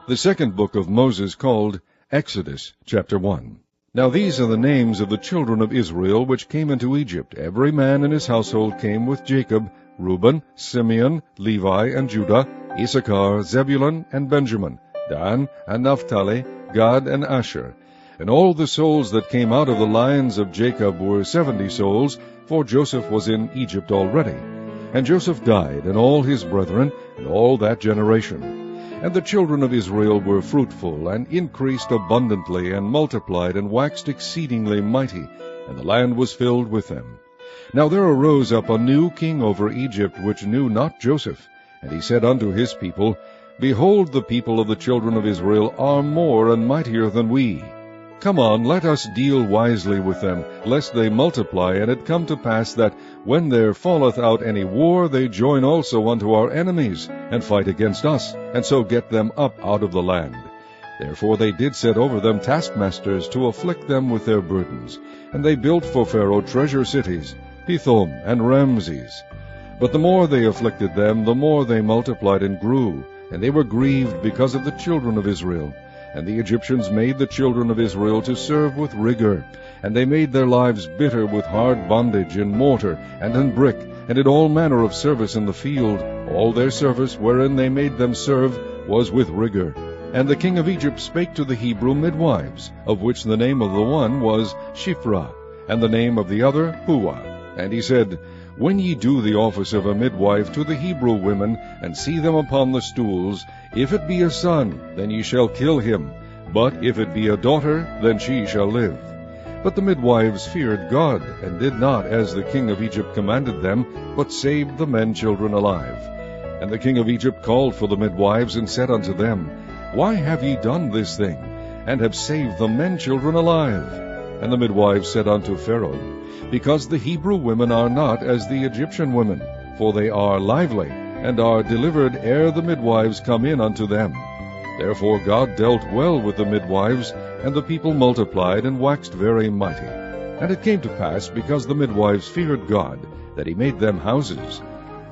The second book of Moses, called Exodus, chapter 1. Now these are the names of the children of Israel which came into Egypt. Every man in his household came with Jacob: Reuben, Simeon, Levi, and Judah, Issachar, Zebulun, and Benjamin, Dan, and Naphtali, Gad, and Asher. And all the souls that came out of the lions of Jacob were 70 souls, for Joseph was in Egypt already. And Joseph died, and all his brethren, and all that generation. And the children of Israel were fruitful, and increased abundantly, and multiplied, and waxed exceedingly mighty, and the land was filled with them. Now there arose up a new king over Egypt, which knew not Joseph. And he said unto his people, Behold, the people of the children of Israel are more and mightier than we. Come on, let us deal wisely with them, lest they multiply. And it come to pass that, when there falleth out any war, they join also unto our enemies, and fight against us, and so get them up out of the land. Therefore they did set over them taskmasters, to afflict them with their burdens. And they built for Pharaoh treasure cities, Pithom and Ramses. But the more they afflicted them, the more they multiplied and grew, and they were grieved because of the children of Israel. And the Egyptians made the children of Israel to serve with rigor, and they made their lives bitter with hard bondage in mortar and in brick, and in all manner of service in the field. All their service wherein they made them serve was with rigor. And the king of Egypt spake to the Hebrew midwives, of which the name of the one was Shiphrah, and the name of the other Puah. And he said, When ye do the office of a midwife to the Hebrew women, and see them upon the stools, if it be a son, then ye shall kill him, but if it be a daughter, then she shall live. But the midwives feared God, and did not as the king of Egypt commanded them, but saved the men children alive. And the king of Egypt called for the midwives, and said unto them, Why have ye done this thing, and have saved the men children alive? And the midwives said unto Pharaoh, Because the Hebrew women are not as the Egyptian women, for they are lively, and are delivered ere the midwives come in unto them. Therefore God dealt well with the midwives, and the people multiplied, and waxed very mighty. And it came to pass, because the midwives feared God, that he made them houses.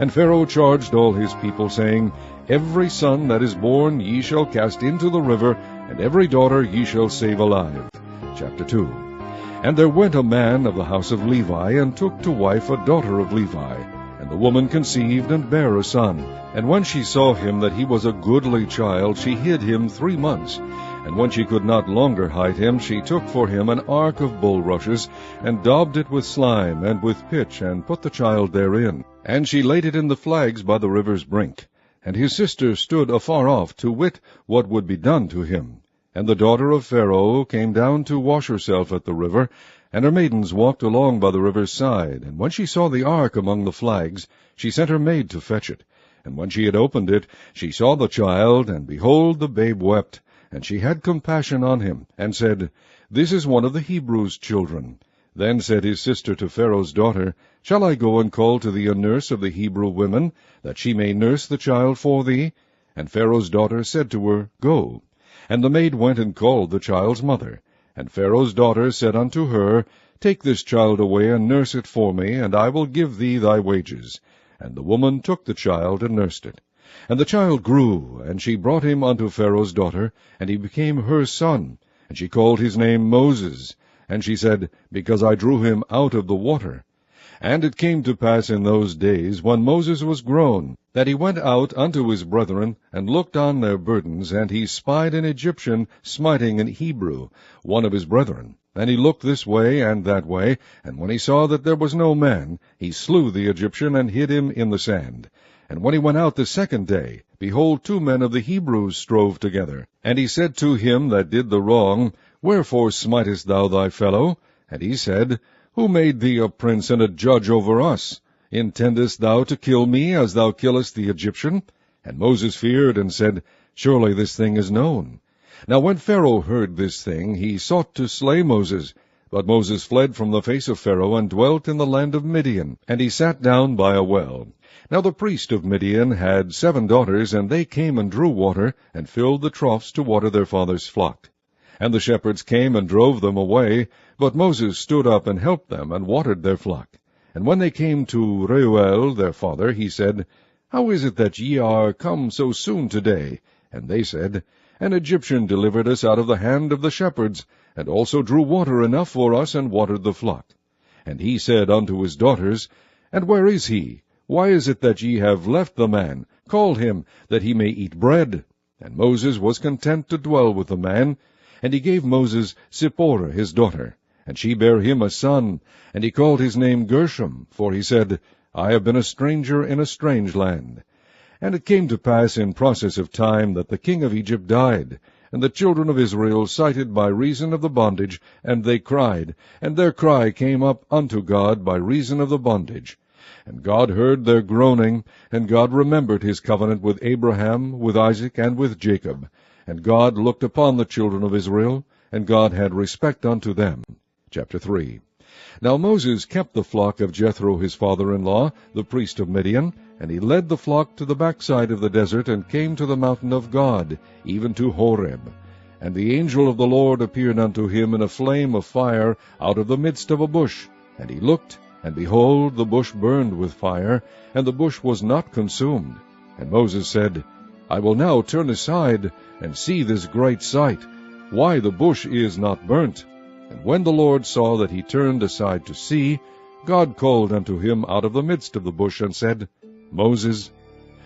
And Pharaoh charged all his people, saying, Every son that is born ye shall cast into the river, and every daughter ye shall save alive. Chapter 2. And there went a man of the house of Levi, and took to wife a daughter of Levi. And the woman conceived, and bare a son. And when she saw him that he was a goodly child, she hid him 3 months. And when she could not longer hide him, she took for him an ark of bulrushes, and daubed it with slime and with pitch, and put the child therein. And she laid it in the flags by the river's brink. And his sister stood afar off, to wit what would be done to him. And the daughter of Pharaoh came down to wash herself at the river, and her maidens walked along by the river's side. And when she saw the ark among the flags, she sent her maid to fetch it. And when she had opened it, she saw the child, and behold, the babe wept. And she had compassion on him, and said, This is one of the Hebrews' children. Then said his sister to Pharaoh's daughter, Shall I go and call to thee a nurse of the Hebrew women, that she may nurse the child for thee? And Pharaoh's daughter said to her, Go. And the maid went and called the child's mother. And Pharaoh's daughter said unto her, Take this child away, and nurse it for me, and I will give thee thy wages. And the woman took the child, and nursed it. And the child grew, and she brought him unto Pharaoh's daughter, and he became her son. And she called his name Moses. And she said, Because I drew him out of the water. And it came to pass in those days, when Moses was grown, that he went out unto his brethren, and looked on their burdens, and he spied an Egyptian smiting an Hebrew, one of his brethren. And he looked this way and that way, and when he saw that there was no man, he slew the Egyptian, and hid him in the sand. And when he went out the second day, behold, 2 men of the Hebrews strove together. And he said to him that did the wrong, Wherefore smitest thou thy fellow? And he said, Who made thee a prince and a judge over us? Intendest thou to kill me, as thou killest the Egyptian? And Moses feared, and said, Surely this thing is known. Now when Pharaoh heard this thing, he sought to slay Moses. But Moses fled from the face of Pharaoh, and dwelt in the land of Midian, and he sat down by a well. Now the priest of Midian had 7 daughters, and they came and drew water, and filled the troughs to water their father's flock. And the shepherds came and drove them away, but Moses stood up and helped them, and watered their flock. And when they came to Reuel their father, he said, How is it that ye are come so soon today? And they said, An Egyptian delivered us out of the hand of the shepherds, and also drew water enough for us, and watered the flock. And he said unto his daughters, And where is he? Why is it that ye have left the man? Call him, that he may eat bread. And Moses was content to dwell with the man. And he gave Moses Zipporah his daughter, and she bare him a son, and he called his name Gershom, for he said, I have been a stranger in a strange land. And it came to pass in process of time that the king of Egypt died, and the children of Israel sighted by reason of the bondage, and they cried, and their cry came up unto God by reason of the bondage. And God heard their groaning, and God remembered his covenant with Abraham, with Isaac, and with Jacob. And God looked upon the children of Israel, and God had respect unto them. Chapter 3. Now Moses kept the flock of Jethro his father-in-law, the priest of Midian, and he led the flock to the backside of the desert, and came to the mountain of God, even to Horeb. And the angel of the Lord appeared unto him in a flame of fire out of the midst of a bush. And he looked, and behold, the bush burned with fire, and the bush was not consumed. And Moses said, I will now turn aside, and see this great sight, why the bush is not burnt. And when the Lord saw that he turned aside to see, God called unto him out of the midst of the bush, and said, Moses,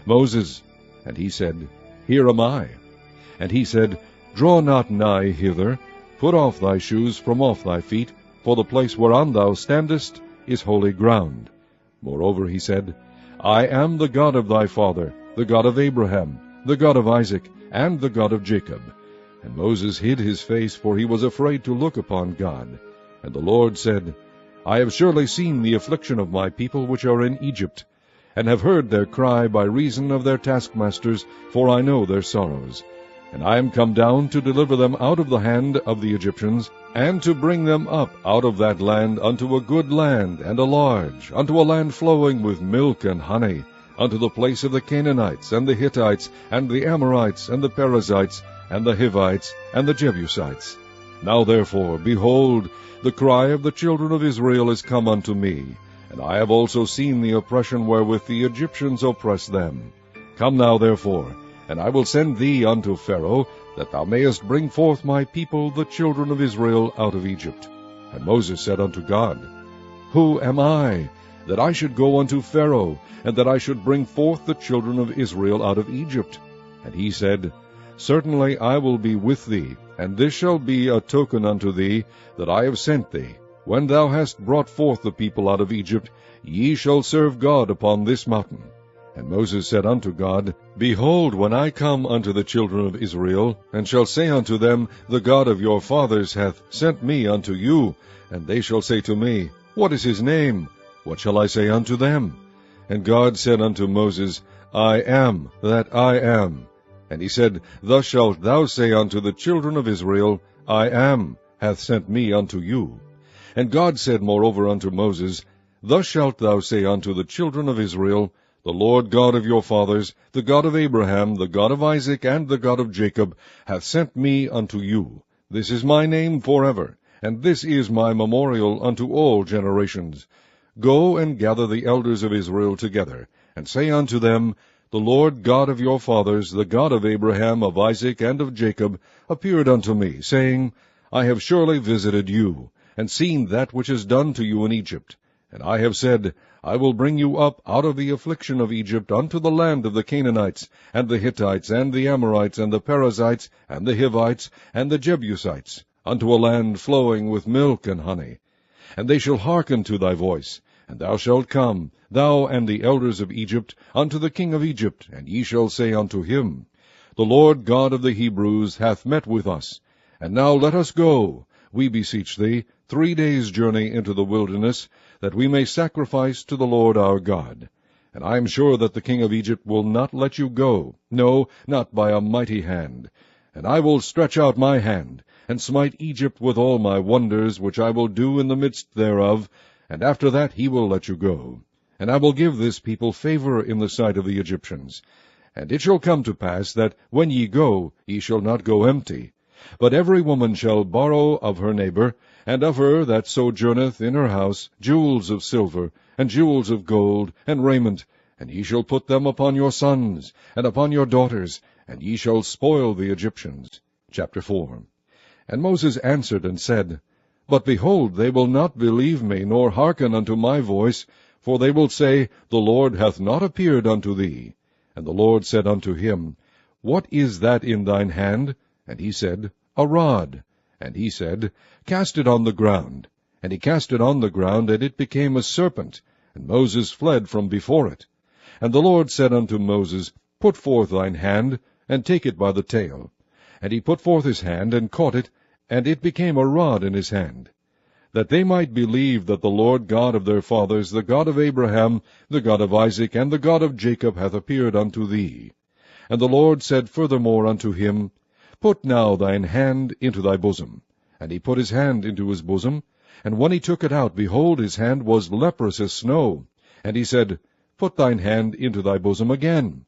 Moses. And he said, Here am I. And he said, Draw not nigh hither, put off thy shoes from off thy feet, for the place whereon thou standest is holy ground. Moreover he said, I am the God of thy father, the God of Abraham, the God of Isaac, and the God of Jacob. And Moses hid his face, for he was afraid to look upon God. And the Lord said, I have surely seen the affliction of my people which are in Egypt, and have heard their cry by reason of their taskmasters, for I know their sorrows. And I am come down to deliver them out of the hand of the Egyptians, and to bring them up out of that land unto a good land, and a large, unto a land flowing with milk and honey, unto the place of the Canaanites, and the Hittites, and the Amorites, and the Perizzites, and the Hivites, and the Jebusites. Now therefore, behold, the cry of the children of Israel is come unto me, and I have also seen the oppression wherewith the Egyptians oppress them. Come now therefore, and I will send thee unto Pharaoh, that thou mayest bring forth my people the children of Israel out of Egypt. And Moses said unto God, Who am I, that I should go unto Pharaoh, and that I should bring forth the children of Israel out of Egypt? And he said, Certainly I will be with thee, and this shall be a token unto thee, that I have sent thee. When thou hast brought forth the people out of Egypt, ye shall serve God upon this mountain. And Moses said unto God, Behold, when I come unto the children of Israel, and shall say unto them, The God of your fathers hath sent me unto you, and they shall say to me, What is his name? What shall I say unto them? And God said unto Moses, I am that I am. And he said, Thus shalt thou say unto the children of Israel, I am hath sent me unto you. And God said moreover unto Moses, Thus shalt thou say unto the children of Israel, The Lord God of your fathers, the God of Abraham, the God of Isaac, and the God of Jacob, hath sent me unto you. This is my name forever, and this is my memorial unto all generations. Go and gather the elders of Israel together, and say unto them, The Lord God of your fathers, the God of Abraham, of Isaac, and of Jacob, appeared unto me, saying, I have surely visited you, and seen that which is done to you in Egypt. And I have said, I will bring you up out of the affliction of Egypt unto the land of the Canaanites, and the Hittites, and the Amorites, and the Perizzites, and the Hivites, and the Jebusites, unto a land flowing with milk and honey. And they shall hearken to thy voice, and thou shalt come, thou and the elders of Egypt, unto the king of Egypt, and ye shall say unto him, The Lord God of the Hebrews hath met with us. And now let us go, we beseech thee, 3 days' journey into the wilderness, that we may sacrifice to the Lord our God. And I am sure that the king of Egypt will not let you go, no, not by a mighty hand. And I will stretch out my hand, and smite Egypt with all my wonders, which I will do in the midst thereof, and after that he will let you go. And I will give this people favor in the sight of the Egyptians. And it shall come to pass that, when ye go, ye shall not go empty. But every woman shall borrow of her neighbor, and of her that sojourneth in her house, jewels of silver, and jewels of gold, and raiment, and ye shall put them upon your sons, and upon your daughters, and ye shall spoil the Egyptians. Chapter 4. And Moses answered and said, But behold, they will not believe me, nor hearken unto my voice, for they will say, The Lord hath not appeared unto thee. And the Lord said unto him, What is that in thine hand? And he said, A rod. And he said, Cast it on the ground. And he cast it on the ground, and it became a serpent, and Moses fled from before it. And the Lord said unto Moses, Put forth thine hand, and take it by the tail. And he put forth his hand, and caught it, and it became a rod in his hand, that they might believe that the Lord God of their fathers, the God of Abraham, the God of Isaac, and the God of Jacob, hath appeared unto thee. And the Lord said furthermore unto him, Put now thine hand into thy bosom. And he put his hand into his bosom, and when he took it out, behold, his hand was leprous as snow. And he said, Put thine hand into thy bosom again.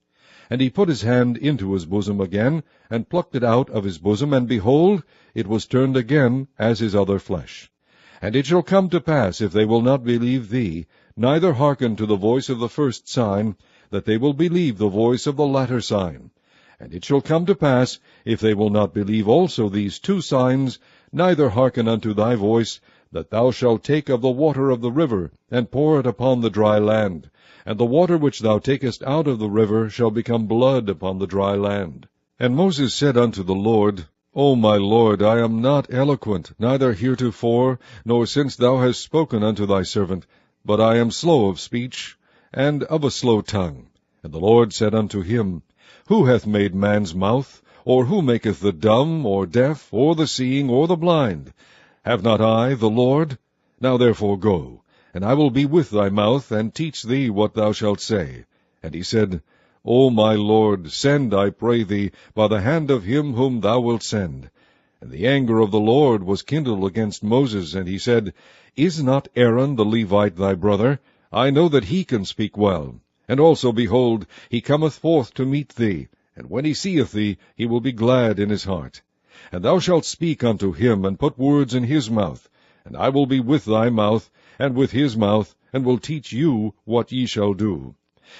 And he put his hand into his bosom again, and plucked it out of his bosom, and behold, it was turned again as his other flesh. And it shall come to pass, if they will not believe thee, neither hearken to the voice of the first sign, that they will believe the voice of the latter sign. And it shall come to pass, if they will not believe also these two signs, neither hearken unto thy voice, that thou shalt take of the water of the river, and pour it upon the dry land. And the water which thou takest out of the river shall become blood upon the dry land. And Moses said unto the Lord, O my Lord, I am not eloquent, neither heretofore, nor since thou hast spoken unto thy servant, but I am slow of speech, and of a slow tongue. And the Lord said unto him, Who hath made man's mouth? Or who maketh the dumb, or deaf, or the seeing, or the blind? Have not I, the Lord? Now therefore go, and I will be with thy mouth, and teach thee what thou shalt say. And he said, O my Lord, send, I pray thee, by the hand of him whom thou wilt send. And the anger of the Lord was kindled against Moses, and he said, Is not Aaron the Levite thy brother? I know that he can speak well. And also, behold, he cometh forth to meet thee, and when he seeth thee, he will be glad in his heart. And thou shalt speak unto him, and put words in his mouth. And I will be with thy mouth, and with his mouth, and will teach you what ye shall do.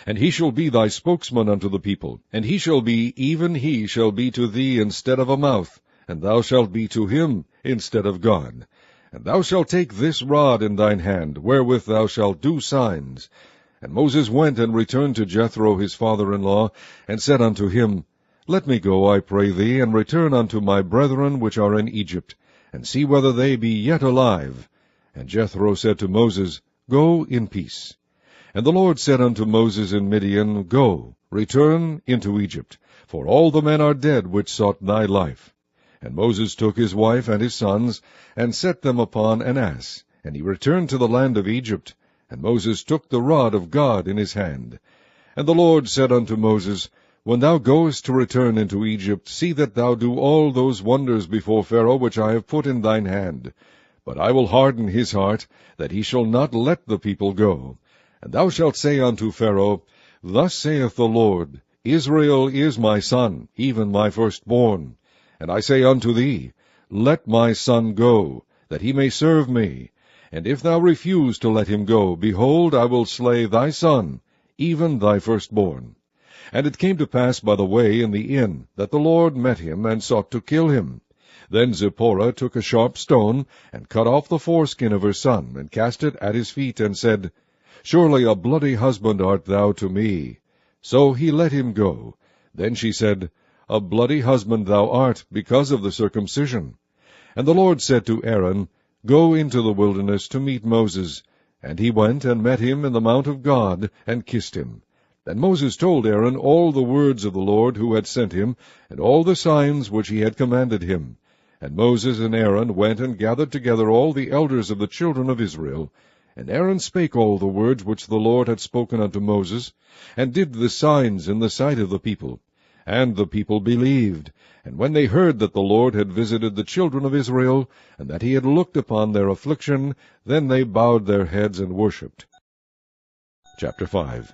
And he shall be thy spokesman unto the people, and he shall be, even he shall be to thee instead of a mouth, and thou shalt be to him instead of God. And thou shalt take this rod in thine hand, wherewith thou shalt do signs. And Moses went and returned to Jethro his father-in-law, and said unto him, Let me go, I pray thee, and return unto my brethren which are in Egypt, and see whether they be yet alive. And Jethro said to Moses, Go in peace. And the Lord said unto Moses in Midian, Go, return into Egypt, for all the men are dead which sought thy life. And Moses took his wife and his sons, and set them upon an ass, and he returned to the land of Egypt. And Moses took the rod of God in his hand. And the Lord said unto Moses, When thou goest to return into Egypt, see that thou do all those wonders before Pharaoh which I have put in thine hand. But I will harden his heart, that he shall not let the people go. And thou shalt say unto Pharaoh, Thus saith the Lord, Israel is my son, even my firstborn. And I say unto thee, Let my son go, that he may serve me. And if thou refuse to let him go, behold, I will slay thy son, even thy firstborn. And it came to pass by the way in the inn, that the Lord met him, and sought to kill him. Then Zipporah took a sharp stone, and cut off the foreskin of her son, and cast it at his feet, and said, Surely a bloody husband art thou to me. So he let him go. Then she said, A bloody husband thou art, because of the circumcision. And the Lord said to Aaron, Go into the wilderness to meet Moses. And he went and met him in the mount of God, and kissed him. Then Moses told Aaron all the words of the Lord who had sent him, and all the signs which he had commanded him. And Moses and Aaron went and gathered together all the elders of the children of Israel. And Aaron spake all the words which the Lord had spoken unto Moses, and did the signs in the sight of the people. And the people believed. And when they heard that the Lord had visited the children of Israel, and that he had looked upon their affliction, then they bowed their heads and worshipped. Chapter 5.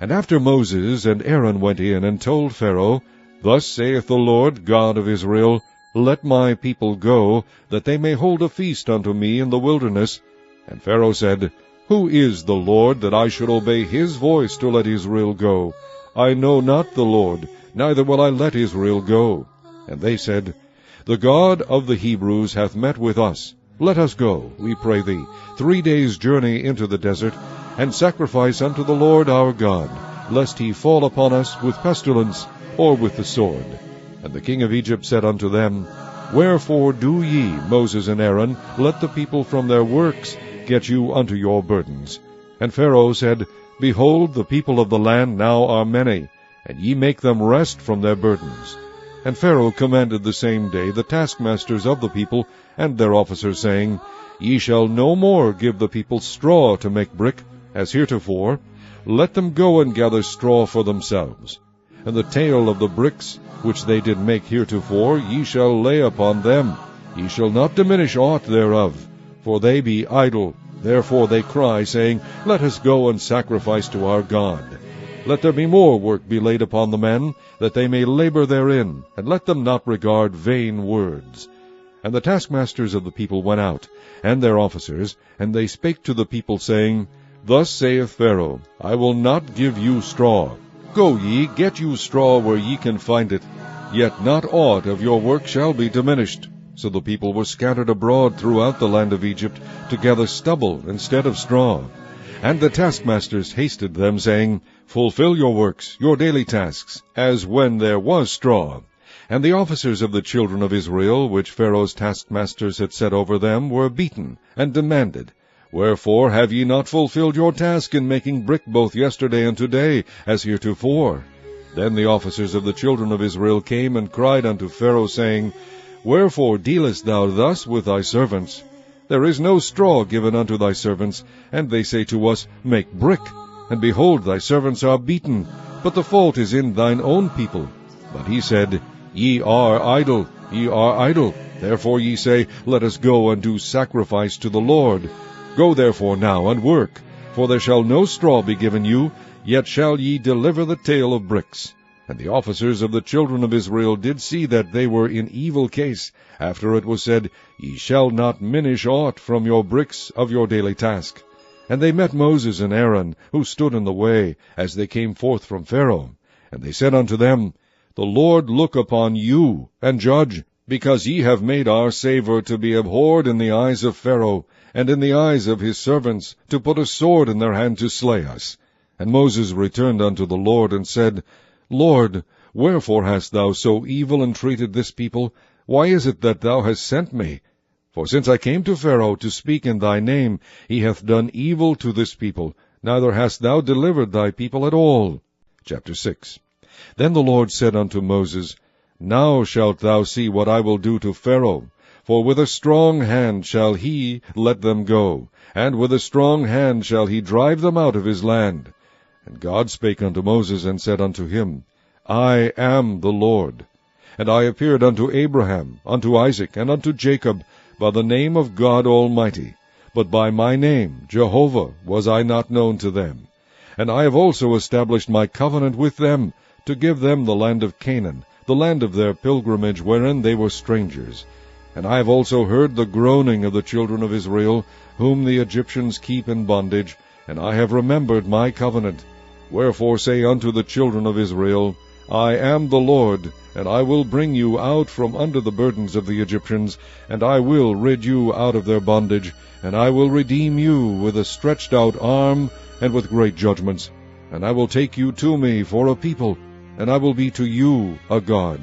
And after Moses and Aaron went in and told Pharaoh, Thus saith the Lord God of Israel, Let my people go, that they may hold a feast unto me in the wilderness. And Pharaoh said, Who is the Lord, that I should obey his voice to let Israel go? I know not the Lord, neither will I let Israel go. And they said, The God of the Hebrews hath met with us. Let us go, we pray thee, 3 days' journey into the desert, and sacrifice unto the Lord our God, lest he fall upon us with pestilence or with the sword. And the king of Egypt said unto them, Wherefore do ye, Moses and Aaron, let the people from their works get you unto your burdens? And Pharaoh said, Behold, the people of the land now are many, and ye make them rest from their burdens. And Pharaoh commanded the same day the taskmasters of the people and their officers, saying, Ye shall no more give the people straw to make brick, as heretofore. Let them go and gather straw for themselves. And the tale of the bricks which they did make heretofore ye shall lay upon them. Ye shall not diminish aught thereof, for they be idle. Therefore they cry, saying, Let us go and sacrifice to our God. Let there be more work be laid upon the men, that they may labor therein, and let them not regard vain words. And the taskmasters of the people went out, and their officers, and they spake to the people, saying, Thus saith Pharaoh, I will not give you straw. Go ye, get you straw where ye can find it, yet not aught of your work shall be diminished. So the people were scattered abroad throughout the land of Egypt, to gather stubble instead of straw. And the taskmasters hasted them, saying, Fulfill your works, your daily tasks, as when there was straw. And the officers of the children of Israel, which Pharaoh's taskmasters had set over them, were beaten, and demanded, Wherefore have ye not fulfilled your task in making brick both yesterday and today, as heretofore? Then the officers of the children of Israel came and cried unto Pharaoh, saying, Wherefore dealest thou thus with thy servants? There is no straw given unto thy servants, and they say to us, Make brick. And behold, thy servants are beaten, but the fault is in thine own people. But he said, Ye are idle, ye are idle. Therefore ye say, Let us go and do sacrifice to the Lord. Go therefore now and work, for there shall no straw be given you, yet shall ye deliver the tale of bricks. And the officers of the children of Israel did see that they were in evil case, after it was said, Ye shall not minish aught from your bricks of your daily task. And they met Moses and Aaron, who stood in the way, as they came forth from Pharaoh. And they said unto them, The Lord look upon you, and judge, because ye have made our savour to be abhorred in the eyes of Pharaoh, and in the eyes of his servants, to put a sword in their hand to slay us. And Moses returned unto the Lord, and said, Lord, wherefore hast thou so evil entreated this people? Why is it that thou hast sent me? For since I came to Pharaoh to speak in thy name, he hath done evil to this people, neither hast thou delivered thy people at all. Chapter 6. Then the Lord said unto Moses, Now shalt thou see what I will do to Pharaoh, for with a strong hand shall he let them go, and with a strong hand shall he drive them out of his land. And God spake unto Moses, and said unto him, I am the Lord. And I appeared unto Abraham, unto Isaac, and unto Jacob, by the name of God Almighty. But by my name, Jehovah, was I not known to them. And I have also established my covenant with them, to give them the land of Canaan, the land of their pilgrimage, wherein they were strangers. And I have also heard the groaning of the children of Israel, whom the Egyptians keep in bondage, and I have remembered my covenant. Wherefore say unto the children of Israel, I am the Lord, and I will bring you out from under the burdens of the Egyptians, and I will rid you out of their bondage, and I will redeem you with a stretched out arm, and with great judgments. And I will take you to me for a people, and I will be to you a God.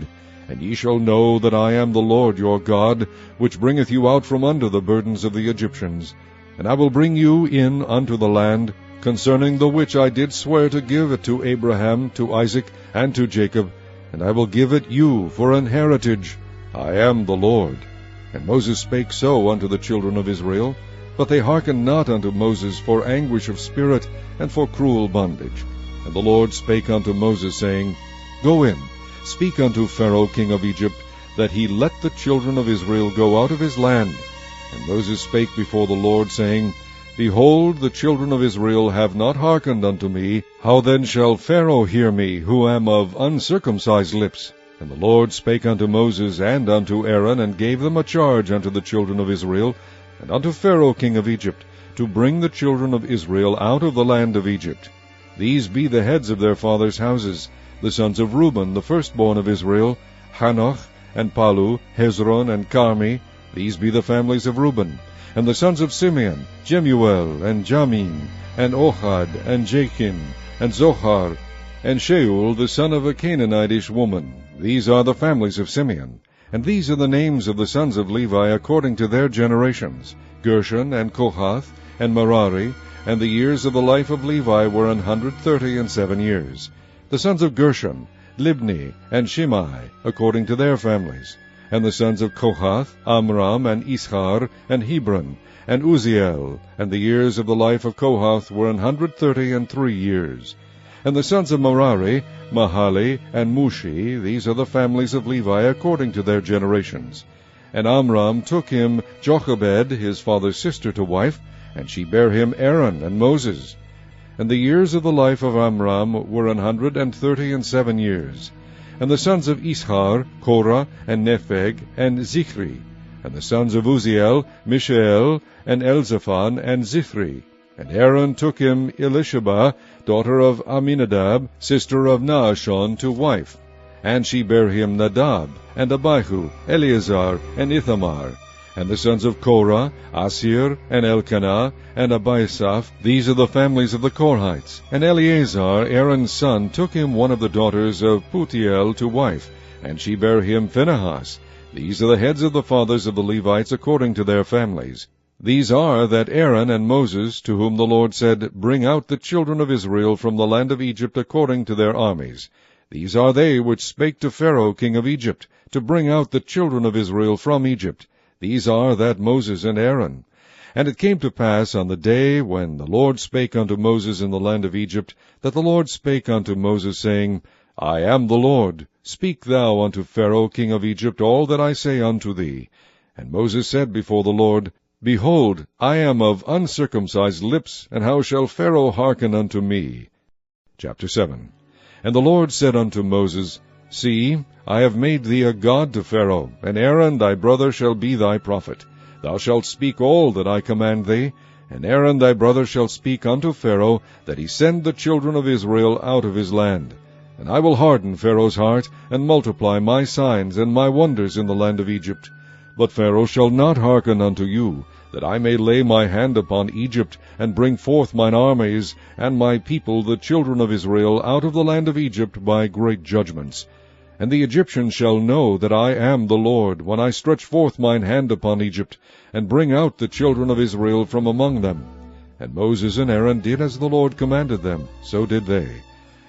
And ye shall know that I am the Lord your God, which bringeth you out from under the burdens of the Egyptians. And I will bring you in unto the land, concerning the which I did swear to give it to Abraham, to Isaac, and to Jacob, and I will give it you for an heritage. I am the Lord. And Moses spake so unto the children of Israel, but they hearkened not unto Moses for anguish of spirit, and for cruel bondage. And the Lord spake unto Moses, saying, Go in, speak unto Pharaoh king of Egypt, that he let the children of Israel go out of his land. And Moses spake before the Lord, saying, Behold, the children of Israel have not hearkened unto me. How then shall Pharaoh hear me, who am of uncircumcised lips? And the Lord spake unto Moses and unto Aaron, and gave them a charge unto the children of Israel, and unto Pharaoh king of Egypt, to bring the children of Israel out of the land of Egypt. These be the heads of their fathers' houses, The sons of Reuben, the firstborn of Israel, Hanoch, and Palu, Hezron, and Carmi. These be the families of Reuben. And the sons of Simeon, Jemuel, and Jamin, and Ohad, and Jachin, and Zohar, and Shaul, the son of a Canaanitish woman. These are the families of Simeon. And these are the names of the sons of Levi according to their generations, Gershon, and Kohath, and Merari. And the years of the life of Levi were 137 years. The sons of Gershon, Libni, and Shimei, according to their families. And the sons of Kohath, Amram, and Ishar, and Hebron, and Uzziel. And the years of the life of Kohath were 133 years. And the sons of Merari, Mahali, and Mushi. These are the families of Levi according to their generations. And Amram took him Jochebed, his father's sister, to wife, and she bare him Aaron and Moses. And the years of the life of Amram were 137 years. And the sons of Ishar, Korah, and Nepheg, and Zichri. And the sons of Uzziel, Mishael, and Elzaphan, and Zithri. And Aaron took him Elisheba, daughter of Aminadab, sister of Naashon, to wife. And she bare him Nadab, and Abihu, Eleazar, and Ithamar. And the sons of Korah, Asir, and Elkanah, and Abiasaph. These are the families of the Korhites. And Eleazar, Aaron's son, took him one of the daughters of Putiel to wife, and she bare him Phinehas. These are the heads of the fathers of the Levites according to their families. These are that Aaron and Moses, to whom the Lord said, Bring out the children of Israel from the land of Egypt according to their armies. These are they which spake to Pharaoh king of Egypt, to bring out the children of Israel from Egypt. These are that Moses and Aaron. And it came to pass on the day when the Lord spake unto Moses in the land of Egypt, that the Lord spake unto Moses, saying, I am the Lord. Speak thou unto Pharaoh king of Egypt all that I say unto thee. And Moses said before the Lord, Behold, I am of uncircumcised lips, and how shall Pharaoh hearken unto me? Chapter 7. And the Lord said unto Moses, See, I have made thee a god to Pharaoh, and Aaron thy brother shall be thy prophet. Thou shalt speak all that I command thee, and Aaron thy brother shall speak unto Pharaoh, that he send the children of Israel out of his land. And I will harden Pharaoh's heart, and multiply my signs and my wonders in the land of Egypt. But Pharaoh shall not hearken unto you, that I may lay my hand upon Egypt, and bring forth mine armies, and my people the children of Israel, out of the land of Egypt by great judgments. And the Egyptians shall know that I am the Lord, when I stretch forth mine hand upon Egypt, and bring out the children of Israel from among them. And Moses and Aaron did as the Lord commanded them, so did they.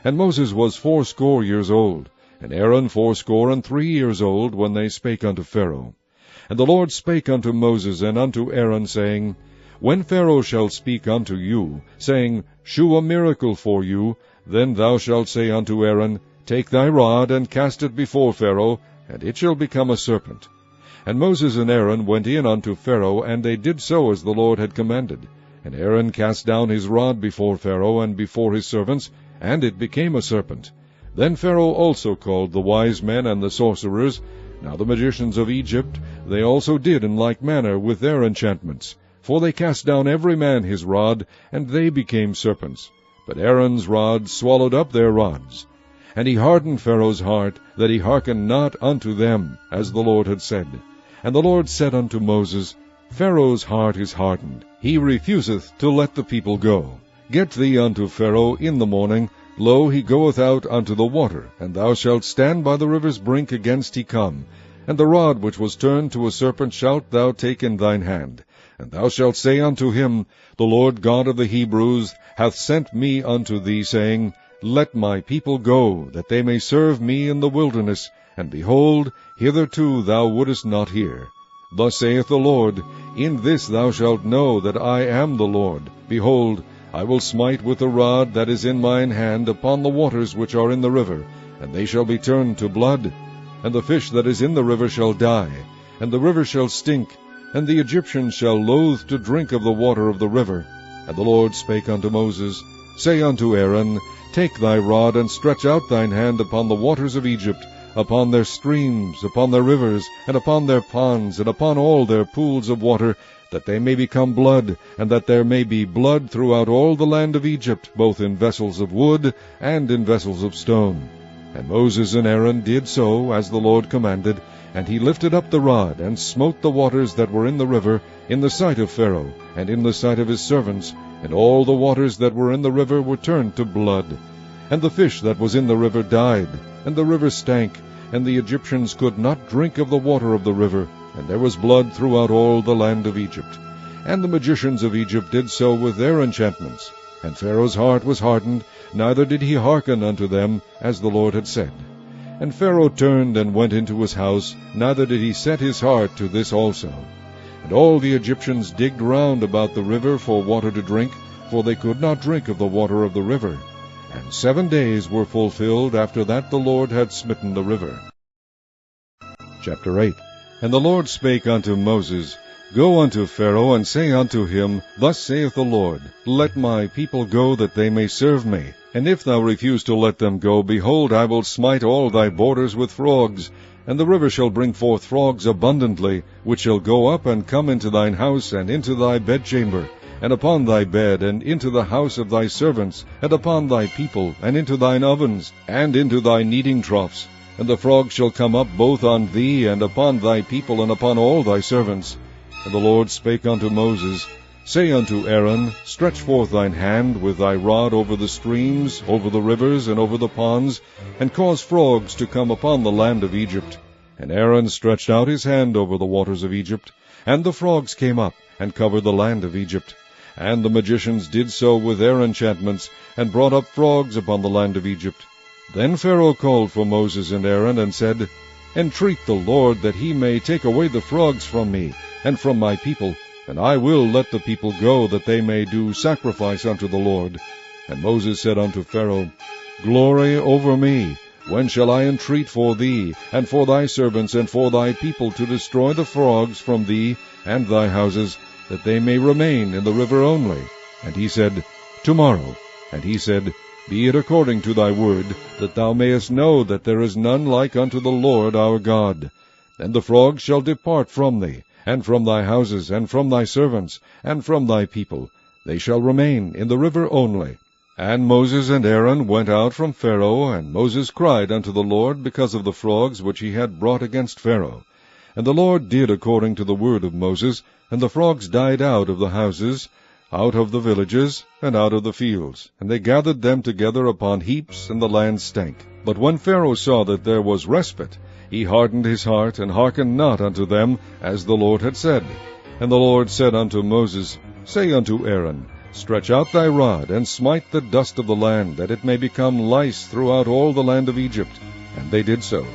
And Moses was 80 years old, and Aaron 83 years old, when they spake unto Pharaoh. And the Lord spake unto Moses and unto Aaron, saying, When Pharaoh shall speak unto you, saying, Shew a miracle for you, then thou shalt say unto Aaron, Take thy rod, and cast it before Pharaoh, and it shall become a serpent. And Moses and Aaron went in unto Pharaoh, and they did so as the Lord had commanded. And Aaron cast down his rod before Pharaoh and before his servants, and it became a serpent. Then Pharaoh also called the wise men and the sorcerers. Now the magicians of Egypt, they also did in like manner with their enchantments. For they cast down every man his rod, and they became serpents. But Aaron's rod swallowed up their rods. And he hardened Pharaoh's heart, that he hearkened not unto them, as the Lord had said. And the Lord said unto Moses, Pharaoh's heart is hardened, he refuseth to let the people go. Get thee unto Pharaoh in the morning, lo, he goeth out unto the water, and thou shalt stand by the river's brink against he come. And the rod which was turned to a serpent shalt thou take in thine hand. And thou shalt say unto him, The Lord God of the Hebrews hath sent me unto thee, saying, Let my people go, that they may serve me in the wilderness. And behold, hitherto thou wouldest not hear. Thus saith the Lord, In this thou shalt know that I am the Lord. Behold, I will smite with the rod that is in mine hand upon the waters which are in the river, and they shall be turned to blood. And the fish that is in the river shall die, and the river shall stink, and the Egyptians shall loathe to drink of the water of the river. And the Lord spake unto Moses, Say unto Aaron, Take thy rod, and stretch out thine hand upon the waters of Egypt, upon their streams, upon their rivers, and upon their ponds, and upon all their pools of water, that they may become blood, and that there may be blood throughout all the land of Egypt, both in vessels of wood and in vessels of stone. And Moses and Aaron did so, as the Lord commanded, and he lifted up the rod, and smote the waters that were in the river, in the sight of Pharaoh, and in the sight of his servants, and all the waters that were in the river were turned to blood. And the fish that was in the river died, and the river stank, and the Egyptians could not drink of the water of the river, and there was blood throughout all the land of Egypt. And the magicians of Egypt did so with their enchantments. And Pharaoh's heart was hardened, neither did he hearken unto them, as the Lord had said. And Pharaoh turned and went into his house, neither did he set his heart to this also. And all the Egyptians digged round about the river for water to drink, for they could not drink of the water of the river. And 7 days were fulfilled after that the Lord had smitten the river. Chapter 8. And the Lord spake unto Moses, Go unto Pharaoh, and say unto him, Thus saith the Lord, Let my people go, that they may serve me. And if thou refuse to let them go, behold, I will smite all thy borders with frogs. And the river shall bring forth frogs abundantly, which shall go up and come into thine house, and into thy bedchamber, and upon thy bed, and into the house of thy servants, and upon thy people, and into thine ovens, and into thy kneading troughs. And the frogs shall come up both on thee, and upon thy people, and upon all thy servants. And the Lord spake unto Moses, Say unto Aaron, Stretch forth thine hand with thy rod over the streams, over the rivers, and over the ponds, and cause frogs to come upon the land of Egypt. And Aaron stretched out his hand over the waters of Egypt, and the frogs came up, and covered the land of Egypt. And the magicians did so with their enchantments, and brought up frogs upon the land of Egypt. Then Pharaoh called for Moses and Aaron, and said, Entreat the Lord that he may take away the frogs from me, and from my people, and I will let the people go, that they may do sacrifice unto the Lord. And Moses said unto Pharaoh, Glory over me, when shall I entreat for thee, and for thy servants, and for thy people, to destroy the frogs from thee and thy houses, that they may remain in the river only? And he said, Tomorrow. And he said, Be it according to thy word, that thou mayest know that there is none like unto the Lord our God. And the frogs shall depart from thee, and from thy houses, and from thy servants, and from thy people. They shall remain in the river only. And Moses and Aaron went out from Pharaoh, and Moses cried unto the Lord because of the frogs which he had brought against Pharaoh. And the Lord did according to the word of Moses, and the frogs died out of the houses, out of the villages, and out of the fields. And they gathered them together upon heaps, and the land stank. But when Pharaoh saw that there was respite, he hardened his heart, and hearkened not unto them, as the Lord had said. And the Lord said unto Moses, Say unto Aaron, Stretch out thy rod, and smite the dust of the land, that it may become lice throughout all the land of Egypt. And they did so.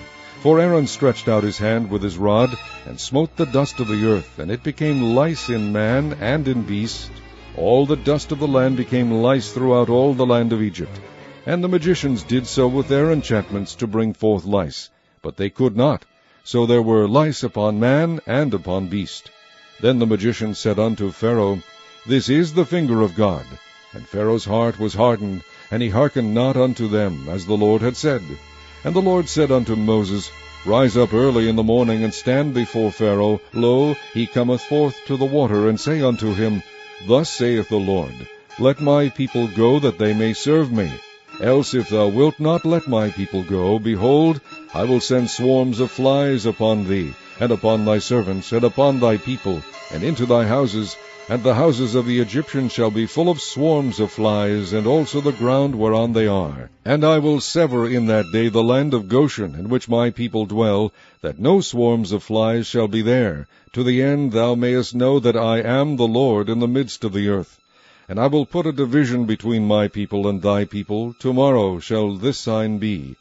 For Aaron stretched out his hand with his rod, and smote the dust of the earth, and it became lice in man and in beast. All the dust of the land became lice throughout all the land of Egypt. And the magicians did so with their enchantments to bring forth lice. But they could not. So there were lice upon man and upon beast. Then the magicians said unto Pharaoh, This is the finger of God. And Pharaoh's heart was hardened, and he hearkened not unto them, as the Lord had said. And the Lord said unto Moses, Rise up early in the morning, and stand before Pharaoh. Lo, he cometh forth to the water, and say unto him, Thus saith the Lord, Let my people go, that they may serve me. Else if thou wilt not let my people go, behold, I will send swarms of flies upon thee, and upon thy servants, and upon thy people, and into thy houses, and the houses of the Egyptians shall be full of swarms of flies, and also the ground whereon they are. And I will sever in that day the land of Goshen, in which my people dwell, that no swarms of flies shall be there, to the end thou mayest know that I am the Lord in the midst of the earth. And I will put a division between my people and thy people. Tomorrow shall this sign be.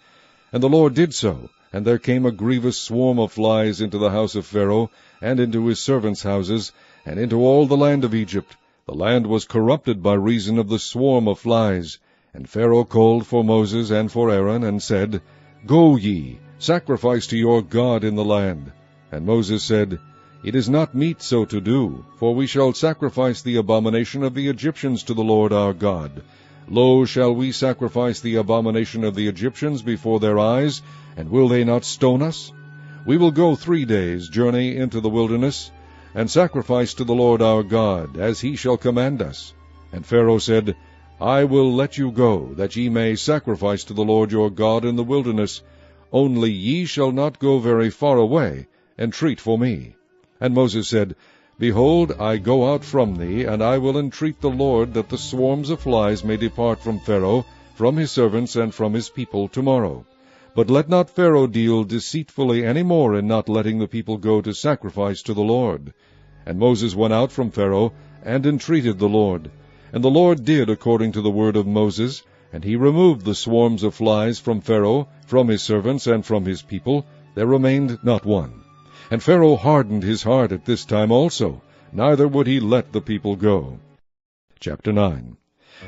And the Lord did so, and there came a grievous swarm of flies into the house of Pharaoh, and into his servants' houses, and into all the land of Egypt. The land was corrupted by reason of the swarm of flies. And Pharaoh called for Moses and for Aaron, and said, Go ye, sacrifice to your God in the land. And Moses said, It is not meet so to do, for we shall sacrifice the abomination of the Egyptians to the Lord our God. Lo, shall we sacrifice the abomination of the Egyptians before their eyes, and will they not stone us? We will go 3 days' journey into the wilderness, and sacrifice to the Lord our God, as he shall command us. And Pharaoh said, I will let you go, that ye may sacrifice to the Lord your God in the wilderness. Only ye shall not go very far away, entreat for me. And Moses said, Behold, I go out from thee, and I will entreat the Lord that the swarms of flies may depart from Pharaoh, from his servants, and from his people tomorrow. But let not Pharaoh deal deceitfully any more in not letting the people go to sacrifice to the Lord. And Moses went out from Pharaoh, and entreated the Lord. And the Lord did according to the word of Moses, and he removed the swarms of flies from Pharaoh, from his servants, and from his people. There remained not one. And Pharaoh hardened his heart at this time also, neither would he let the people go. Chapter 9.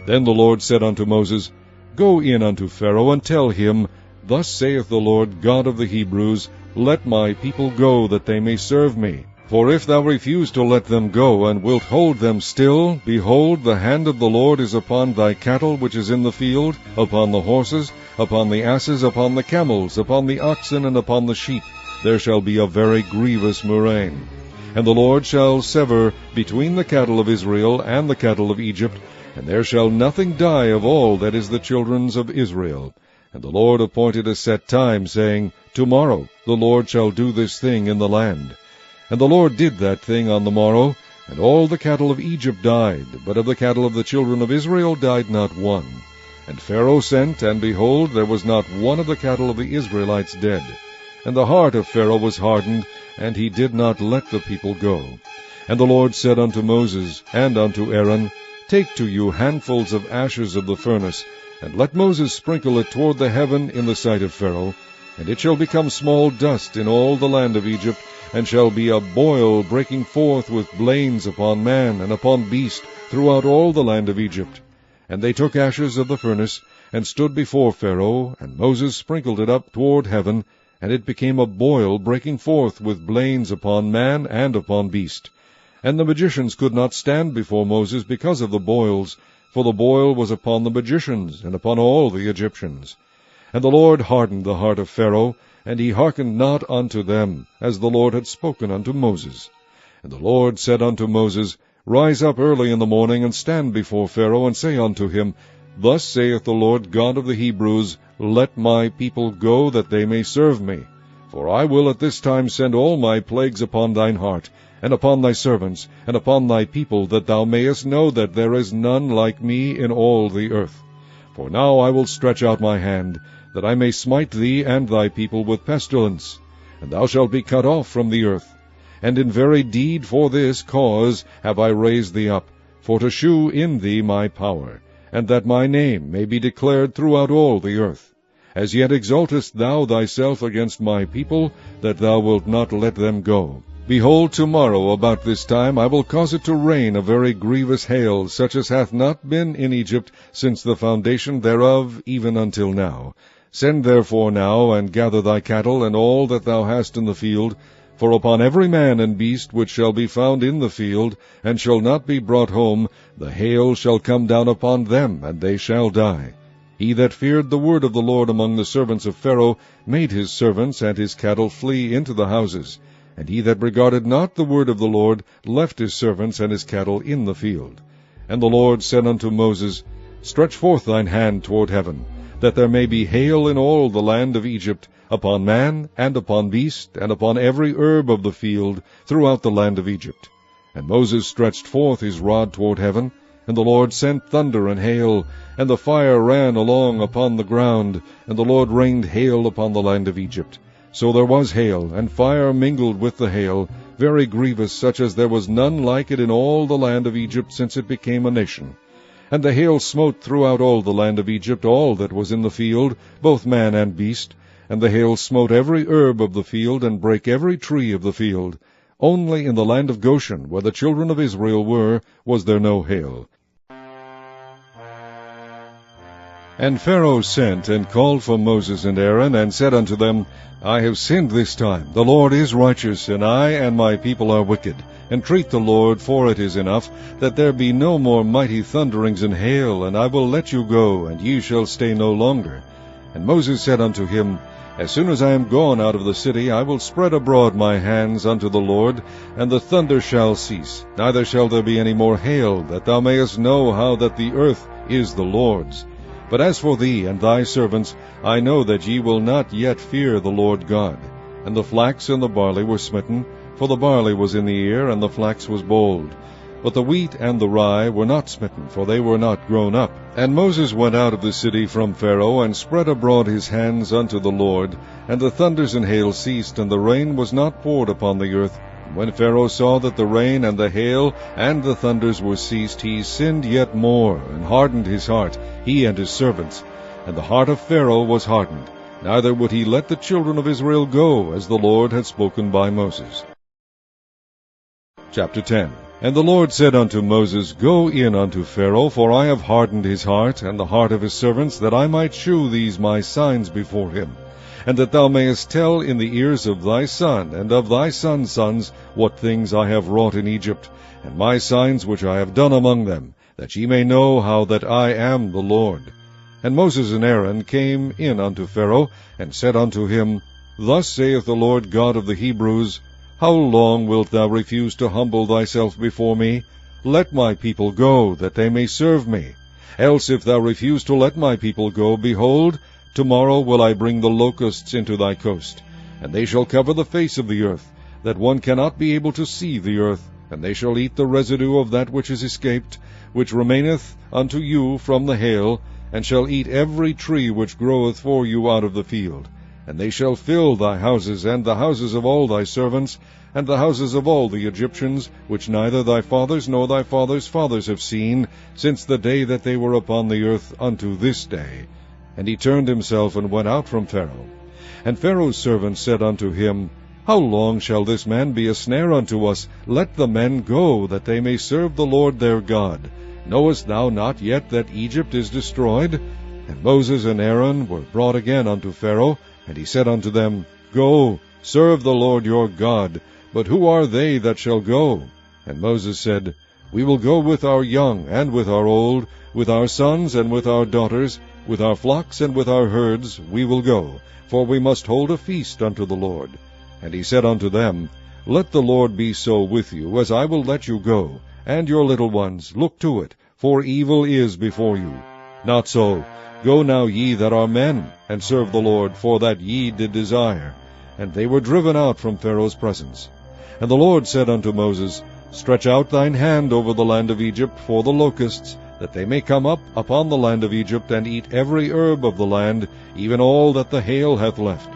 Then the Lord said unto Moses, Go in unto Pharaoh, and tell him, Thus saith the Lord God of the Hebrews, Let my people go, that they may serve me. For if thou refuse to let them go, and wilt hold them still, behold, the hand of the Lord is upon thy cattle which is in the field, upon the horses, upon the asses, upon the camels, upon the oxen, and upon the sheep. There shall be a very grievous murrain. And the Lord shall sever between the cattle of Israel and the cattle of Egypt, and there shall nothing die of all that is the children's of Israel. And the Lord appointed a set time, saying, Tomorrow the Lord shall do this thing in the land. And the Lord did that thing on the morrow, and all the cattle of Egypt died, but of the cattle of the children of Israel died not one. And Pharaoh sent, and behold, there was not one of the cattle of the Israelites dead. And the heart of Pharaoh was hardened, and he did not let the people go. And the Lord said unto Moses and unto Aaron, Take to you handfuls of ashes of the furnace, and let Moses sprinkle it toward the heaven in the sight of Pharaoh, and it shall become small dust in all the land of Egypt, and shall be a boil breaking forth with blains upon man and upon beast throughout all the land of Egypt. And they took ashes of the furnace, and stood before Pharaoh, and Moses sprinkled it up toward heaven, and it became a boil breaking forth with blains upon man and upon beast. And the magicians could not stand before Moses because of the boils, for the boil was upon the magicians, and upon all the Egyptians. And the Lord hardened the heart of Pharaoh, and he hearkened not unto them, as the Lord had spoken unto Moses. And the Lord said unto Moses, Rise up early in the morning, and stand before Pharaoh, and say unto him, Thus saith the Lord God of the Hebrews, Let my people go, that they may serve me. For I will at this time send all my plagues upon thine heart, and upon thy servants, and upon thy people, that thou mayest know that there is none like me in all the earth. For now I will stretch out my hand, that I may smite thee and thy people with pestilence, and thou shalt be cut off from the earth. And in very deed for this cause have I raised thee up, for to shew in thee my power, and that my name may be declared throughout all the earth. As yet exaltest thou thyself against my people, that thou wilt not let them go. Behold, tomorrow about this time I will cause it to rain a very grievous hail, such as hath not been in Egypt since the foundation thereof even until now. Send therefore now, and gather thy cattle, and all that thou hast in the field, for upon every man and beast which shall be found in the field, and shall not be brought home, the hail shall come down upon them, and they shall die. He that feared the word of the Lord among the servants of Pharaoh made his servants and his cattle flee into the houses. And he that regarded not the word of the Lord left his servants and his cattle in the field. And the Lord said unto Moses, Stretch forth thine hand toward heaven, that there may be hail in all the land of Egypt, upon man, and upon beast, and upon every herb of the field, throughout the land of Egypt. And Moses stretched forth his rod toward heaven, and the Lord sent thunder and hail, and the fire ran along upon the ground, and the Lord rained hail upon the land of Egypt. So there was hail, and fire mingled with the hail, very grievous, such as there was none like it in all the land of Egypt since it became a nation. And the hail smote throughout all the land of Egypt all that was in the field, both man and beast. And the hail smote every herb of the field, and brake every tree of the field. Only in the land of Goshen, where the children of Israel were, was there no hail. And Pharaoh sent and called for Moses and Aaron, and said unto them, I have sinned this time. The Lord is righteous, and I and my people are wicked. Entreat the Lord, for it is enough, that there be no more mighty thunderings and hail, and I will let you go, and ye shall stay no longer. And Moses said unto him, As soon as I am gone out of the city, I will spread abroad my hands unto the Lord, and the thunder shall cease, neither shall there be any more hail, that thou mayest know how that the earth is the Lord's. But as for thee and thy servants, I know that ye will not yet fear the Lord God. And the flax and the barley were smitten, for the barley was in the ear, and the flax was bold. But the wheat and the rye were not smitten, for they were not grown up. And Moses went out of the city from Pharaoh, and spread abroad his hands unto the Lord. And the thunders and hail ceased, and the rain was not poured upon the earth. And when Pharaoh saw that the rain and the hail and the thunders were ceased, he sinned yet more, and hardened his heart, he and his servants. And the heart of Pharaoh was hardened, neither would he let the children of Israel go, as the Lord had spoken by Moses. Chapter 10. And the Lord said unto Moses, Go in unto Pharaoh, for I have hardened his heart, and the heart of his servants, that I might shew these my signs before him, and that thou mayest tell in the ears of thy son, and of thy son's sons, what things I have wrought in Egypt, and my signs which I have done among them, that ye may know how that I am the Lord. And Moses and Aaron came in unto Pharaoh, and said unto him, Thus saith the Lord God of the Hebrews, How long wilt thou refuse to humble thyself before me? Let my people go, that they may serve me. Else if thou refuse to let my people go, behold, tomorrow will I bring the locusts into thy coast, and they shall cover the face of the earth, that one cannot be able to see the earth, and they shall eat the residue of that which is escaped, which remaineth unto you from the hail, and shall eat every tree which groweth for you out of the field. And they shall fill thy houses, and the houses of all thy servants, and the houses of all the Egyptians, which neither thy fathers nor thy fathers' fathers have seen, since the day that they were upon the earth unto this day. And he turned himself and went out from Pharaoh. And Pharaoh's servants said unto him, How long shall this man be a snare unto us? Let the men go, that they may serve the Lord their God. Knowest thou not yet that Egypt is destroyed? And Moses and Aaron were brought again unto Pharaoh, and he said unto them, Go, serve the Lord your God. But who are they that shall go? And Moses said, We will go with our young and with our old, with our sons and with our daughters, with our flocks and with our herds we will go, for we must hold a feast unto the Lord. And he said unto them, Let the Lord be so with you, as I will let you go, and your little ones, look to it, for evil is before you. Not so. Go now ye that are men, and serve the Lord, for that ye did desire. And they were driven out from Pharaoh's presence. And the Lord said unto Moses, Stretch out thine hand over the land of Egypt for the locusts, that they may come up upon the land of Egypt, and eat every herb of the land, even all that the hail hath left.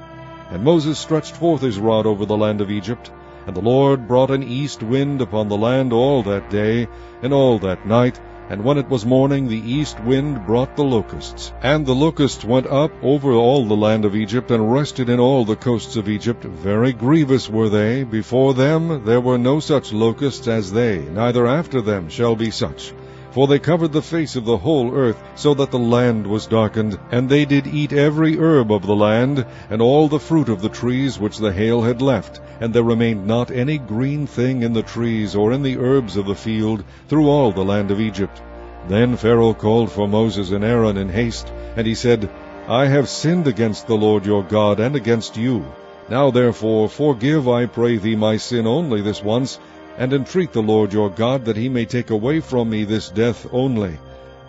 And Moses stretched forth his rod over the land of Egypt, and the Lord brought an east wind upon the land all that day, and all that night, and when it was morning, the east wind brought the locusts. And the locusts went up over all the land of Egypt, and rested in all the coasts of Egypt. Very grievous were they. Before them there were no such locusts as they, neither after them shall be such. For they covered the face of the whole earth, so that the land was darkened. And they did eat every herb of the land, and all the fruit of the trees which the hail had left. And there remained not any green thing in the trees, or in the herbs of the field, through all the land of Egypt. Then Pharaoh called for Moses and Aaron in haste, and he said, I have sinned against the Lord your God, and against you. Now therefore forgive, I pray thee, my sin only this once, and entreat the Lord your God, that he may take away from me this death only.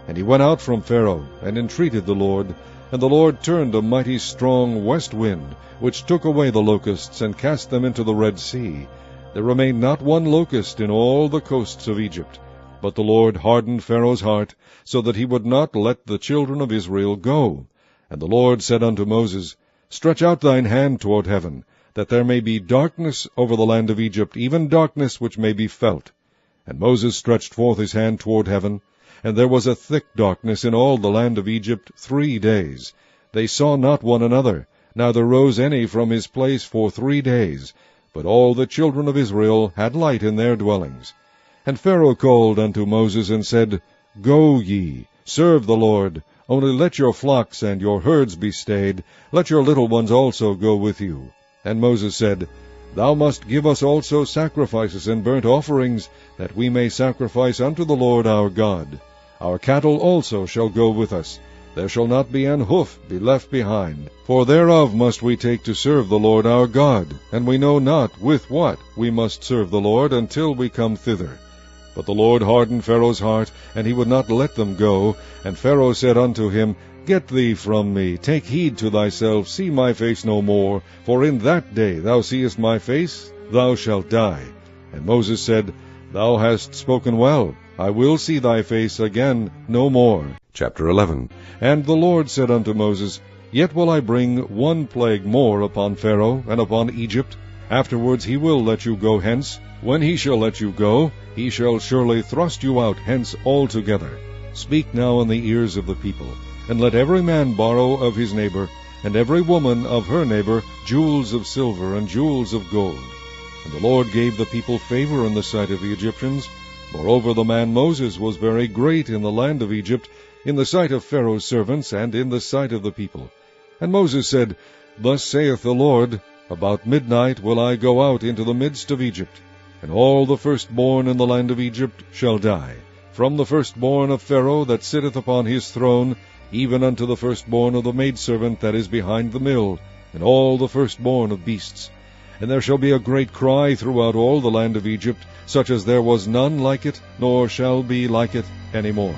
And he went out from Pharaoh, and entreated the Lord. And the Lord turned a mighty strong west wind, which took away the locusts, and cast them into the Red Sea. There remained not one locust in all the coasts of Egypt. But the Lord hardened Pharaoh's heart, so that he would not let the children of Israel go. And the Lord said unto Moses, Stretch out thine hand toward heaven, that there may be darkness over the land of Egypt, even darkness which may be felt. And Moses stretched forth his hand toward heaven, and there was a thick darkness in all the land of Egypt 3 days. They saw not one another, neither rose any from his place for 3 days. But all the children of Israel had light in their dwellings. And Pharaoh called unto Moses, and said, Go ye, serve the Lord, only let your flocks and your herds be stayed, let your little ones also go with you. And Moses said, Thou must give us also sacrifices and burnt offerings, that we may sacrifice unto the Lord our God. Our cattle also shall go with us. There shall not be an hoof be left behind. For thereof must we take to serve the Lord our God, and we know not with what we must serve the Lord until we come thither. But the Lord hardened Pharaoh's heart, and he would not let them go. And Pharaoh said unto him, Get thee from me, take heed to thyself, see my face no more, for in that day thou seest my face, thou shalt die. And Moses said, Thou hast spoken well, I will see thy face again no more. Chapter 11. And the Lord said unto Moses, Yet will I bring one plague more upon Pharaoh and upon Egypt. Afterwards he will let you go hence. When he shall let you go, he shall surely thrust you out hence altogether. Speak now in the ears of the people, and let every man borrow of his neighbor, and every woman of her neighbor, jewels of silver and jewels of gold. And the Lord gave the people favor in the sight of the Egyptians. Moreover, the man Moses was very great in the land of Egypt, in the sight of Pharaoh's servants, and in the sight of the people. And Moses said, Thus saith the Lord, About midnight will I go out into the midst of Egypt, and all the firstborn in the land of Egypt shall die, from the firstborn of Pharaoh that sitteth upon his throne, even unto the firstborn of the maidservant that is behind the mill, and all the firstborn of beasts. And there shall be a great cry throughout all the land of Egypt, such as there was none like it, nor shall be like it any more.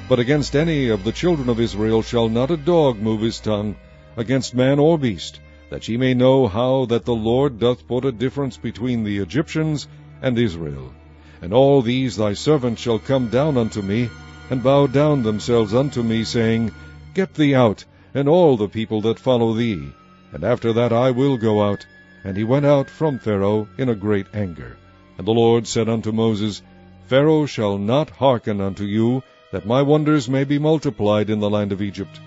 But against any of the children of Israel shall not a dog move his tongue, against man or beast, that ye may know how that the Lord doth put a difference between the Egyptians and Israel. And all these thy servants shall come down unto me, and bow down themselves unto me, saying, Get thee out, and all the people that follow thee. And after that I will go out. And he went out from Pharaoh in a great anger. And the Lord said unto Moses, Pharaoh shall not hearken unto you, that my wonders may be multiplied in the land of Egypt.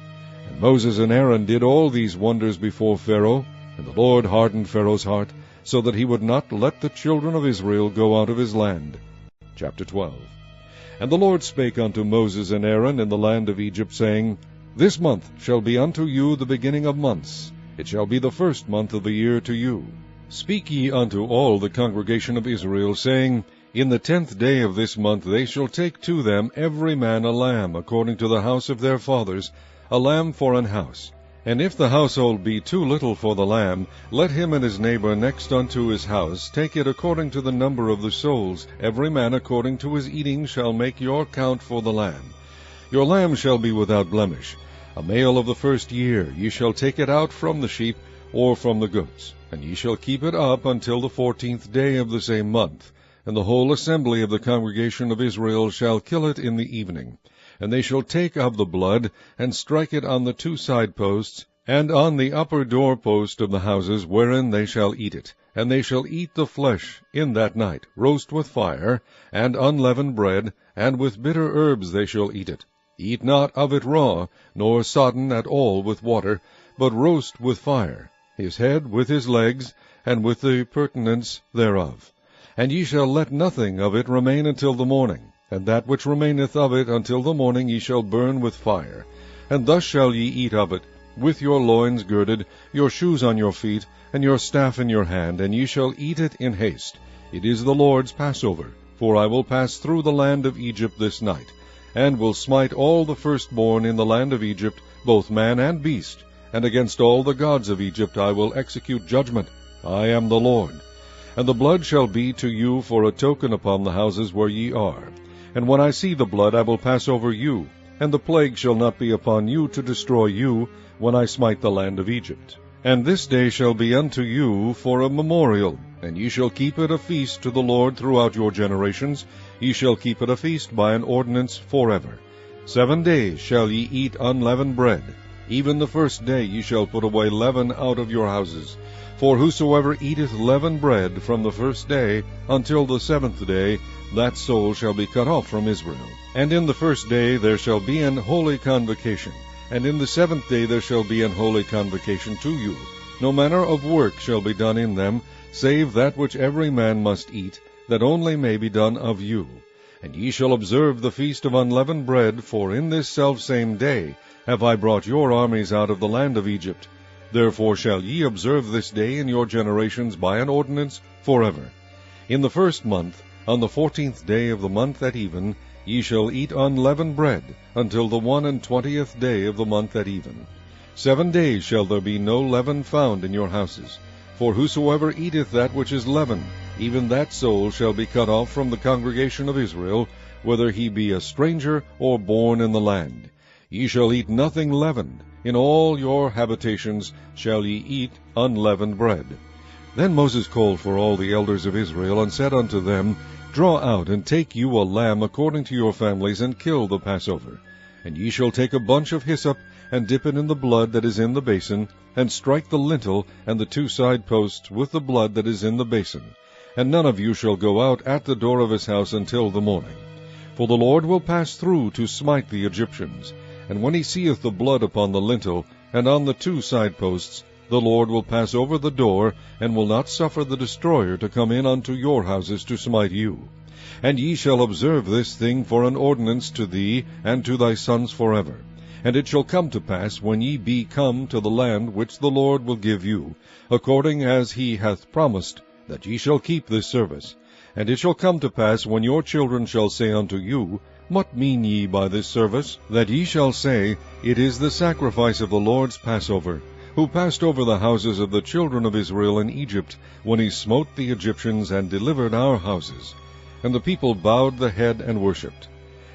And Moses and Aaron did all these wonders before Pharaoh, and the Lord hardened Pharaoh's heart, so that he would not let the children of Israel go out of his land. Chapter 12. And the Lord spake unto Moses and Aaron in the land of Egypt, saying, This month shall be unto you the beginning of months. It shall be the first month of the year to you. Speak ye unto all the congregation of Israel, saying, In the 10th day of this month they shall take to them every man a lamb, according to the house of their fathers, a lamb for an house. And if the household be too little for the lamb, let him and his neighbor next unto his house take it according to the number of the souls. Every man according to his eating shall make your count for the lamb. Your lamb shall be without blemish. A male of the first year, ye shall take it out from the sheep, or from the goats. And ye shall keep it up until the 14th day of the same month. And the whole assembly of the congregation of Israel shall kill it in the evening. And they shall take of the blood, and strike it on the 2 side posts, and on the upper door post of the houses wherein they shall eat it. And they shall eat the flesh in that night, roast with fire, and unleavened bread, and with bitter herbs they shall eat it. Eat not of it raw, nor sodden at all with water, but roast with fire, his head with his legs, and with the purtenance thereof. And ye shall let nothing of it remain until the morning. And that which remaineth of it until the morning ye shall burn with fire. And thus shall ye eat of it, with your loins girded, your shoes on your feet, and your staff in your hand, and ye shall eat it in haste. It is the Lord's Passover. For I will pass through the land of Egypt this night, and will smite all the firstborn in the land of Egypt, both man and beast. And against all the gods of Egypt I will execute judgment. I am the Lord. And the blood shall be to you for a token upon the houses where ye are. And when I see the blood, I will pass over you, and the plague shall not be upon you to destroy you, when I smite the land of Egypt. And this day shall be unto you for a memorial, and ye shall keep it a feast to the Lord throughout your generations. Ye shall keep it a feast by an ordinance forever. 7 days shall ye eat unleavened bread. Even the first day ye shall put away leaven out of your houses. For whosoever eateth leavened bread from the first day until the 7th day, that soul shall be cut off from Israel. And in the first day there shall be an holy convocation, and in the 7th day there shall be an holy convocation to you. No manner of work shall be done in them, save that which every man must eat, that only may be done of you. And ye shall observe the feast of unleavened bread, for in this selfsame day have I brought your armies out of the land of Egypt. Therefore shall ye observe this day in your generations by an ordinance forever. In the 1st month, on the 14th day of the month at even, ye shall eat unleavened bread, until the 21st day of the month at even. 7 days shall there be no leaven found in your houses. For whosoever eateth that which is leavened, even that soul shall be cut off from the congregation of Israel, whether he be a stranger or born in the land. Ye shall eat nothing leavened. In all your habitations shall ye eat unleavened bread. Then Moses called for all the elders of Israel, and said unto them, Draw out, and take you a lamb according to your families, and kill the Passover. And ye shall take a bunch of hyssop, and dip it in the blood that is in the basin, and strike the lintel and the 2 side posts with the blood that is in the basin. And none of you shall go out at the door of his house until the morning. For the Lord will pass through to smite the Egyptians. And when he seeth the blood upon the lintel, and on the 2 side posts, the Lord will pass over the door, and will not suffer the destroyer to come in unto your houses to smite you. And ye shall observe this thing for an ordinance to thee and to thy sons forever. And it shall come to pass, when ye be come to the land which the Lord will give you, according as he hath promised, that ye shall keep this service. And it shall come to pass, when your children shall say unto you, What mean ye by this service? That ye shall say, It is the sacrifice of the Lord's Passover, who passed over the houses of the children of Israel in Egypt, when he smote the Egyptians and delivered our houses. And the people bowed the head and worshipped.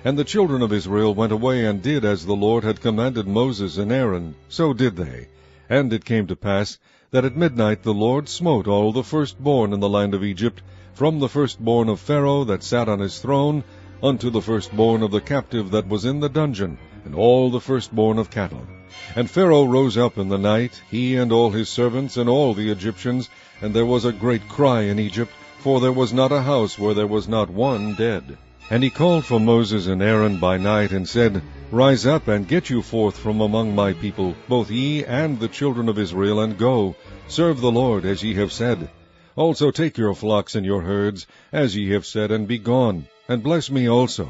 And the children of Israel went away and did as the Lord had commanded Moses and Aaron, so did they. And it came to pass, that at midnight the Lord smote all the firstborn in the land of Egypt, from the firstborn of Pharaoh that sat on his throne, unto the firstborn of the captive that was in the dungeon, and all the firstborn of cattle. And Pharaoh rose up in the night, he and all his servants, and all the Egyptians, and there was a great cry in Egypt, for there was not a house where there was not one dead. And he called for Moses and Aaron by night, and said, Rise up, and get you forth from among my people, both ye and the children of Israel, and go, serve the Lord, as ye have said. Also take your flocks and your herds, as ye have said, and be gone, and bless me also.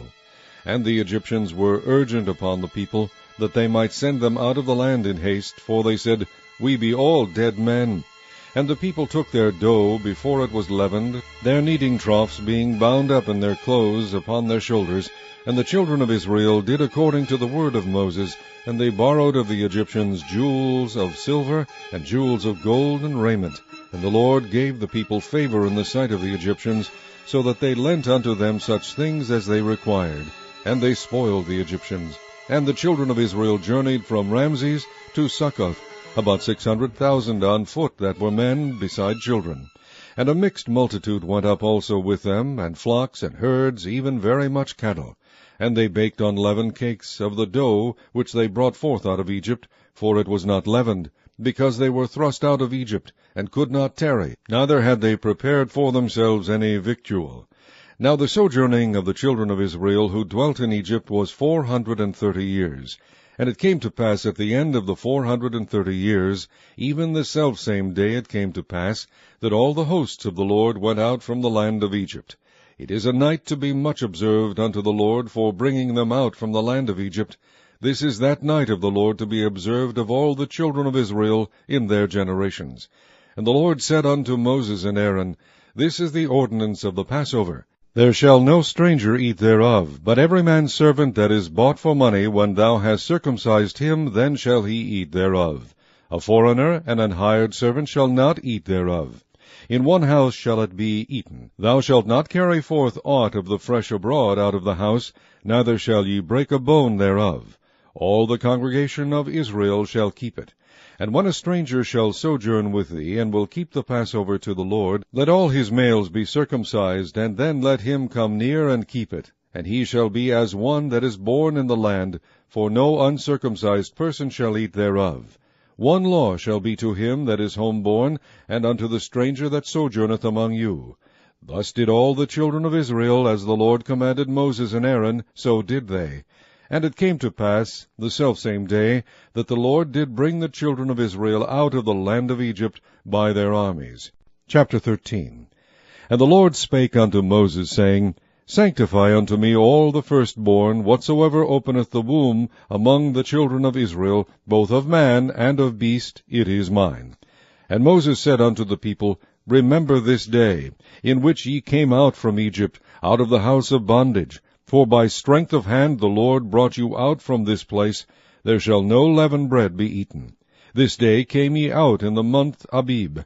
And the Egyptians were urgent upon the people, that they might send them out of the land in haste, for they said, We be all dead men. And the people took their dough before it was leavened, their kneading troughs being bound up in their clothes upon their shoulders. And the children of Israel did according to the word of Moses, and they borrowed of the Egyptians jewels of silver, and jewels of gold, and raiment. And the Lord gave the people favor in the sight of the Egyptians, so that they lent unto them such things as they required. And they spoiled the Egyptians. And the children of Israel journeyed from Ramses to Succoth, about 600,000 on foot that were men, beside children. And a mixed multitude went up also with them, and flocks and herds, even very much cattle. And they baked unleavened cakes of the dough which they brought forth out of Egypt, for it was not leavened, because they were thrust out of Egypt, and could not tarry, neither had they prepared for themselves any victual. Now the sojourning of the children of Israel who dwelt in Egypt was 430 years. And it came to pass at the end of the 430 years, even the selfsame day it came to pass, that all the hosts of the Lord went out from the land of Egypt. It is a night to be much observed unto the Lord for bringing them out from the land of Egypt. This is that night of the Lord to be observed of all the children of Israel in their generations. And the Lord said unto Moses and Aaron, This is the ordinance of the Passover. There shall no stranger eat thereof, but every man's servant that is bought for money, when thou hast circumcised him, then shall he eat thereof. A foreigner and an hired servant shall not eat thereof. In one house shall it be eaten. Thou shalt not carry forth aught of the fresh abroad out of the house, neither shall ye break a bone thereof. All the congregation of Israel shall keep it. And when a stranger shall sojourn with thee, and will keep the Passover to the Lord, let all his males be circumcised, and then let him come near and keep it. And he shall be as one that is born in the land, for no uncircumcised person shall eat thereof. One law shall be to him that is homeborn, and unto the stranger that sojourneth among you. Thus did all the children of Israel, as the Lord commanded Moses and Aaron, so did they. And it came to pass, the selfsame day, that the Lord did bring the children of Israel out of the land of Egypt by their armies. Chapter 13. And the Lord spake unto Moses, saying, Sanctify unto me all the firstborn, whatsoever openeth the womb among the children of Israel, both of man and of beast, it is mine. And Moses said unto the people, Remember this day, in which ye came out from Egypt, out of the house of bondage. For by strength of hand the Lord brought you out from this place. There shall no leavened bread be eaten. This day came ye out in the month Abib.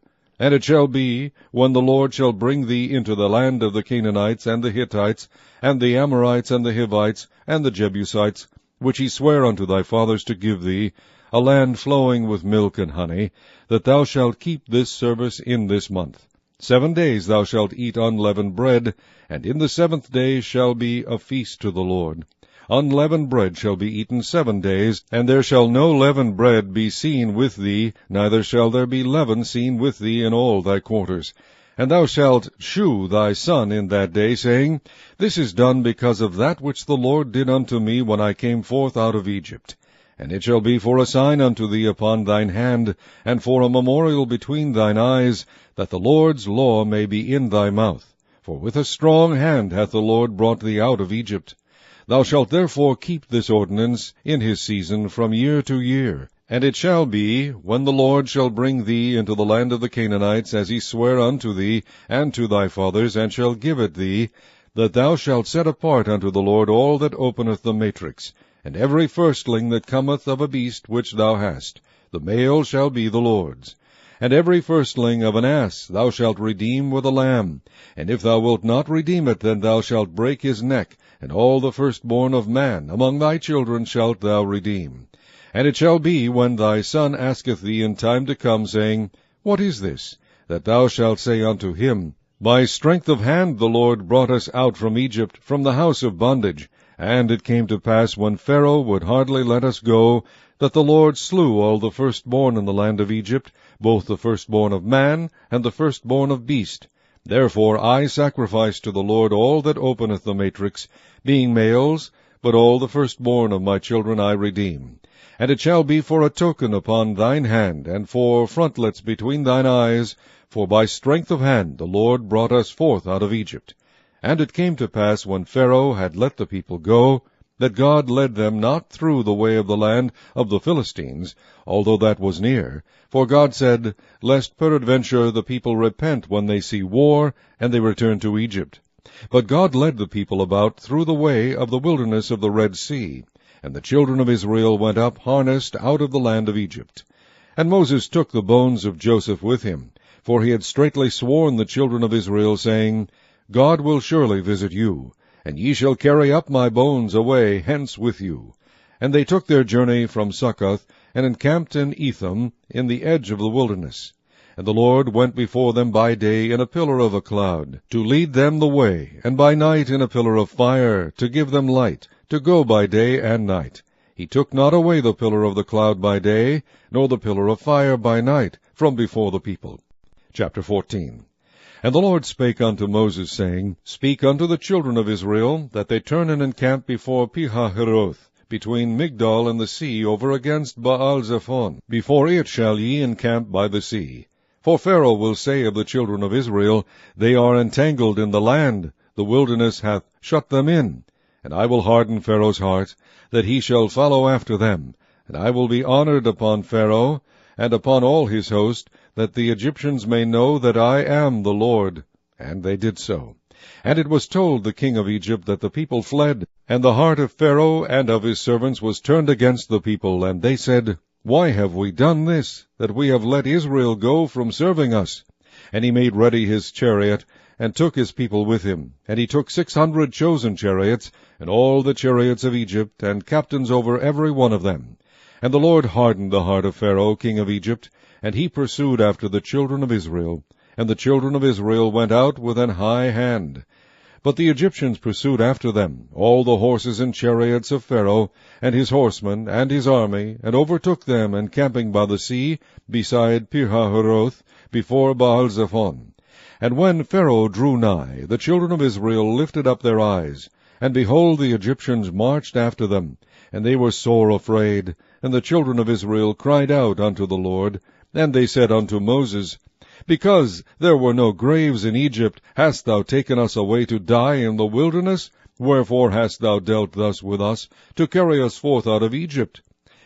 And it shall be, when the Lord shall bring thee into the land of the Canaanites, and the Hittites, and the Amorites, and the Hivites, and the Jebusites, which he sware unto thy fathers to give thee, a land flowing with milk and honey, that thou shalt keep this service in this month. 7 days thou shalt eat unleavened bread, and in the 7th day shall be a feast to the Lord. Unleavened bread shall be eaten 7 days, and there shall no leavened bread be seen with thee, neither shall there be leaven seen with thee in all thy quarters. And thou shalt shew thy son in that day, saying, This is done because of that which the Lord did unto me when I came forth out of Egypt. And it shall be for a sign unto thee upon thine hand, and for a memorial between thine eyes, that the Lord's law may be in thy mouth. For with a strong hand hath the Lord brought thee out of Egypt. Thou shalt therefore keep this ordinance in his season from year to year. And it shall be, when the Lord shall bring thee into the land of the Canaanites, as he sware unto thee and to thy fathers, and shall give it thee, that thou shalt set apart unto the Lord all that openeth the matrix, and every firstling that cometh of a beast which thou hast. The male shall be the Lord's. And every firstling of an ass thou shalt redeem with a lamb. And if thou wilt not redeem it, then thou shalt break his neck, and all the firstborn of man among thy children shalt thou redeem. And it shall be, when thy son asketh thee in time to come, saying, What is this? That thou shalt say unto him, By strength of hand the Lord brought us out from Egypt, from the house of bondage. And it came to pass, when Pharaoh would hardly let us go, that the Lord slew all the firstborn in the land of Egypt, both the firstborn of man and the firstborn of beast. Therefore I sacrifice to the Lord all that openeth the matrix, being males, but all the firstborn of my children I redeem. And it shall be for a token upon thine hand, and for frontlets between thine eyes, for by strength of hand the Lord brought us forth out of Egypt. And it came to pass, when Pharaoh had let the people go, that God led them not through the way of the land of the Philistines, although that was near. For God said, Lest peradventure the people repent when they see war, and they return to Egypt. But God led the people about through the way of the wilderness of the Red Sea. And the children of Israel went up harnessed out of the land of Egypt. And Moses took the bones of Joseph with him, for he had straitly sworn the children of Israel, saying, God will surely visit you, and ye shall carry up my bones away hence with you. And they took their journey from Succoth, and encamped in Etham, in the edge of the wilderness. And the Lord went before them by day in a pillar of a cloud, to lead them the way, and by night in a pillar of fire, to give them light, to go by day and night. He took not away the pillar of the cloud by day, nor the pillar of fire by night, from before the people. Chapter 14. And the Lord spake unto Moses, saying, Speak unto the children of Israel, that they turn and encamp before Pihahiroth, between Migdol and the sea, over against Baal-zephon. Before it shall ye encamp by the sea. For Pharaoh will say of the children of Israel, They are entangled in the land, the wilderness hath shut them in. And I will harden Pharaoh's heart, that he shall follow after them. And I will be honored upon Pharaoh, and upon all his host, that the Egyptians may know that I am the Lord. And they did so. And it was told the king of Egypt that the people fled, and the heart of Pharaoh and of his servants was turned against the people. And they said, Why have we done this, that we have let Israel go from serving us? And he made ready his chariot, and took his people with him. And he took 600 chosen chariots, and all the chariots of Egypt, and captains over every one of them. And the Lord hardened the heart of Pharaoh king of Egypt, and he pursued after the children of Israel. And the children of Israel went out with an high hand. But the Egyptians pursued after them, all the horses and chariots of Pharaoh, and his horsemen, and his army, and overtook them, encamping by the sea, beside Pihahiroth, before Baal-zephon. And when Pharaoh drew nigh, the children of Israel lifted up their eyes, and behold, the Egyptians marched after them, and they were sore afraid. And the children of Israel cried out unto the Lord, and they said unto Moses, Because there were no graves in Egypt, hast thou taken us away to die in the wilderness? Wherefore hast thou dealt thus with us, to carry us forth out of Egypt?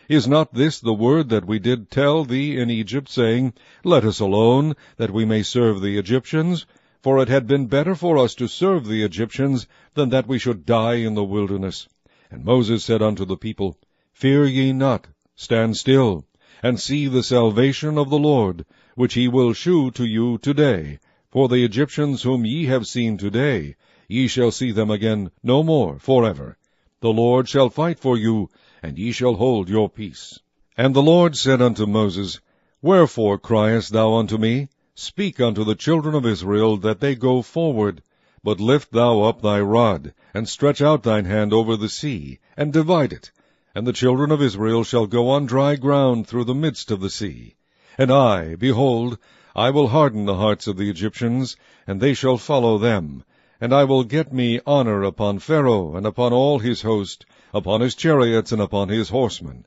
Is not this the word that we did tell thee in Egypt, saying, Let us alone, that we may serve the Egyptians? For it had been better for us to serve the Egyptians, than that we should die in the wilderness. And Moses said unto the people, Fear ye not, stand still, and see the salvation of the Lord, which he will shew to you today. For the Egyptians whom ye have seen today, ye shall see them again no more forever. The Lord shall fight for you, and ye shall hold your peace. And the Lord said unto Moses, Wherefore criest thou unto me? Speak unto the children of Israel that they go forward. But lift thou up thy rod, and stretch out thine hand over the sea, and divide it. And the children of Israel shall go on dry ground through the midst of the sea. And I, behold, I will harden the hearts of the Egyptians, and they shall follow them. And I will get me honor upon Pharaoh, and upon all his host, upon his chariots, and upon his horsemen.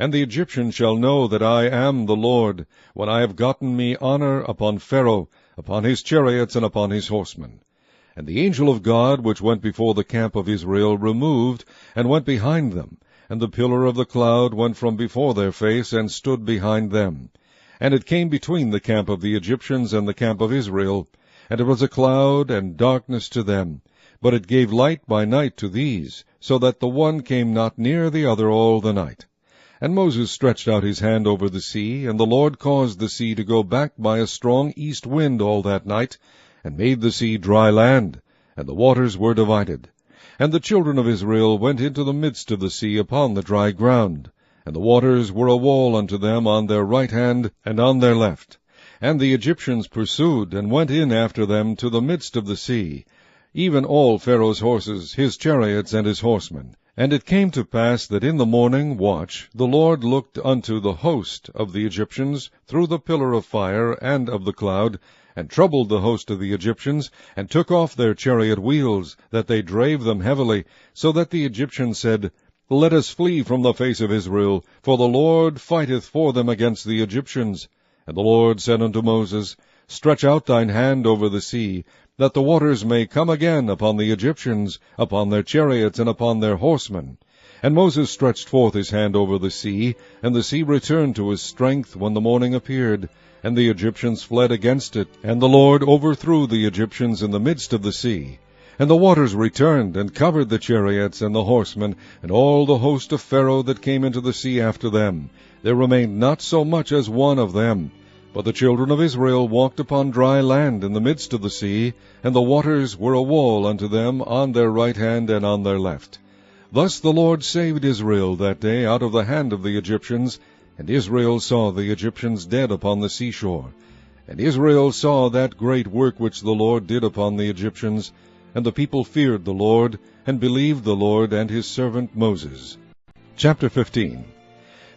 And the Egyptians shall know that I am the Lord, when I have gotten me honor upon Pharaoh, upon his chariots, and upon his horsemen. And the angel of God, which went before the camp of Israel, removed, and went behind them. And the pillar of the cloud went from before their face, and stood behind them. And it came between the camp of the Egyptians and the camp of Israel. And it was a cloud and darkness to them, but it gave light by night to these, so that the one came not near the other all the night. And Moses stretched out his hand over the sea, and the Lord caused the sea to go back by a strong east wind all that night, and made the sea dry land, and the waters were divided. And the children of Israel went into the midst of the sea upon the dry ground, and the waters were a wall unto them on their right hand and on their left. And the Egyptians pursued, and went in after them to the midst of the sea, even all Pharaoh's horses, his chariots, and his horsemen. And it came to pass that in the morning watch the Lord looked unto the host of the Egyptians through the pillar of fire and of the cloud, and troubled the host of the Egyptians, and took off their chariot wheels, that they drave them heavily, so that the Egyptians said, Let us flee from the face of Israel, for the Lord fighteth for them against the Egyptians. And the Lord said unto Moses, Stretch out thine hand over the sea, that the waters may come again upon the Egyptians, upon their chariots, and upon their horsemen. And Moses stretched forth his hand over the sea, and the sea returned to his strength when the morning appeared, and the Egyptians fled against it, and the Lord overthrew the Egyptians in the midst of the sea. And the waters returned, and covered the chariots and the horsemen, and all the host of Pharaoh that came into the sea after them. There remained not so much as one of them. But the children of Israel walked upon dry land in the midst of the sea, and the waters were a wall unto them on their right hand and on their left. Thus the Lord saved Israel that day out of the hand of the Egyptians, and Israel saw the Egyptians dead upon the seashore. And Israel saw that great work which the Lord did upon the Egyptians, and the people feared the Lord, and believed the Lord and his servant Moses. Chapter 15.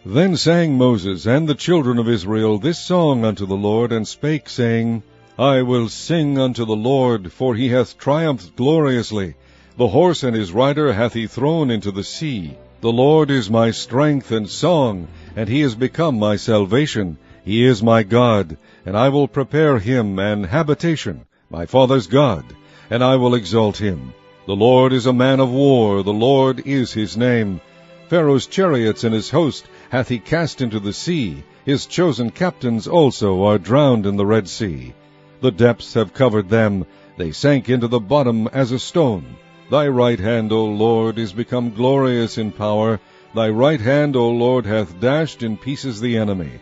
Then sang Moses and the children of Israel this song unto the Lord, and spake, saying, I will sing unto the Lord, for he hath triumphed gloriously. The horse and his rider hath he thrown into the sea. The Lord is my strength and song, and he is become my salvation. He is my God, and I will prepare him an habitation, my father's God, and I will exalt him. The Lord is a man of war, the Lord is his name. Pharaoh's chariots and his host hath he cast into the sea. His chosen captains also are drowned in the Red Sea. The depths have covered them. They sank into the bottom as a stone. Thy right hand, O Lord, is become glorious in power. Thy right hand, O Lord, hath dashed in pieces the enemy.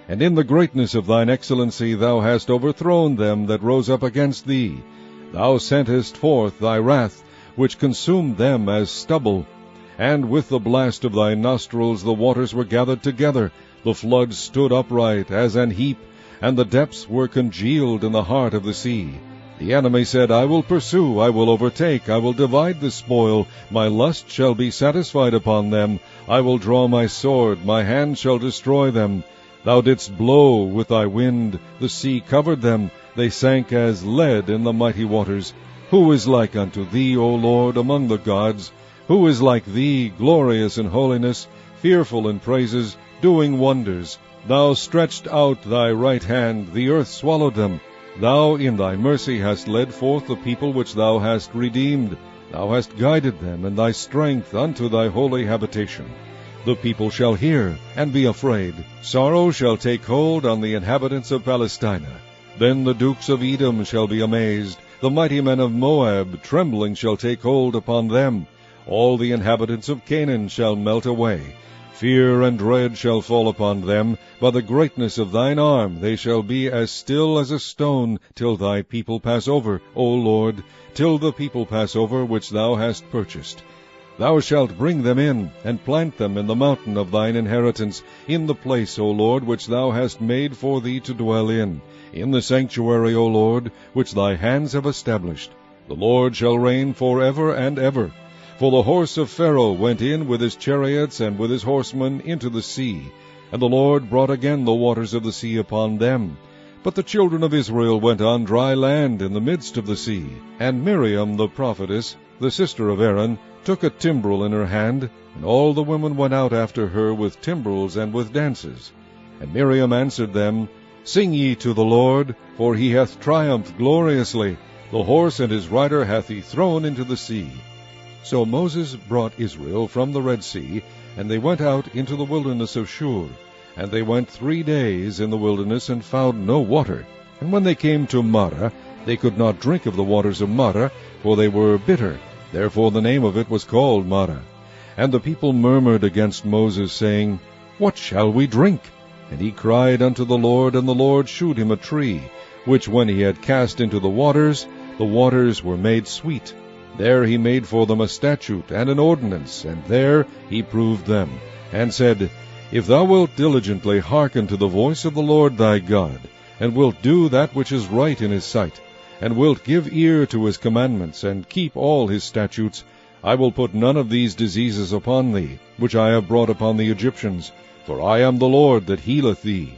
And in the greatness of thine excellency thou hast overthrown them that rose up against thee. Thou sentest forth thy wrath, which consumed them as stubble. And with the blast of thy nostrils the waters were gathered together. The floods stood upright as an heap, and the depths were congealed in the heart of the sea. The enemy said, I will pursue, I will overtake, I will divide the spoil. My lust shall be satisfied upon them. I will draw my sword, my hand shall destroy them. Thou didst blow with thy wind, the sea covered them. They sank as lead in the mighty waters. Who is like unto thee, O Lord, among the gods? Who is like thee, glorious in holiness, fearful in praises, doing wonders? Thou stretched out thy right hand, the earth swallowed them. Thou in thy mercy hast led forth the people which thou hast redeemed. Thou hast guided them in thy strength unto thy holy habitation. The people shall hear, and be afraid. Sorrow shall take hold on the inhabitants of Palestina. Then the dukes of Edom shall be amazed. The mighty men of Moab, trembling, shall take hold upon them. All the inhabitants of Canaan shall melt away. Fear and dread shall fall upon them. By the greatness of thine arm they shall be as still as a stone, till thy people pass over, O Lord, till the people pass over which thou hast purchased. Thou shalt bring them in, and plant them in the mountain of thine inheritance, in the place, O Lord, which thou hast made for thee to dwell in the sanctuary, O Lord, which thy hands have established. The Lord shall reign forever and ever. For the horse of Pharaoh went in with his chariots and with his horsemen into the sea, and the Lord brought again the waters of the sea upon them. But the children of Israel went on dry land in the midst of the sea. And Miriam the prophetess, the sister of Aaron, took a timbrel in her hand, and all the women went out after her with timbrels and with dances. And Miriam answered them, Sing ye to the Lord, for he hath triumphed gloriously. The horse and his rider hath he thrown into the sea. So Moses brought Israel from the Red Sea, and they went out into the wilderness of Shur. And they went 3 days in the wilderness, and found no water. And when they came to Marah, they could not drink of the waters of Marah, for they were bitter. Therefore the name of it was called Marah. And the people murmured against Moses, saying, What shall we drink? And he cried unto the Lord, and the Lord shewed him a tree, which when he had cast into the waters were made sweet. There he made for them a statute and an ordinance, and there he proved them, and said, If thou wilt diligently hearken to the voice of the Lord thy God, and wilt do that which is right in his sight, and wilt give ear to his commandments, and keep all his statutes, I will put none of these diseases upon thee, which I have brought upon the Egyptians, for I am the Lord that healeth thee.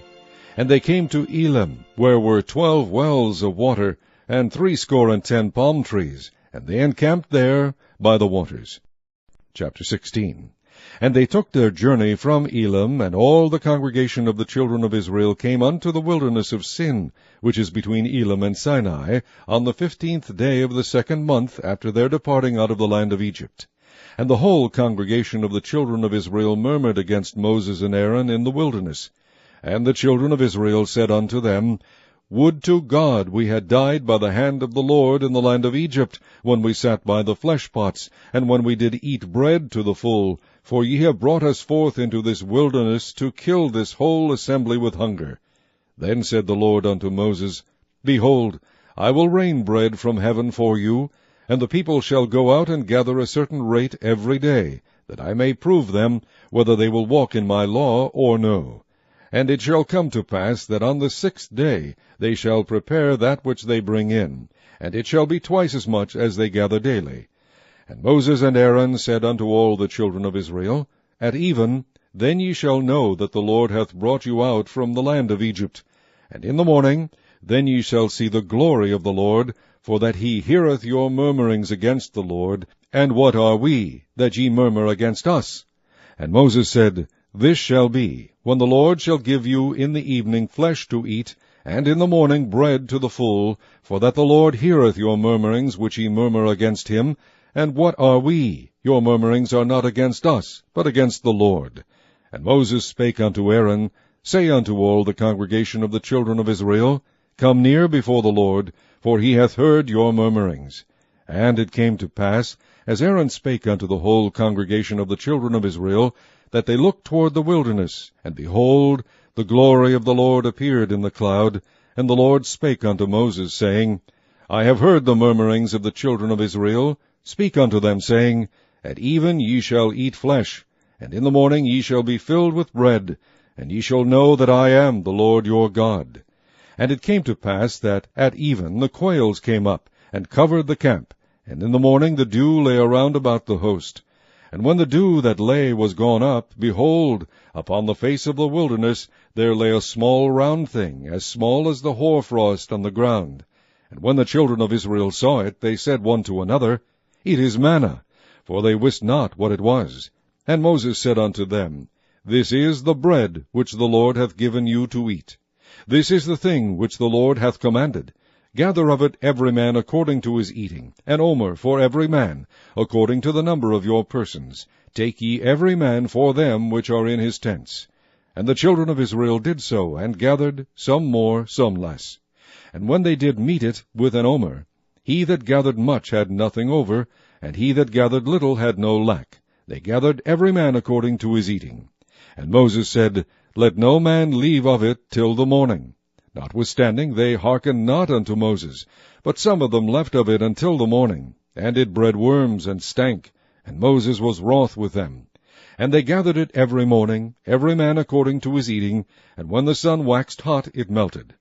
And they came to Elim, where were 12 wells of water, and 70 palm trees, and they encamped there by the waters. Chapter 16. And they took their journey from Elim, and all the congregation of the children of Israel came unto the wilderness of Sin, which is between Elim and Sinai, on the 15th day of the 2nd month after their departing out of the land of Egypt. And the whole congregation of the children of Israel murmured against Moses and Aaron in the wilderness. And the children of Israel said unto them, Would to God we had died by the hand of the Lord in the land of Egypt, when we sat by the flesh pots, and when we did eat bread to the full, for ye have brought us forth into this wilderness to kill this whole assembly with hunger. Then said the Lord unto Moses, Behold, I will rain bread from heaven for you, and the people shall go out and gather a certain rate every day, that I may prove them whether they will walk in my law or no. And it shall come to pass that on the 6th day they shall prepare that which they bring in, and it shall be twice as much as they gather daily. And Moses and Aaron said unto all the children of Israel, At even, then ye shall know that the Lord hath brought you out from the land of Egypt. And in the morning, then ye shall see the glory of the Lord, for that he heareth your murmurings against the Lord. And what are we, that ye murmur against us? And Moses said, This shall be, when the Lord shall give you in the evening flesh to eat, and in the morning bread to the full, for that the Lord heareth your murmurings which ye murmur against him. And what are we? Your murmurings are not against us, but against the Lord. And Moses spake unto Aaron, Say unto all the congregation of the children of Israel, Come near before the Lord, for he hath heard your murmurings. And it came to pass, as Aaron spake unto the whole congregation of the children of Israel, that they looked toward the wilderness, and behold, the glory of the Lord appeared in the cloud. And the Lord spake unto Moses, saying, I have heard the murmurings of the children of Israel. Speak unto them, saying, At even ye shall eat flesh, and in the morning ye shall be filled with bread, and ye shall know that I am the Lord your God. And it came to pass that at even the quails came up, and covered the camp, and in the morning the dew lay around about the host. And when the dew that lay was gone up, behold, upon the face of the wilderness there lay a small round thing, as small as the hoarfrost on the ground. And when the children of Israel saw it, they said one to another, It is manna, for they wist not what it was. And Moses said unto them, This is the bread which the Lord hath given you to eat. This is the thing which the Lord hath commanded. Gather of it every man according to his eating, an omer for every man, according to the number of your persons. Take ye every man for them which are in his tents. And the children of Israel did so, and gathered, some more, some less. And when they did meet it with an omer, he that gathered much had nothing over, and he that gathered little had no lack. They gathered every man according to his eating. And Moses said, Let no man leave of it till the morning. Notwithstanding they hearkened not unto Moses, but some of them left of it until the morning, and it bred worms and stank, and Moses was wroth with them. And they gathered it every morning, every man according to his eating, and when the sun waxed hot it melted.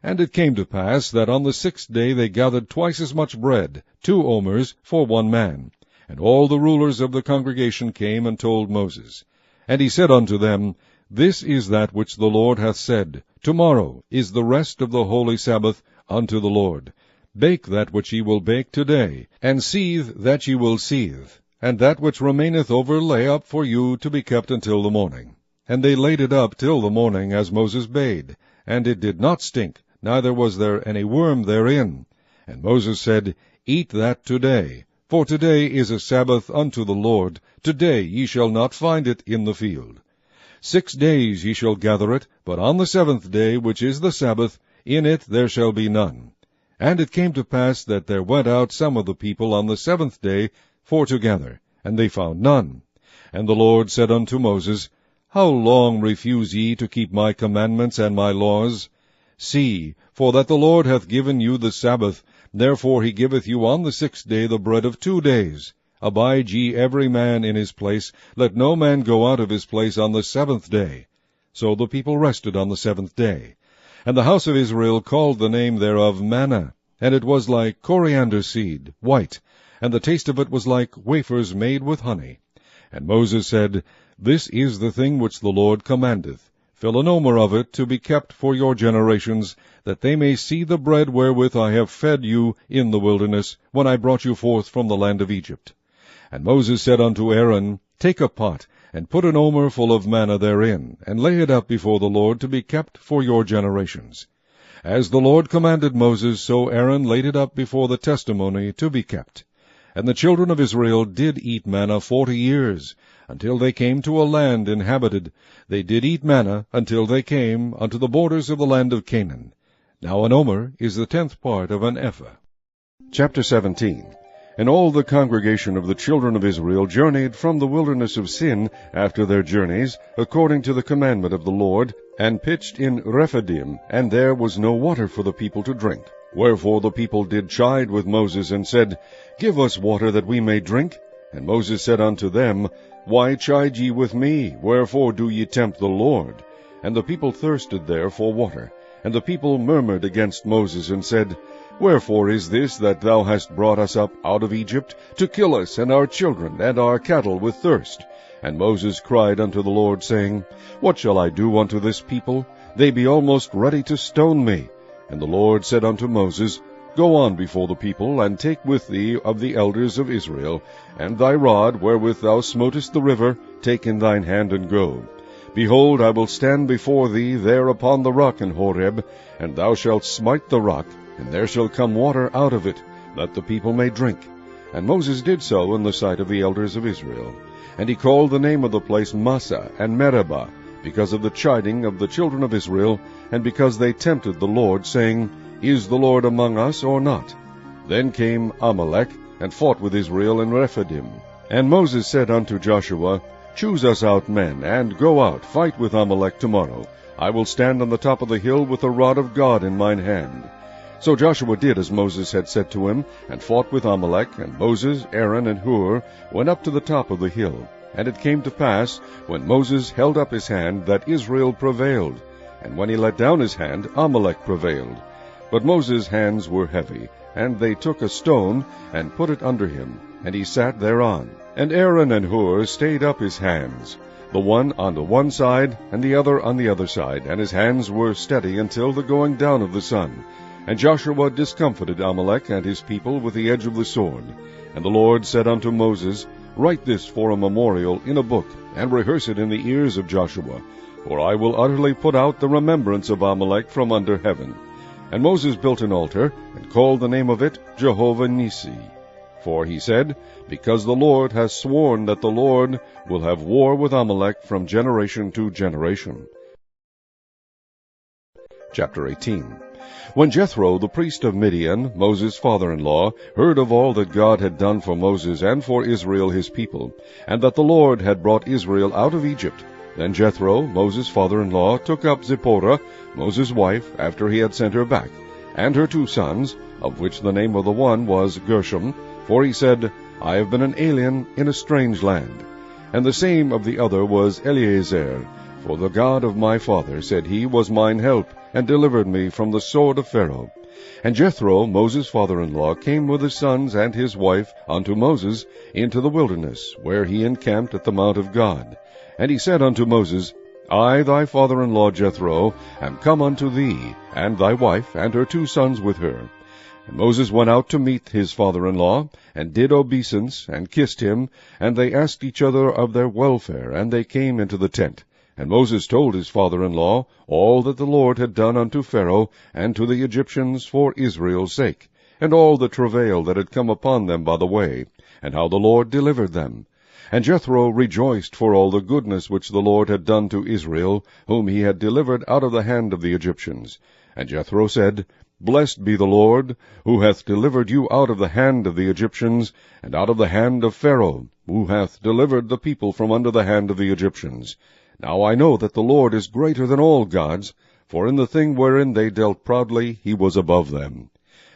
And it came to pass that on the 6th day they gathered twice as much bread, 2 omers, for one man. And all the rulers of the congregation came and told Moses. And he said unto them, This is that which the Lord hath said, Tomorrow is the rest of the holy Sabbath unto the Lord. Bake that which ye will bake today, and seethe that ye will seethe, and that which remaineth over lay up for you to be kept until the morning. And they laid it up till the morning, as Moses bade, and it did not stink, neither was there any worm therein. And Moses said, Eat that today, for today is a Sabbath unto the Lord. Today ye shall not find it in the field. 6 days ye shall gather it, but on the 7th day, which is the Sabbath, in it there shall be none. And it came to pass that there went out some of the people on the 7th day for to gather, and they found none. And the Lord said unto Moses, How long refuse ye to keep my commandments and my laws? See, for that the Lord hath given you the Sabbath, therefore he giveth you on the 6th day the bread of 2 days. Abide ye every man in his place, let no man go out of his place on the 7th day. So the people rested on the 7th day. And the house of Israel called the name thereof Manna, and it was like coriander seed, white, and the taste of it was like wafers made with honey. And Moses said, This is the thing which the Lord commandeth. Fill an omer of it to be kept for your generations, that they may see the bread wherewith I have fed you in the wilderness, when I brought you forth from the land of Egypt. And Moses said unto Aaron, Take a pot, and put an omer full of manna therein, and lay it up before the Lord to be kept for your generations. As the Lord commanded Moses, so Aaron laid it up before the testimony to be kept. And the children of Israel did eat manna 40 years, until they came to a land inhabited. They did eat manna until they came unto the borders of the land of Canaan. Now an omer is the 10th part of an ephah. Chapter 17. And all the congregation of the children of Israel journeyed from the wilderness of Sin after their journeys, according to the commandment of the Lord, and pitched in Rephidim, and there was no water for the people to drink. Wherefore the people did chide with Moses, and said, Give us water that we may drink. And Moses said unto them, Why chide ye with me? Wherefore do ye tempt the Lord? And the people thirsted there for water. And the people murmured against Moses, and said, Wherefore is this that thou hast brought us up out of Egypt, to kill us and our children and our cattle with thirst? And Moses cried unto the Lord, saying, What shall I do unto this people? They be almost ready to stone me. And the Lord said unto Moses, Go on before the people, and take with thee of the elders of Israel, and thy rod wherewith thou smotest the river, take in thine hand, and go. Behold, I will stand before thee there upon the rock in Horeb, and thou shalt smite the rock, and there shall come water out of it, that the people may drink. And Moses did so in the sight of the elders of Israel. And he called the name of the place Massah and Meribah, because of the chiding of the children of Israel, and because they tempted the Lord, saying, Is the Lord among us or not? Then came Amalek, and fought with Israel in Rephidim. And Moses said unto Joshua, Choose us out men, and go out, fight with Amalek tomorrow. I will stand on the top of the hill with the rod of God in mine hand. So Joshua did as Moses had said to him, and fought with Amalek, and Moses, Aaron, and Hur went up to the top of the hill. And it came to pass, when Moses held up his hand, that Israel prevailed, and when he let down his hand, Amalek prevailed. But Moses' hands were heavy, and they took a stone, and put it under him, and he sat thereon. And Aaron and Hur stayed up his hands, the one on the one side, and the other on the other side, and his hands were steady until the going down of the sun. And Joshua discomfited Amalek and his people with the edge of the sword. And the Lord said unto Moses, Write this for a memorial in a book, and rehearse it in the ears of Joshua, for I will utterly put out the remembrance of Amalek from under heaven. And Moses built an altar, and called the name of it Jehovah Nissi. For he said, Because the Lord has sworn that the Lord will have war with Amalek from generation to generation. Chapter 18. When Jethro, the priest of Midian, Moses' father-in-law, heard of all that God had done for Moses and for Israel his people, and that the Lord had brought Israel out of Egypt, Then Jethro, Moses' father-in-law, took up Zipporah, Moses' wife, after he had sent her back, and her 2 sons, of which the name of the one was Gershom, for he said, I have been an alien in a strange land. And the same of the other was Eleazar, for the God of my father, said he, was mine help, and delivered me from the sword of Pharaoh. And Jethro, Moses' father-in-law, came with his sons and his wife unto Moses into the wilderness, where he encamped at the mount of God. And he said unto Moses, I, thy father-in-law Jethro, am come unto thee, and thy wife, and her 2 sons with her. And Moses went out to meet his father-in-law, and did obeisance, and kissed him, and they asked each other of their welfare, and they came into the tent. And Moses told his father-in-law all that the Lord had done unto Pharaoh and to the Egyptians for Israel's sake, and all the travail that had come upon them by the way, and how the Lord delivered them. And Jethro rejoiced for all the goodness which the Lord had done to Israel, whom he had delivered out of the hand of the Egyptians. And Jethro said, Blessed be the Lord, who hath delivered you out of the hand of the Egyptians, and out of the hand of Pharaoh, who hath delivered the people from under the hand of the Egyptians. Now I know that the Lord is greater than all gods, for in the thing wherein they dealt proudly he was above them.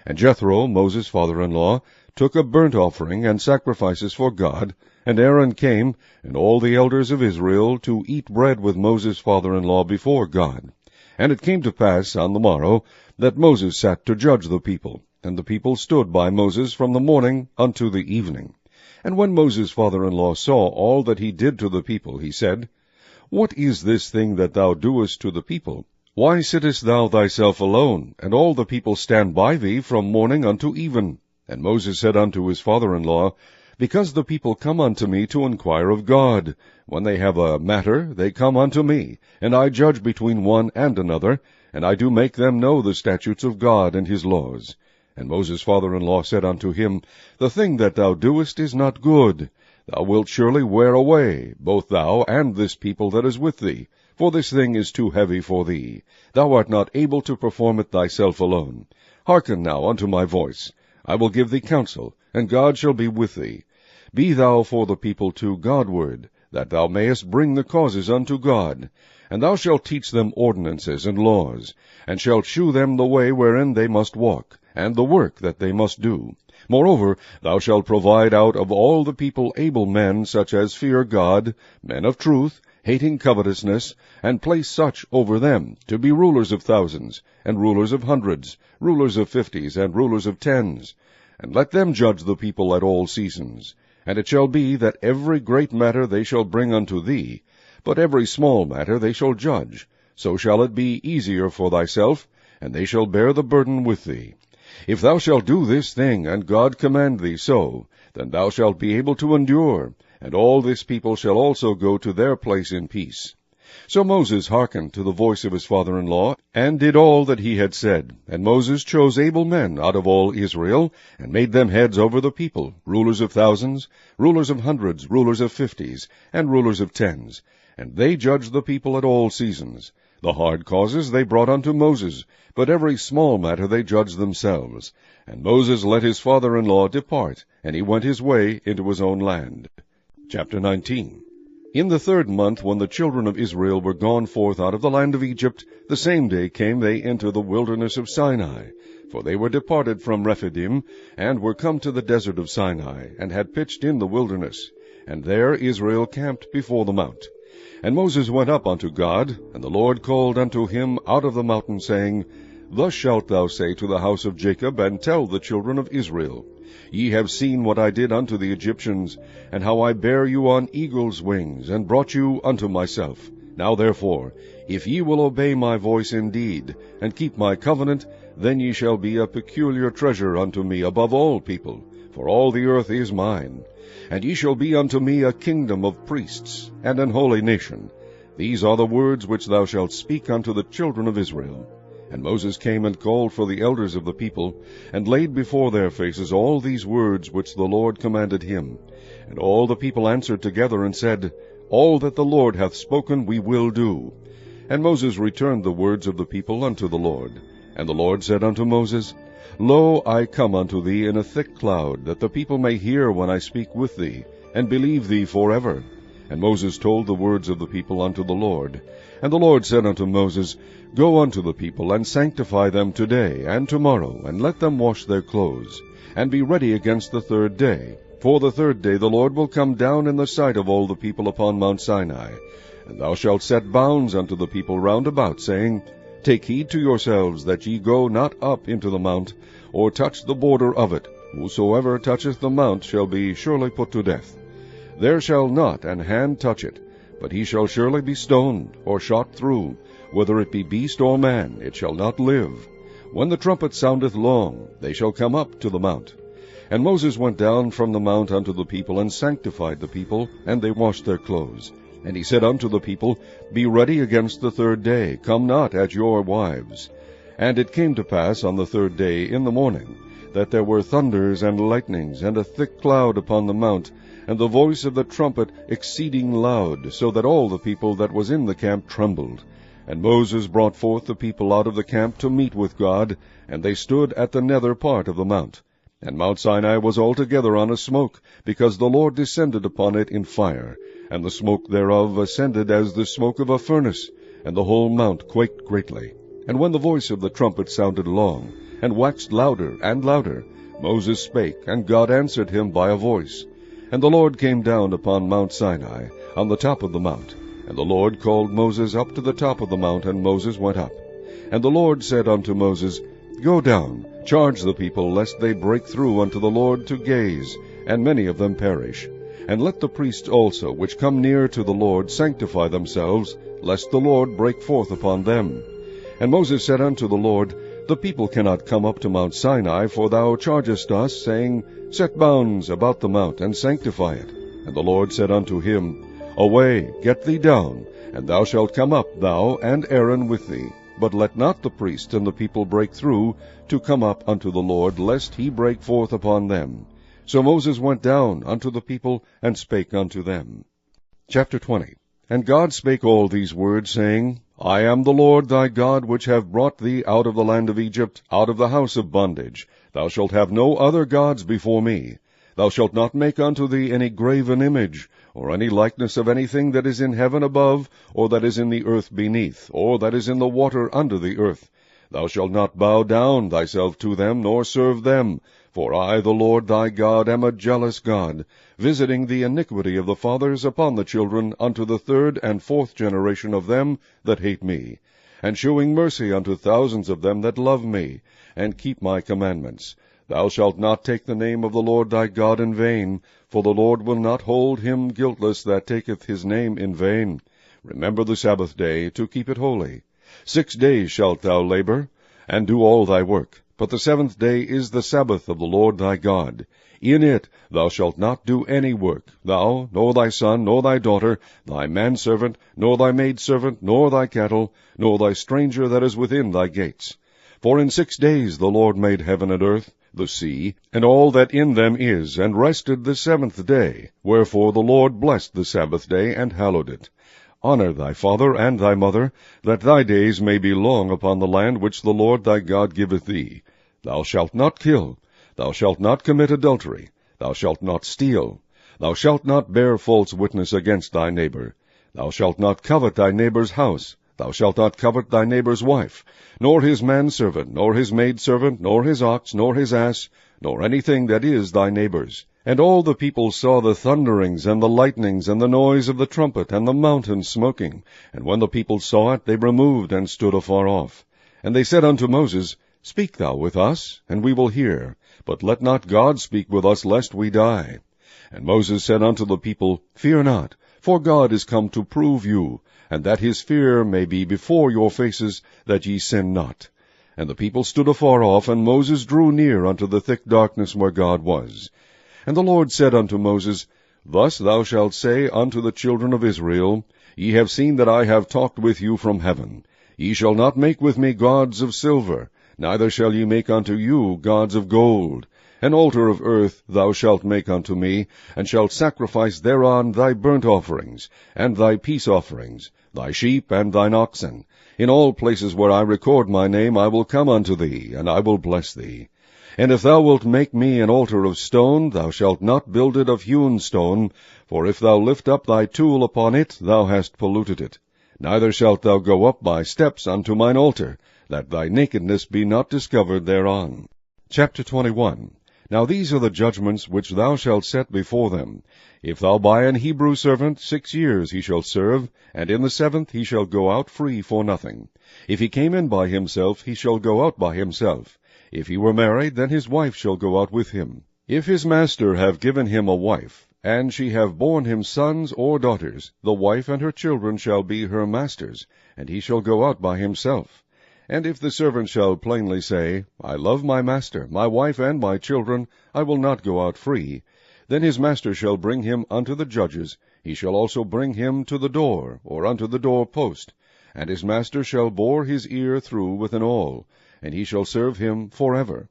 And Jethro, Moses' father-in-law, took a burnt offering and sacrifices for God, and Aaron came, and all the elders of Israel, to eat bread with Moses' father-in-law before God. And it came to pass on the morrow, that Moses sat to judge the people, and the people stood by Moses from the morning unto the evening. And when Moses' father-in-law saw all that he did to the people, he said, What is this thing that thou doest to the people? Why sittest thou thyself alone, and all the people stand by thee from morning unto even? And Moses said unto his father-in-law, Because the people come unto me to inquire of God. When they have a matter, they come unto me, and I judge between one and another, and I do make them know the statutes of God and his laws. And Moses' father-in-law said unto him, The thing that thou doest is not good. Thou wilt surely wear away, both thou and this people that is with thee, for this thing is too heavy for thee. Thou art not able to perform it thyself alone. Hearken now unto my voice. I will give thee counsel, and God shall be with thee. Be thou for the people to Godward, that thou mayest bring the causes unto God. And thou shalt teach them ordinances and laws, and shalt shew them the way wherein they must walk, and the work that they must do. Moreover, thou shalt provide out of all the people able men, such as fear God, men of truth, hating covetousness, and place such over them, to be rulers of thousands, and rulers of hundreds, rulers of 50s, and rulers of 10s. And let them judge the people at all seasons. And it shall be that every great matter they shall bring unto thee, but every small matter they shall judge. So shall it be easier for thyself, and they shall bear the burden with thee. If thou shalt do this thing, and God command thee so, then thou shalt be able to endure, and all this people shall also go to their place in peace. So Moses hearkened to the voice of his father-in-law, and did all that he had said. And Moses chose able men out of all Israel, and made them heads over the people, rulers of thousands, rulers of hundreds, rulers of 50s, and rulers of 10s. And they judged the people at all seasons. The hard causes they brought unto Moses, but every small matter they judged themselves. And Moses let his father-in-law depart, and he went his way into his own land. Chapter 19. In the 3rd month, when the children of Israel were gone forth out of the land of Egypt, the same day came they into the wilderness of Sinai. For they were departed from Rephidim, and were come to the desert of Sinai, and had pitched in the wilderness. And there Israel camped before the mount. And Moses went up unto God, and the Lord called unto him out of the mountain, saying, Thus shalt thou say to the house of Jacob, and tell the children of Israel, Ye have seen what I did unto the Egyptians, and how I bare you on eagle's wings, and brought you unto myself. Now therefore, if ye will obey my voice indeed, and keep my covenant, then ye shall be a peculiar treasure unto me above all people, for all the earth is mine. And ye shall be unto me a kingdom of priests, and an holy nation. These are the words which thou shalt speak unto the children of Israel. And Moses came and called for the elders of the people, and laid before their faces all these words which the Lord commanded him. And all the people answered together, and said, All that the Lord hath spoken we will do. And Moses returned the words of the people unto the Lord. And the Lord said unto Moses, Lo, I come unto thee in a thick cloud, that the people may hear when I speak with thee, and believe thee forever. And Moses told the words of the people unto the Lord. And the Lord said unto Moses, Go unto the people, and sanctify them today and tomorrow, and let them wash their clothes, and be ready against the third day. For the third day the Lord will come down in the sight of all the people upon Mount Sinai. And thou shalt set bounds unto the people round about, saying, Take heed to yourselves that ye go not up into the mount, or touch the border of it. Whosoever toucheth the mount shall be surely put to death. There shall not an hand touch it, but he shall surely be stoned, or shot through. Whether it be beast or man, it shall not live. When the trumpet soundeth long, they shall come up to the mount. And Moses went down from the mount unto the people, and sanctified the people, and they washed their clothes. And he said unto the people, Be ready against the third day, come not at your wives. And it came to pass on the third day in the morning, that there were thunders and lightnings, and a thick cloud upon the mount, and the voice of the trumpet exceeding loud, so that all the people that was in the camp trembled. And Moses brought forth the people out of the camp to meet with God, and they stood at the nether part of the mount. And Mount Sinai was altogether on a smoke, because the Lord descended upon it in fire, and the smoke thereof ascended as the smoke of a furnace, and the whole mount quaked greatly. And when the voice of the trumpet sounded long, and waxed louder and louder, Moses spake, and God answered him by a voice. And the Lord came down upon Mount Sinai, on the top of the mount. And the Lord called Moses up to the top of the mount, and Moses went up. And the Lord said unto Moses, Go down, charge the people, lest they break through unto the Lord to gaze, and many of them perish. And let the priests also, which come near to the Lord, sanctify themselves, lest the Lord break forth upon them. And Moses said unto the Lord, The people cannot come up to Mount Sinai, for thou chargest us, saying, Set bounds about the mount, and sanctify it. And the Lord said unto him, Away, get thee down, and thou shalt come up, thou and Aaron with thee. But let not the priest and the people break through to come up unto the Lord, lest he break forth upon them. So Moses went down unto the people, and spake unto them. Chapter 20. And God spake all these words, saying, I am the Lord thy God, which have brought thee out of the land of Egypt, out of the house of bondage. Thou shalt have no other gods before me. Thou shalt not make unto thee any graven image, or any likeness of anything that is in heaven above, or that is in the earth beneath, or that is in the water under the earth. Thou shalt not bow down thyself to them, nor serve them. For I, the Lord thy God, am a jealous God, visiting the iniquity of the fathers upon the children unto the third and fourth generation of them that hate me, and shewing mercy unto thousands of them that love me, and keep my commandments. Thou shalt not take the name of the Lord thy God in vain, for the Lord will not hold him guiltless that taketh his name in vain. Remember the Sabbath day, to keep it holy. 6 days shalt thou labor, and do all thy work. But the seventh day is the Sabbath of the Lord thy God. In it thou shalt not do any work, thou, nor thy son, nor thy daughter, thy manservant, nor thy maidservant, nor thy cattle, nor thy stranger that is within thy gates. For in 6 days the Lord made heaven and earth, the sea, and all that in them is, and rested the seventh day. Wherefore the Lord blessed the Sabbath day, and hallowed it. Honor thy father and thy mother, that thy days may be long upon the land which the Lord thy God giveth thee. Thou shalt not kill. Thou shalt not commit adultery. Thou shalt not steal. Thou shalt not bear false witness against thy neighbor. Thou shalt not covet thy neighbor's house. Thou shalt not covet thy neighbor's wife, nor his manservant, nor his maidservant, nor his ox, nor his ass, nor anything that is thy neighbor's. And all the people saw the thunderings, and the lightnings, and the noise of the trumpet, and the mountain smoking. And when the people saw it, they removed, and stood afar off. And they said unto Moses, Speak thou with us, and we will hear. But let not God speak with us, lest we die. And Moses said unto the people, Fear not, for God is come to prove you, and that his fear may be before your faces, that ye sin not. And the people stood afar off, and Moses drew near unto the thick darkness where God was. And the Lord said unto Moses, Thus thou shalt say unto the children of Israel, Ye have seen that I have talked with you from heaven. Ye shall not make with me gods of silver, neither shall ye make unto you gods of gold. An altar of earth thou shalt make unto me, and shalt sacrifice thereon thy burnt offerings, and thy peace offerings, thy sheep and thine oxen. In all places where I record my name I will come unto thee, and I will bless thee. And if thou wilt make me an altar of stone, thou shalt not build it of hewn stone, for if thou lift up thy tool upon it, thou hast polluted it. Neither shalt thou go up by steps unto mine altar, that thy nakedness be not discovered thereon. Chapter 21. Now these are the judgments which thou shalt set before them. If thou buy an Hebrew servant, 6 years he shall serve, and in the 7th he shall go out free for nothing. If he came in by himself, he shall go out by himself. If he were married, then his wife shall go out with him. If his master have given him a wife, and she have borne him sons or daughters, the wife and her children shall be her master's, and he shall go out by himself. And if the servant shall plainly say, I love my master, my wife, and my children, I will not go out free, then his master shall bring him unto the judges. He shall also bring him to the door, or unto the door post, and his master shall bore his ear through with an awl, and he shall serve him forever.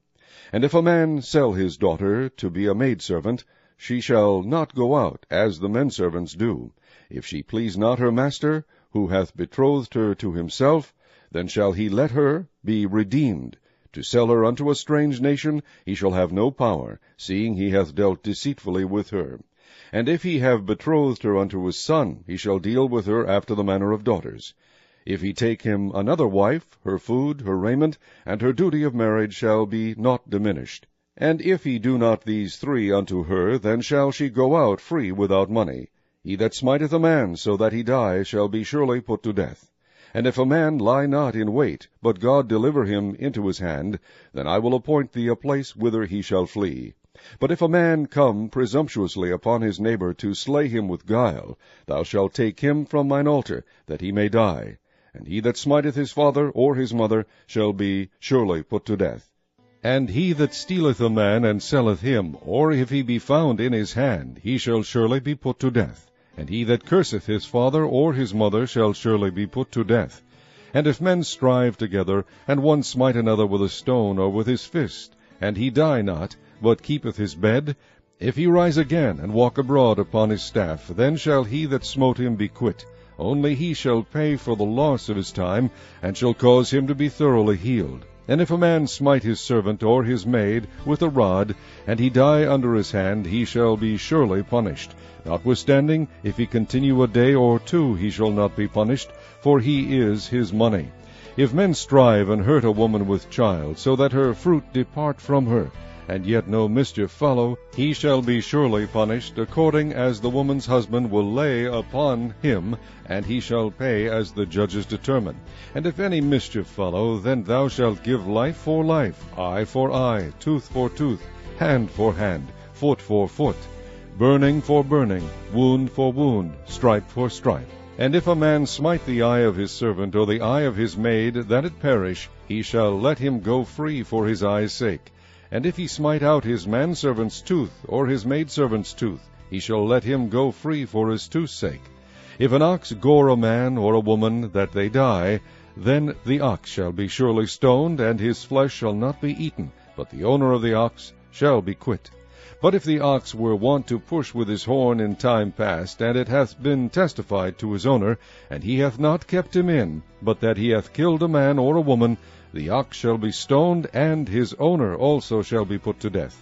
And if a man sell his daughter to be a maidservant, she shall not go out, as the menservants do. If she please not her master, who hath betrothed her to himself, then shall he let her be redeemed. To sell her unto a strange nation he shall have no power, seeing he hath dealt deceitfully with her. And if he have betrothed her unto his son, he shall deal with her after the manner of daughters. If he take him another wife, her food, her raiment, and her duty of marriage shall be not diminished. And if he do not these 3 unto her, then shall she go out free without money. He that smiteth a man so that he die shall be surely put to death. And if a man lie not in wait, but God deliver him into his hand, then I will appoint thee a place whither he shall flee. But if a man come presumptuously upon his neighbor to slay him with guile, thou shalt take him from mine altar, that he may die. And he that smiteth his father or his mother shall be surely put to death. And he that stealeth a man and selleth him, or if he be found in his hand, he shall surely be put to death. And he that curseth his father or his mother shall surely be put to death. And if men strive together, and one smite another with a stone or with his fist, and he die not, but keepeth his bed, if he rise again and walk abroad upon his staff, then shall he that smote him be quit. Only he shall pay for the loss of his time, and shall cause him to be thoroughly healed. And if a man smite his servant or his maid with a rod, and he die under his hand, he shall be surely punished. Notwithstanding, if he continue a day or 2, he shall not be punished, for he is his money. If men strive and hurt a woman with child, so that her fruit depart from her, and yet no mischief follow, he shall be surely punished, according as the woman's husband will lay upon him, and he shall pay as the judges determine. And if any mischief follow, then thou shalt give life for life, eye for eye, tooth for tooth, hand for hand, foot for foot, burning for burning, wound for wound, stripe for stripe. And if a man smite the eye of his servant or the eye of his maid, that it perish, he shall let him go free for his eye's sake. And if he smite out his manservant's tooth or his maidservant's tooth, he shall let him go free for his tooth's sake. If an ox gore a man or a woman, that they die, then the ox shall be surely stoned, and his flesh shall not be eaten, but the owner of the ox shall be quit. But if the ox were wont to push with his horn in time past, and it hath been testified to his owner, and he hath not kept him in, but that he hath killed a man or a woman, the ox shall be stoned, and his owner also shall be put to death.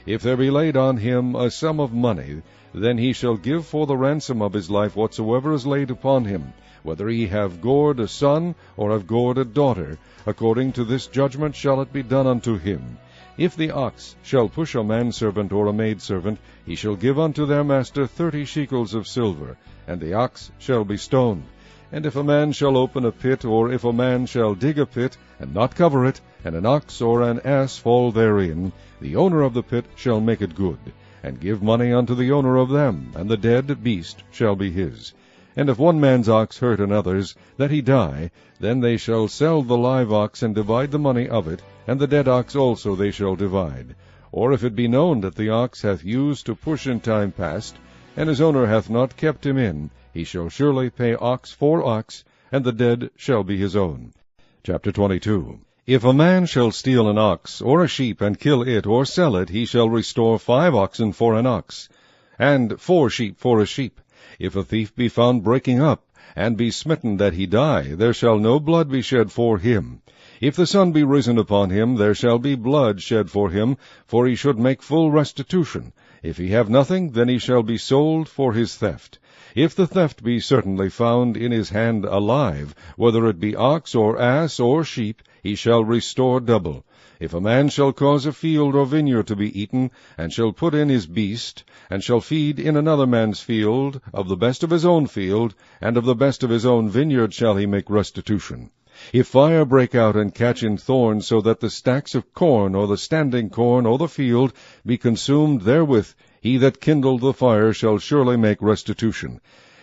If there be laid on him a sum of money, then he shall give for the ransom of his life whatsoever is laid upon him, whether he have gored a son or have gored a daughter. According to this judgment shall it be done unto him. If the ox shall push a manservant or a maidservant, he shall give unto their master 30 shekels of silver, and the ox shall be stoned. And if a man shall open a pit, or if a man shall dig a pit, and not cover it, and an ox or an ass fall therein, the owner of the pit shall make it good, and give money unto the owner of them, and the dead beast shall be his. And if one man's ox hurt another's, that he die, then they shall sell the live ox, and divide the money of it, and the dead ox also they shall divide. Or if it be known that the ox hath used to push in time past, and his owner hath not kept him in, he shall surely pay ox for ox, and the dead shall be his own. Chapter 22. If a man shall steal an ox or a sheep, and kill it, or sell it, he shall restore 5 oxen for an ox, and 4 sheep for a sheep. If a thief be found breaking up, and be smitten that he die, there shall no blood be shed for him. If the sun be risen upon him, there shall be blood shed for him, for he should make full restitution. If he have nothing, then he shall be sold for his theft. If the theft be certainly found in his hand alive, whether it be ox or ass or sheep, he shall restore double. If a man shall cause a field or vineyard to be eaten, and shall put in his beast, and shall feed in another man's field, of the best of his own field, and of the best of his own vineyard shall he make restitution. If fire break out and catch in thorns, so that the stacks of corn, or the standing corn, or the field, be consumed therewith, he that kindled the fire shall surely make restitution.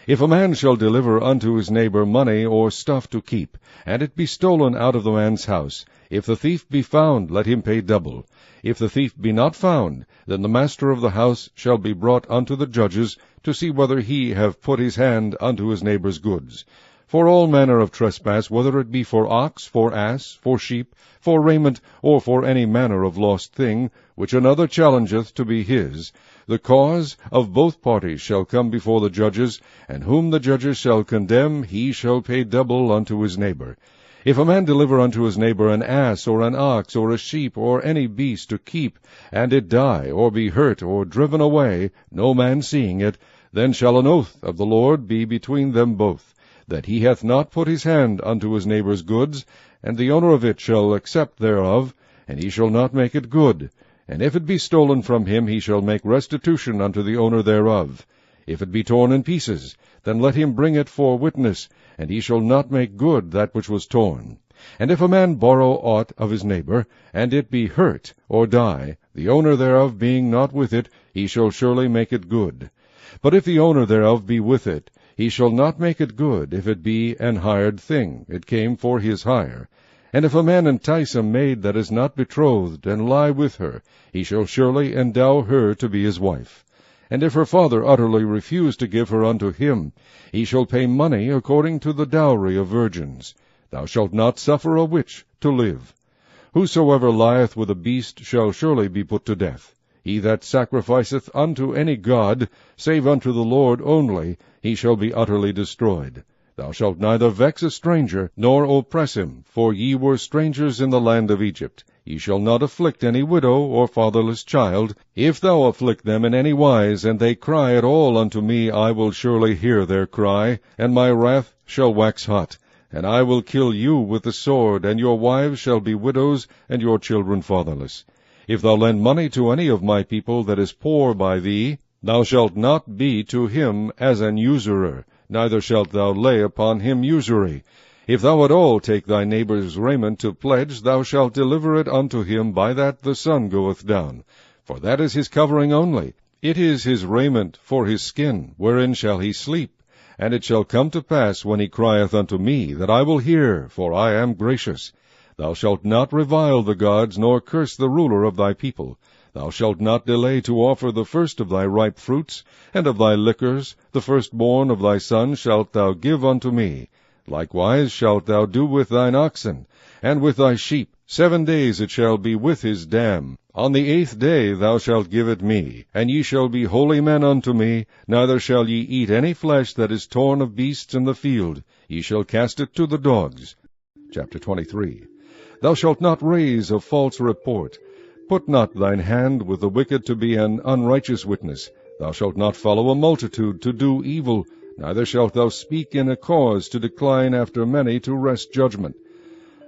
If a man shall deliver unto his neighbor money or stuff to keep, and it be stolen out of the man's house, if the thief be found, let him pay double. If the thief be not found, then the master of the house shall be brought unto the judges, to see whether he have put his hand unto his neighbor's goods. For all manner of trespass, whether it be for ox, for ass, for sheep, for raiment, or for any manner of lost thing, which another challengeth to be his, the cause of both parties shall come before the judges, and whom the judges shall condemn, he shall pay double unto his neighbor. If a man deliver unto his neighbor an ass, or an ox, or a sheep, or any beast to keep, and it die, or be hurt, or driven away, no man seeing it, then shall an oath of the Lord be between them both, that he hath not put his hand unto his neighbor's goods, and the owner of it shall accept thereof, and he shall not make it good. And if it be stolen from him, he shall make restitution unto the owner thereof. If it be torn in pieces, then let him bring it for witness, and he shall not make good that which was torn. And if a man borrow aught of his neighbor, and it be hurt, or die, the owner thereof being not with it, he shall surely make it good. But if the owner thereof be with it, he shall not make it good, if it be an hired thing, it came for his hire. And if a man entice a maid that is not betrothed, and lie with her, he shall surely endow her to be his wife. And if her father utterly refuse to give her unto him, he shall pay money according to the dowry of virgins. Thou shalt not suffer a witch to live. Whosoever lieth with a beast shall surely be put to death. He that sacrificeth unto any god, save unto the Lord only, he shall be utterly destroyed. Thou shalt neither vex a stranger, nor oppress him, for ye were strangers in the land of Egypt. Ye shall not afflict any widow or fatherless child. If thou afflict them in any wise, and they cry at all unto me, I will surely hear their cry, and my wrath shall wax hot. And I will kill you with the sword, and your wives shall be widows, and your children fatherless. If thou lend money to any of my people that is poor by thee, thou shalt not be to him as an usurer, neither shalt thou lay upon him usury. If thou at all take thy neighbor's raiment to pledge, thou shalt deliver it unto him by that the sun goeth down. For that is his covering only. It is his raiment for his skin, wherein shall he sleep. And it shall come to pass, when he crieth unto me, that I will hear, for I am gracious. Thou shalt not revile the gods, nor curse the ruler of thy people. Thou shalt not delay to offer the first of thy ripe fruits, and of thy liquors, the firstborn of thy sons shalt thou give unto me. Likewise shalt thou do with thine oxen, and with thy sheep. 7 days it shall be with his dam. On the 8th day thou shalt give it me, and ye shall be holy men unto me, neither shall ye eat any flesh that is torn of beasts in the field. Ye shall cast it to the dogs. Chapter 23. Thou shalt not raise a false report. Put not thine hand with the wicked to be an unrighteous witness. Thou shalt not follow a multitude to do evil, neither shalt thou speak in a cause to decline after many to wrest judgment.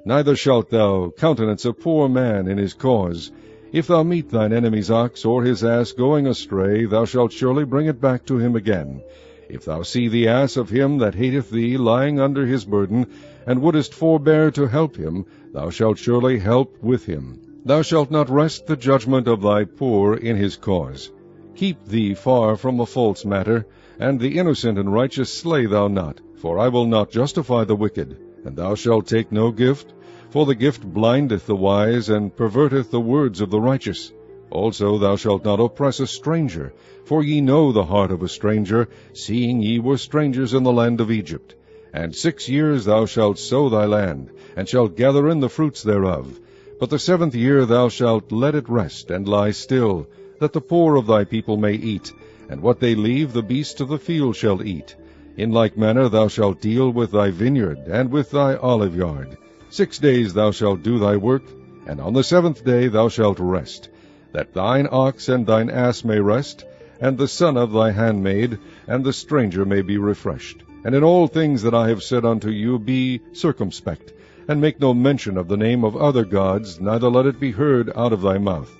Neither shalt thou countenance a poor man in his cause. If thou meet thine enemy's ox or his ass going astray, thou shalt surely bring it back to him again. If thou see the ass of him that hateth thee lying under his burden, and wouldest forbear to help him, thou shalt surely help with him. Thou shalt not wrest the judgment of thy poor in his cause. Keep thee far from a false matter, and the innocent and righteous slay thou not, for I will not justify the wicked. And thou shalt take no gift, for the gift blindeth the wise, and perverteth the words of the righteous. Also thou shalt not oppress a stranger, for ye know the heart of a stranger, seeing ye were strangers in the land of Egypt. And 6 years thou shalt sow thy land, and shalt gather in the fruits thereof. But the 7th year thou shalt let it rest, and lie still, that the poor of thy people may eat, and what they leave the beasts of the field shall eat. In like manner thou shalt deal with thy vineyard, and with thy oliveyard. 6 days thou shalt do thy work, and on the 7th day thou shalt rest, that thine ox and thine ass may rest, and the son of thy handmaid, and the stranger may be refreshed. And in all things that I have said unto you be circumspect, and make no mention of the name of other gods, neither let it be heard out of thy mouth.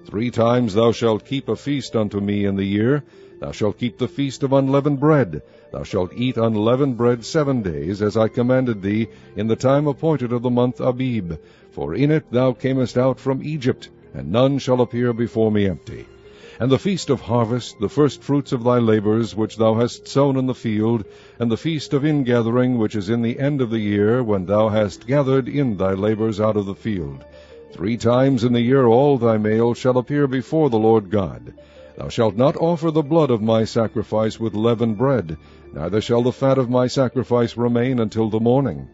3 times thou shalt keep a feast unto me in the year. Thou shalt keep the feast of unleavened bread. Thou shalt eat unleavened bread 7 days, as I commanded thee, in the time appointed of the month Abib. For in it thou camest out from Egypt, and none shall appear before me empty. And the feast of harvest, the first fruits of thy labors, which thou hast sown in the field, and the feast of ingathering, which is in the end of the year, when thou hast gathered in thy labors out of the field. 3 times in the year all thy male shall appear before the Lord God. Thou shalt not offer the blood of my sacrifice with leavened bread, neither shall the fat of my sacrifice remain until the morning.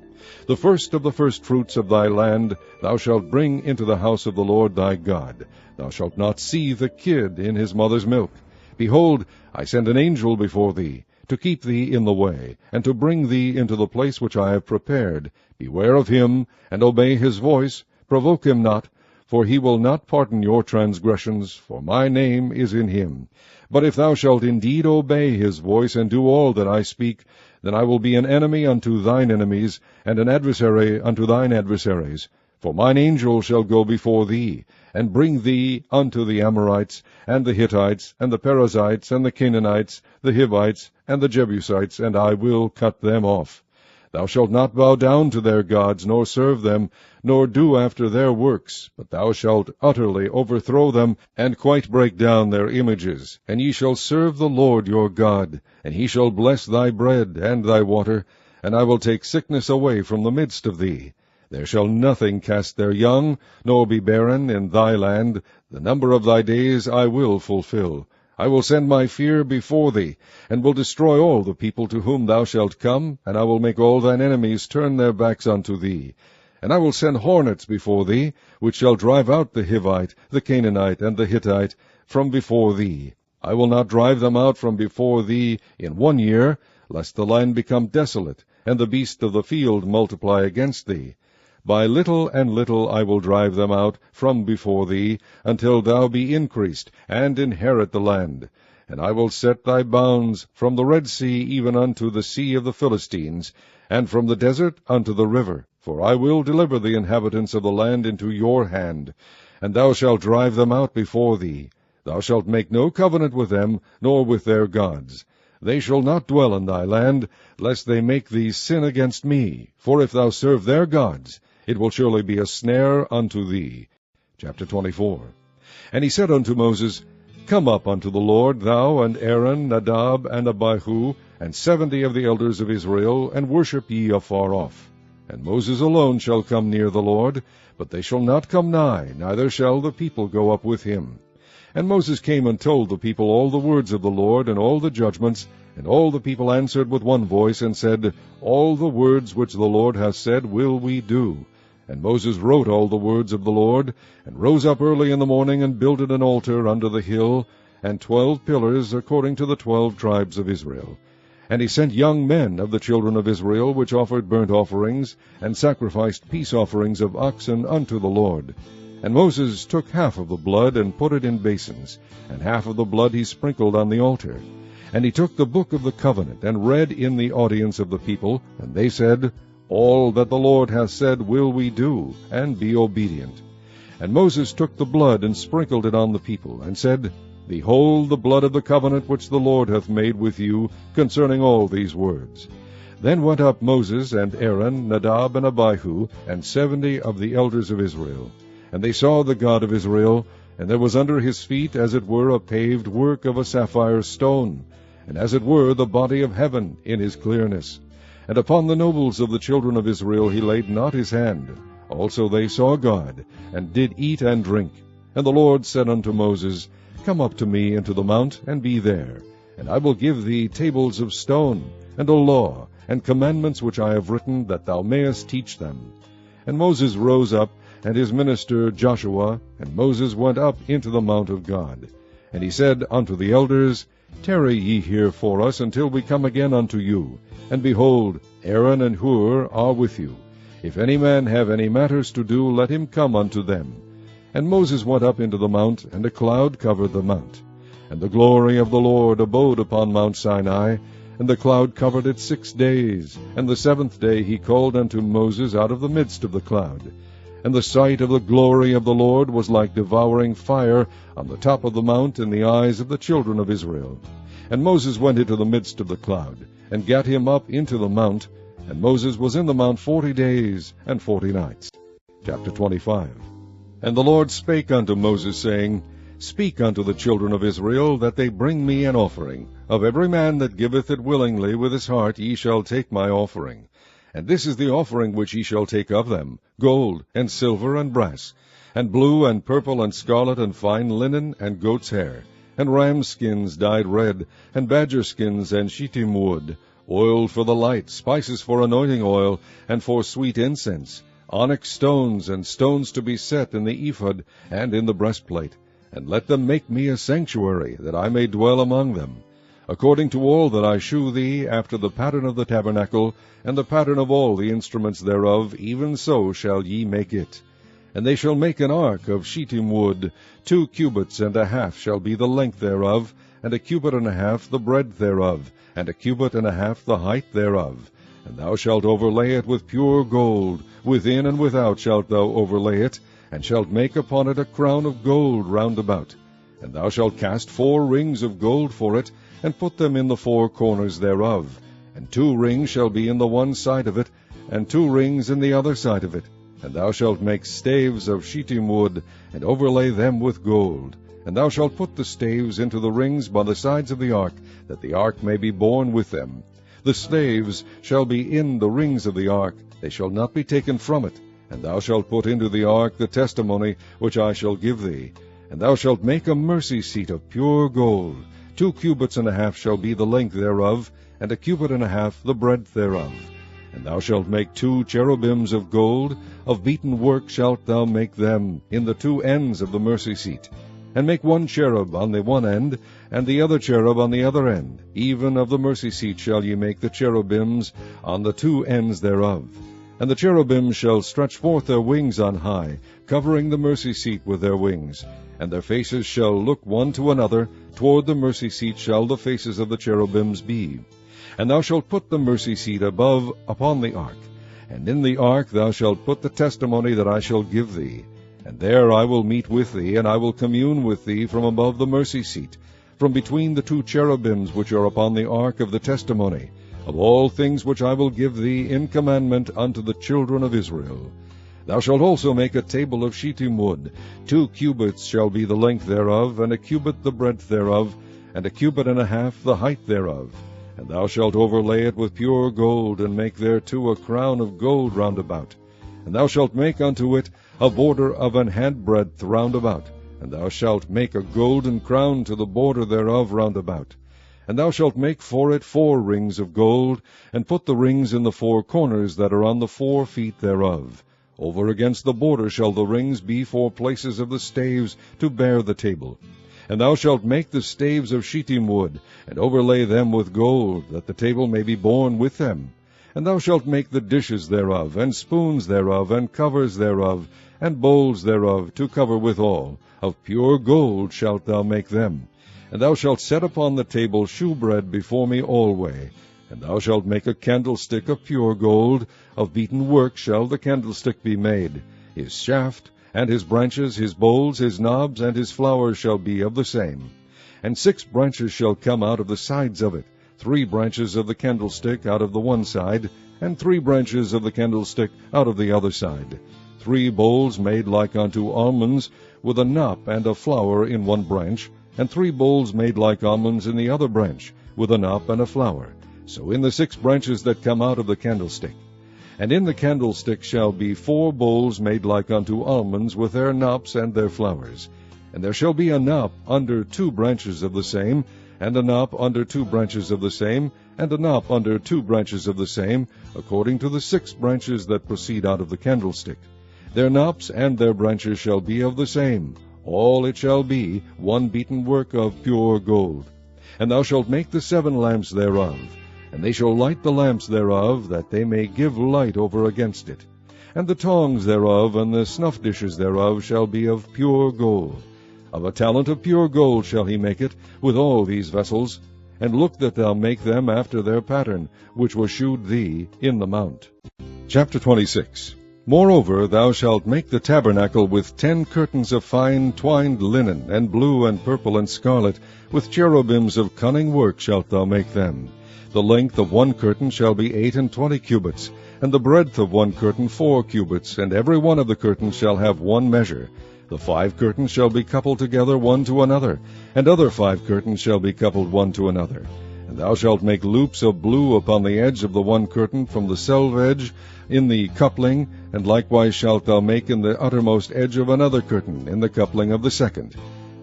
The first of the firstfruits of thy land thou shalt bring into the house of the Lord thy God. Thou shalt not seethe the kid in his mother's milk. Behold, I send an angel before thee, to keep thee in the way, and to bring thee into the place which I have prepared. Beware of him, and obey his voice. Provoke him not, for he will not pardon your transgressions, for my name is in him. But if thou shalt indeed obey his voice, and do all that I speak, then I will be an enemy unto thine enemies, and an adversary unto thine adversaries. For mine angel shall go before thee, and bring thee unto the Amorites, and the Hittites, and the Perizzites, and the Canaanites, the Hivites, and the Jebusites, and I will cut them off. Thou shalt not bow down to their gods, nor serve them, nor do after their works, but thou shalt utterly overthrow them, and quite break down their images. And ye shall serve the Lord your God, and he shall bless thy bread and thy water, and I will take sickness away from the midst of thee. There shall nothing cast their young, nor be barren in thy land. The number of thy days I will fulfill. I will send my fear before thee, and will destroy all the people to whom thou shalt come, and I will make all thine enemies turn their backs unto thee. And I will send hornets before thee, which shall drive out the Hivite, the Canaanite, and the Hittite from before thee. I will not drive them out from before thee in 1 year, lest the land become desolate, and the beasts of the field multiply against thee. By little and little I will drive them out from before thee, until thou be increased, and inherit the land. And I will set thy bounds from the Red Sea even unto the sea of the Philistines, and from the desert unto the river. For I will deliver the inhabitants of the land into your hand, and thou shalt drive them out before thee. Thou shalt make no covenant with them, nor with their gods. They shall not dwell in thy land, lest they make thee sin against me. For if thou serve their gods, it will surely be a snare unto thee. Chapter 24. And he said unto Moses, Come up unto the Lord, thou and Aaron, Nadab, and Abihu, and 70 of the elders of Israel, and worship ye afar off. And Moses alone shall come near the Lord, but they shall not come nigh, neither shall the people go up with him. And Moses came and told the people all the words of the Lord, and all the judgments. And all the people answered with one voice, and said, All the words which the Lord hath said will we do. And Moses wrote all the words of the Lord, and rose up early in the morning, and builded an altar under the hill, and 12 pillars according to the 12 tribes of Israel. And he sent young men of the children of Israel, which offered burnt offerings, and sacrificed peace offerings of oxen unto the Lord. And Moses took half of the blood, and put it in basins, and half of the blood he sprinkled on the altar. And he took the book of the covenant, and read in the audience of the people, and they said, All that the Lord hath said will we do, and be obedient. And Moses took the blood, and sprinkled it on the people, and said, Behold the blood of the covenant which the Lord hath made with you concerning all these words. Then went up Moses and Aaron, Nadab and Abihu, and 70 of the elders of Israel. And they saw the God of Israel, and there was under his feet as it were a paved work of a sapphire stone, and as it were the body of heaven in his clearness. And upon the nobles of the children of Israel he laid not his hand. Also they saw God, and did eat and drink. And the Lord said unto Moses, Come up to me into the mount, and be there. And I will give thee tables of stone, and a law, and commandments which I have written, that thou mayest teach them. And Moses rose up, and his minister Joshua, and Moses went up into the mount of God. And he said unto the elders, Tarry ye here for us until we come again unto you. And behold, Aaron and Hur are with you. If any man have any matters to do, let him come unto them. And Moses went up into the mount, and a cloud covered the mount. And the glory of the Lord abode upon Mount Sinai, and the cloud covered it 6 days. And the 7th day he called unto Moses out of the midst of the cloud. And the sight of the glory of the Lord was like devouring fire on the top of the mount in the eyes of the children of Israel. And Moses went into the midst of the cloud, and gat him up into the mount. And Moses was in the mount 40 days and 40 nights. Chapter 25. And the Lord spake unto Moses, saying, Speak unto the children of Israel, that they bring me an offering. Of every man that giveth it willingly with his heart ye shall take my offering. And this is the offering which ye shall take of them, gold, and silver, and brass, and blue, and purple, and scarlet, and fine linen, and goat's hair, and ram's skins dyed red, and badger skins, and shittim wood, oil for the light, spices for anointing oil, and for sweet incense, onyx stones, and stones to be set in the ephod and in the breastplate. And let them make me a sanctuary, that I may dwell among them. According to all that I shew thee, after the pattern of the tabernacle, and the pattern of all the instruments thereof, even so shall ye make it. And they shall make an ark of shittim wood, 2 cubits and a half shall be the length thereof, and 1 cubit and a half the breadth thereof, and 1 cubit and a half the height thereof. And thou shalt overlay it with pure gold, within and without shalt thou overlay it, and shalt make upon it a crown of gold round about. And thou shalt cast 4 rings of gold for it, and put them in the 4 corners thereof. And 2 rings shall be in the one side of it, and 2 rings in the other side of it. And thou shalt make staves of shittim wood, and overlay them with gold. And thou shalt put the staves into the rings by the sides of the ark, that the ark may be borne with them. The staves shall be in the rings of the ark, they shall not be taken from it. And thou shalt put into the ark the testimony which I shall give thee. And thou shalt make a mercy seat of pure gold. 2 cubits and a half shall be the length thereof, and 1 cubit and a half the breadth thereof. And thou shalt make 2 cherubims of gold, of beaten work shalt thou make them, in the 2 ends of the mercy seat. And make 1 cherub on the one end, and the other cherub on the other end. Even of the mercy seat shall ye make the cherubims on the 2 ends thereof. And the cherubims shall stretch forth their wings on high, covering the mercy seat with their wings. And their faces shall look one to another, toward the mercy seat shall the faces of the cherubims be. And thou shalt put the mercy seat above upon the ark. And in the ark thou shalt put the testimony that I shall give thee. And there I will meet with thee, and I will commune with thee from above the mercy seat, from between the 2 cherubims which are upon the ark of the testimony, of all things which I will give thee in commandment unto the children of Israel. Thou shalt also make a table of shittim wood. 2 cubits shall be the length thereof, and 1 cubit the breadth thereof, and 1 cubit and a half the height thereof. And thou shalt overlay it with pure gold, and make thereto a crown of gold round about. And thou shalt make unto it a border of an handbreadth round about. And thou shalt make a golden crown to the border thereof round about. And thou shalt make for it 4 rings of gold, and put the rings in the 4 corners that are on the 4 feet thereof. Over against the border shall the rings be for places of the staves to bear the table. And thou shalt make the staves of shittim wood, and overlay them with gold, that the table may be borne with them. And thou shalt make the dishes thereof, and spoons thereof, and covers thereof, and bowls thereof, to cover withal. Of pure gold shalt thou make them. And thou shalt set upon the table shewbread before me alway. And thou shalt make a candlestick of pure gold, of beaten work shall the candlestick be made. His shaft, and his branches, his bowls, his knobs, and his flowers shall be of the same. And 6 branches shall come out of the sides of it, 3 branches of the candlestick out of the one side, and 3 branches of the candlestick out of the other side. 3 bowls made like unto almonds, with a knop and a flower in one branch, and 3 bowls made like almonds in the other branch, with a knop and a flower. So in the 6 branches that come out of the candlestick. And in the candlestick shall be 4 bowls made like unto almonds, with their knops and their flowers. And there shall be a knop under 2 branches of the same, and a knop under 2 branches of the same, and a knop under 2 branches of the same, according to the 6 branches that proceed out of the candlestick. Their knops and their branches shall be of the same. All it shall be one beaten work of pure gold. And thou shalt make the 7 lamps thereof, and they shall light the lamps thereof, that they may give light over against it. And the tongs thereof and the snuff dishes thereof shall be of pure gold. Of a talent of pure gold shall he make it, with all these vessels. And look that thou make them after their pattern, which was shewed thee in the mount. Chapter 26. Moreover, thou shalt make the tabernacle with 10 curtains of fine twined linen, and blue and purple and scarlet, with cherubims of cunning work shalt thou make them. The length of 1 curtain shall be 28 cubits, and the breadth of 1 curtain 4 cubits, and every one of the curtains shall have 1 measure. The 5 curtains shall be coupled together one to another, and other 5 curtains shall be coupled one to another. And thou shalt make loops of blue upon the edge of the 1 curtain from the selve edge in the coupling, and likewise shalt thou make in the uttermost edge of another curtain in the coupling of the 2nd.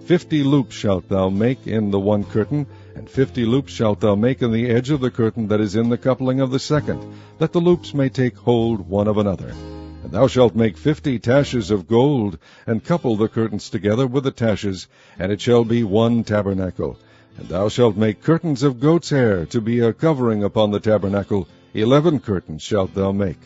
50 loops shalt thou make in the 1 curtain, and 50 loops shalt thou make in the edge of the curtain that is in the coupling of the 2nd, that the loops may take hold one of another. And thou shalt make 50 taches of gold, and couple the curtains together with the taches, and it shall be 1 tabernacle. And thou shalt make curtains of goat's hair to be a covering upon the tabernacle. 11 curtains shalt thou make.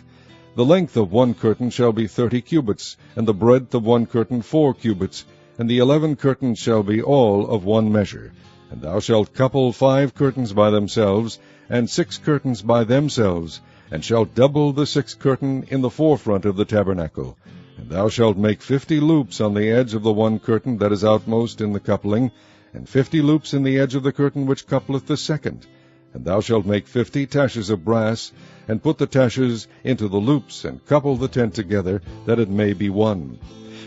The length of 1 curtain shall be 30 cubits, and the breadth of 1 curtain 4 cubits, and the 11 curtains shall be all of 1 measure. And thou shalt couple 5 curtains by themselves, and 6 curtains by themselves, and shalt double the 6th curtain in the forefront of the tabernacle. And thou shalt make 50 loops on the edge of the 1 curtain that is outmost in the coupling, and 50 loops in the edge of the curtain which coupleth the 2nd. And thou shalt make 50 taches of brass, and put the taches into the loops, and couple the tent together, that it may be one.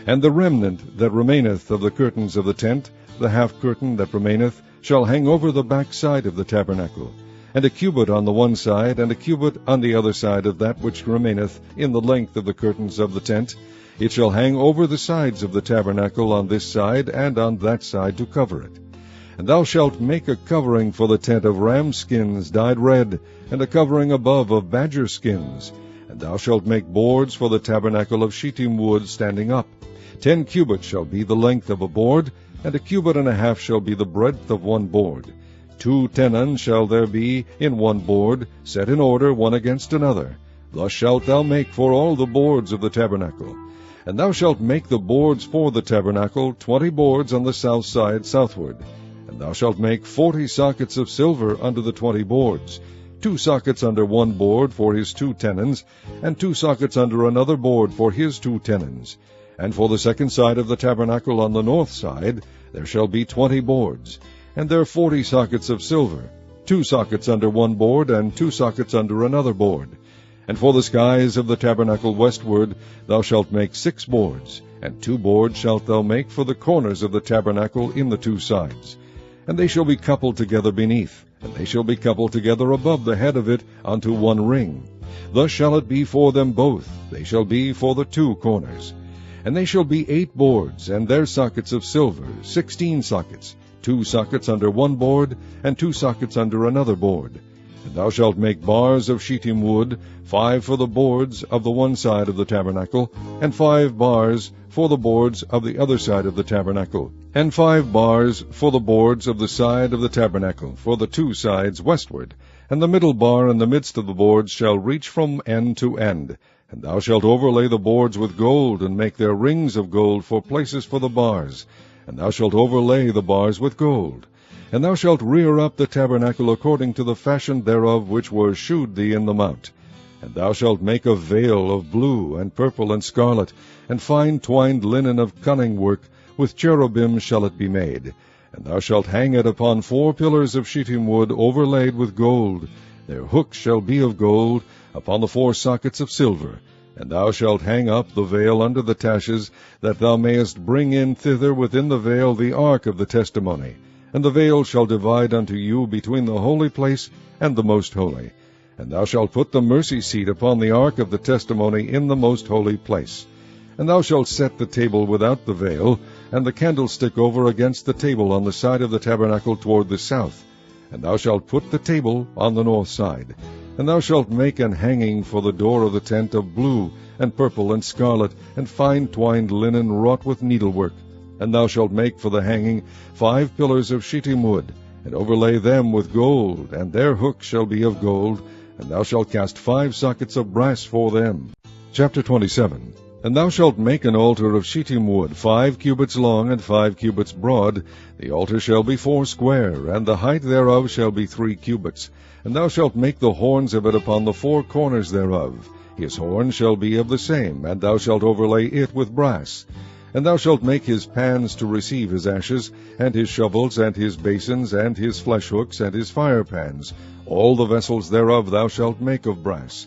And the remnant that remaineth of the curtains of the tent, the half curtain that remaineth, shall hang over the back side of the tabernacle, and a cubit on the one side, and a cubit on the other side of that which remaineth in the length of the curtains of the tent. It shall hang over the sides of the tabernacle on this side and on that side to cover it. And thou shalt make a covering for the tent of ram skins dyed red, and a covering above of badger skins. And thou shalt make boards for the tabernacle of shittim wood standing up. 10 cubits shall be the length of a board, and a cubit and a half shall be the breadth of 1 board. 2 tenons shall there be in 1 board, set in order one against another. Thus shalt thou make for all the boards of the tabernacle. And thou shalt make the boards for the tabernacle, 20 boards on the south side southward. And thou shalt make 40 sockets of silver under the 20 boards, 2 sockets under 1 board for his 2 tenons, and 2 sockets under another board for his 2 tenons. And for the 2nd side of the tabernacle on the north side there shall be 20 boards, and there 40 sockets of silver, 2 sockets under 1 board, and 2 sockets under another board. And for the skies of the tabernacle westward thou shalt make 6 boards, and 2 boards shalt thou make for the corners of the tabernacle in the 2 sides. And they shall be coupled together beneath, and they shall be coupled together above the head of it unto 1 ring. Thus shall it be for them both, they shall be for the 2 corners. And they shall be 8 boards, and their sockets of silver, 16 sockets, 2 sockets under 1 board, and 2 sockets under another board. And thou shalt make bars of shittim wood, 5 for the boards of the one side of the tabernacle, and 5 bars for the boards of the other side of the tabernacle, and 5 bars for the boards of the side of the tabernacle, for the 2 sides westward. And the middle bar in the midst of the boards shall reach from end to end. And thou shalt overlay the boards with gold, and make their rings of gold for places for the bars. And thou shalt overlay the bars with gold. And thou shalt rear up the tabernacle according to the fashion thereof which was shewed thee in the mount. And thou shalt make a veil of blue, and purple, and scarlet, and fine twined linen of cunning work, with cherubim shall it be made. And thou shalt hang it upon 4 pillars of shittim wood overlaid with gold. Their hooks shall be of gold, upon the 4 sockets of silver. And thou shalt hang up the veil under the taches, that thou mayest bring in thither within the veil the ark of the testimony. And the veil shall divide unto you between the holy place and the most holy. And thou shalt put the mercy seat upon the ark of the testimony in the most holy place. And thou shalt set the table without the veil, and the candlestick over against the table on the side of the tabernacle toward the south. And thou shalt put the table on the north side. And thou shalt make an hanging for the door of the tent of blue, and purple, and scarlet, and fine twined linen wrought with needlework. And thou shalt make for the hanging 5 pillars of shittim wood, and overlay them with gold, and their hooks shall be of gold, and thou shalt cast 5 sockets of brass for them. Chapter 27. And thou shalt make an altar of shittim wood, 5 cubits long and 5 cubits broad. The altar shall be 4 square, and the height thereof shall be 3 cubits. And thou shalt make the horns of it upon the 4 corners thereof. His horn shall be of the same, and thou shalt overlay it with brass. And thou shalt make his pans to receive his ashes, and his shovels, and his basins, and his flesh hooks, and his fire pans. All the vessels thereof thou shalt make of brass.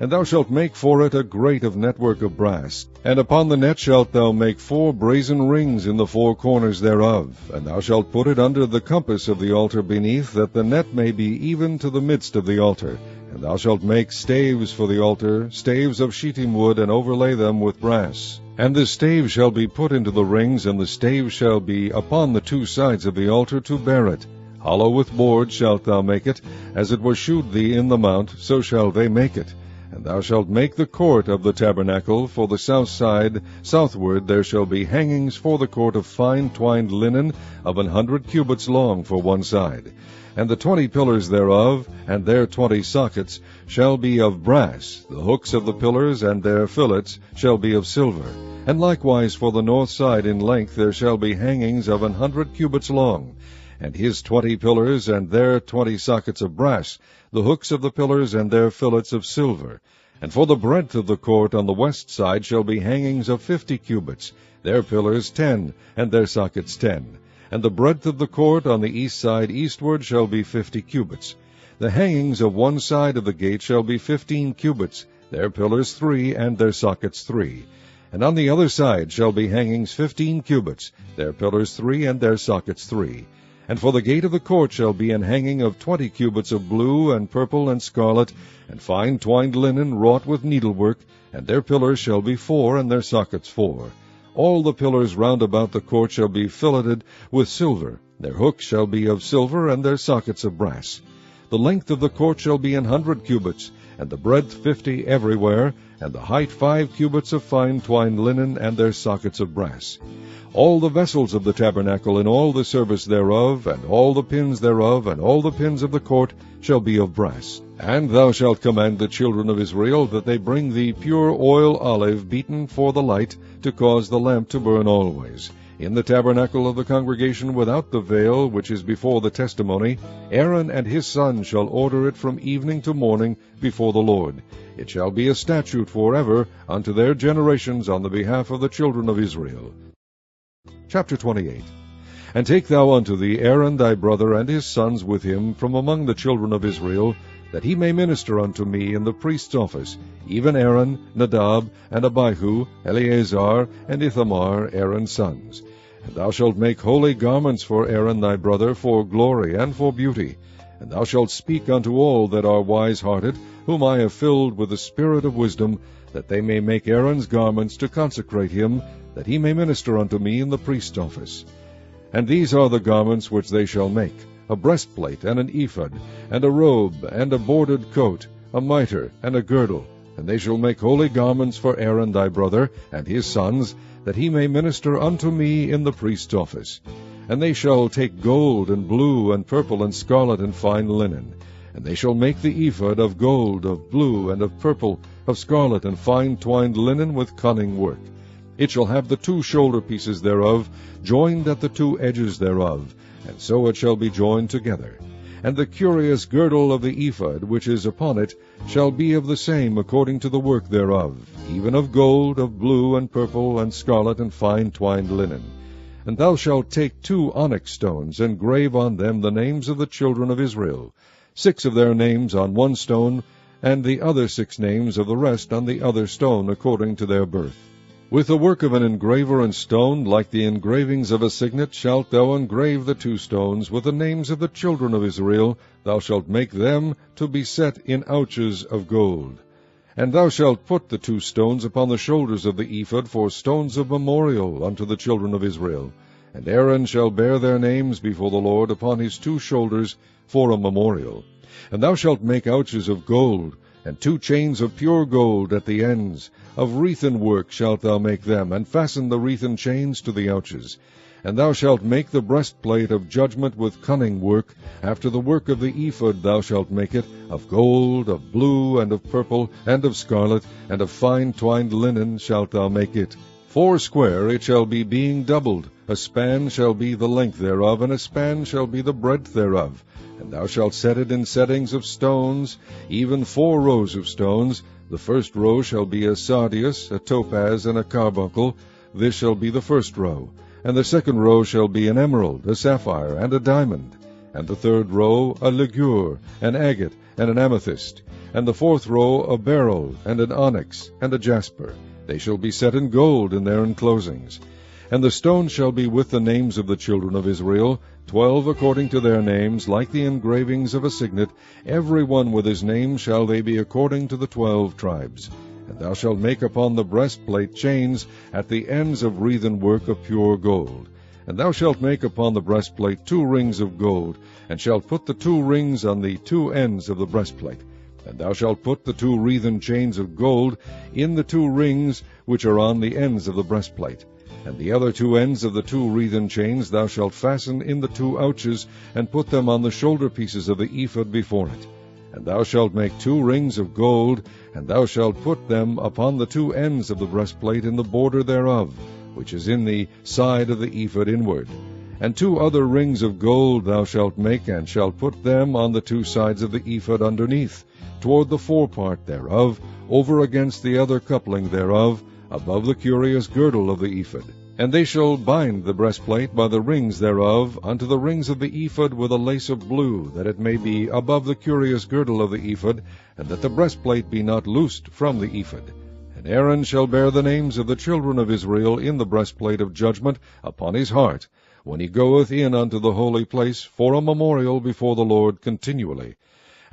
And thou shalt make for it a grate of network of brass. And upon the net shalt thou make 4 brazen rings in the 4 corners thereof. And thou shalt put it under the compass of the altar beneath, that the net may be even to the midst of the altar. And thou shalt make staves for the altar, staves of shittim wood, and overlay them with brass. And the stave shall be put into the rings, and the stave shall be upon the 2 sides of the altar to bear it. Hollow with boards shalt thou make it, as it was shewed thee in the mount, so shall they make it. And thou shalt make the court of the tabernacle. For the south side, southward, there shall be hangings for the court of fine twined linen of 100 cubits long for one side. And the 20 pillars thereof, and their 20 sockets, shall be of brass. The hooks of the pillars and their fillets shall be of silver. And likewise for the north side in length there shall be hangings of 100 cubits long. And his 20 pillars and their 20 sockets of brass, the hooks of the pillars and their fillets of silver. And for the breadth of the court on the west side shall be hangings of 50 cubits, their pillars 10, and their sockets 10. And the breadth of the court on the east side eastward shall be 50 cubits. The hangings of one side of the gate shall be 15 cubits, their pillars 3, and their sockets 3. And on the other side shall be hangings 15 cubits, their pillars 3, and their sockets 3. And for the gate of the court shall be an hanging of 20 cubits of blue, and purple, and scarlet, and fine twined linen wrought with needlework, and their pillars shall be 4, and their sockets 4. All the pillars round about the court shall be filleted with silver. Their hooks shall be of silver, and their sockets of brass. The length of the court shall be 100 cubits, and the breadth 50 everywhere, and the height 5 cubits of fine twined linen, and their sockets of brass. All the vessels of the tabernacle, and all the service thereof, and all the pins thereof, and all the pins of the court, shall be of brass. And thou shalt command the children of Israel that they bring thee pure oil olive beaten for the light, to cause the lamp to burn always. In the tabernacle of the congregation without the veil, which is before the testimony, Aaron and his sons shall order it from evening to morning before the Lord. It shall be a statute forever unto their generations on the behalf of the children of Israel. Chapter 28. And take thou unto thee Aaron thy brother and his sons with him from among the children of Israel, that he may minister unto me in the priest's office, even Aaron, Nadab, and Abihu, Eleazar, and Ithamar, Aaron's sons. And thou shalt make holy garments for Aaron thy brother, for glory and for beauty. And thou shalt speak unto all that are wise-hearted, whom I have filled with the spirit of wisdom, that they may make Aaron's garments to consecrate him, that he may minister unto me in the priest's office. And these are the garments which they shall make: a breastplate, and an ephod, and a robe, and a bordered coat, a mitre, and a girdle. And they shall make holy garments for Aaron thy brother, and his sons, that he may minister unto me in the priest's office. And they shall take gold, and blue, and purple, and scarlet, and fine linen. And they shall make the ephod of gold, of blue, and of purple, of scarlet, and fine twined linen with cunning work. It shall have the 2 shoulder pieces thereof, joined at the 2 edges thereof, and so it shall be joined together. And the curious girdle of the ephod, which is upon it, shall be of the same according to the work thereof, even of gold, of blue, and purple, and scarlet, and fine twined linen. And thou shalt take 2 onyx stones, and grave on them the names of the children of Israel, 6 of their names on one stone, and the other 6 names of the rest on the other stone, according to their birth. With the work of an engraver in stone, like the engravings of a signet, shalt thou engrave the 2 stones with the names of the children of Israel. Thou shalt make them to be set in ouches of gold. And thou shalt put the 2 stones upon the shoulders of the ephod for stones of memorial unto the children of Israel. And Aaron shall bear their names before the Lord upon his 2 shoulders for a memorial. And thou shalt make ouches of gold, and 2 chains of pure gold at the ends. Of wreathen work shalt thou make them, and fasten the wreathen chains to the ouches. And thou shalt make the breastplate of judgment with cunning work. After the work of the ephod thou shalt make it, of gold, of blue, and of purple, and of scarlet, and of fine twined linen shalt thou make it. 4 it shall be, being doubled. A span shall be the length thereof, and a span shall be the breadth thereof. And thou shalt set it in settings of stones, even 4 rows of stones. The first row shall be a sardius, a topaz, and a carbuncle. This shall be the first row. And the second row shall be an emerald, a sapphire, and a diamond. And the third row a ligure, an agate, and an amethyst. And the fourth row a beryl, and an onyx, and a jasper. They shall be set in gold in their enclosings. And the stones shall be with the names of the children of Israel, 12 according to their names, like the engravings of a signet. Every one with his name shall they be according to the 12 tribes. And thou shalt make upon the breastplate chains at the ends of wreathen work of pure gold. And thou shalt make upon the breastplate 2 rings of gold, and shalt put the 2 rings on the 2 ends of the breastplate. And thou shalt put the 2 wreathen chains of gold in the 2 rings which are on the ends of the breastplate. And the other 2 ends of the 2 wreathen chains thou shalt fasten in the 2 ouches, and put them on the shoulder pieces of the ephod before it. And thou shalt make 2 rings of gold, and thou shalt put them upon the 2 ends of the breastplate in the border thereof, which is in the side of the ephod inward. And 2 other rings of gold thou shalt make, and shalt put them on the 2 sides of the ephod underneath, toward the forepart thereof, over against the other coupling thereof, above the curious girdle of the ephod. And they shall bind the breastplate by the rings thereof unto the rings of the ephod with a lace of blue, that it may be above the curious girdle of the ephod, and that the breastplate be not loosed from the ephod. And Aaron shall bear the names of the children of Israel in the breastplate of judgment upon his heart, when he goeth in unto the holy place, for a memorial before the Lord continually.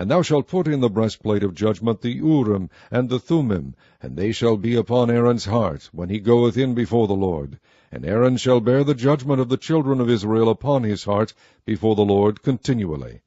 And thou shalt put in the breastplate of judgment the Urim and the Thummim, and they shall be upon Aaron's heart, when he goeth in before the Lord. And Aaron shall bear the judgment of the children of Israel upon his heart before the Lord continually.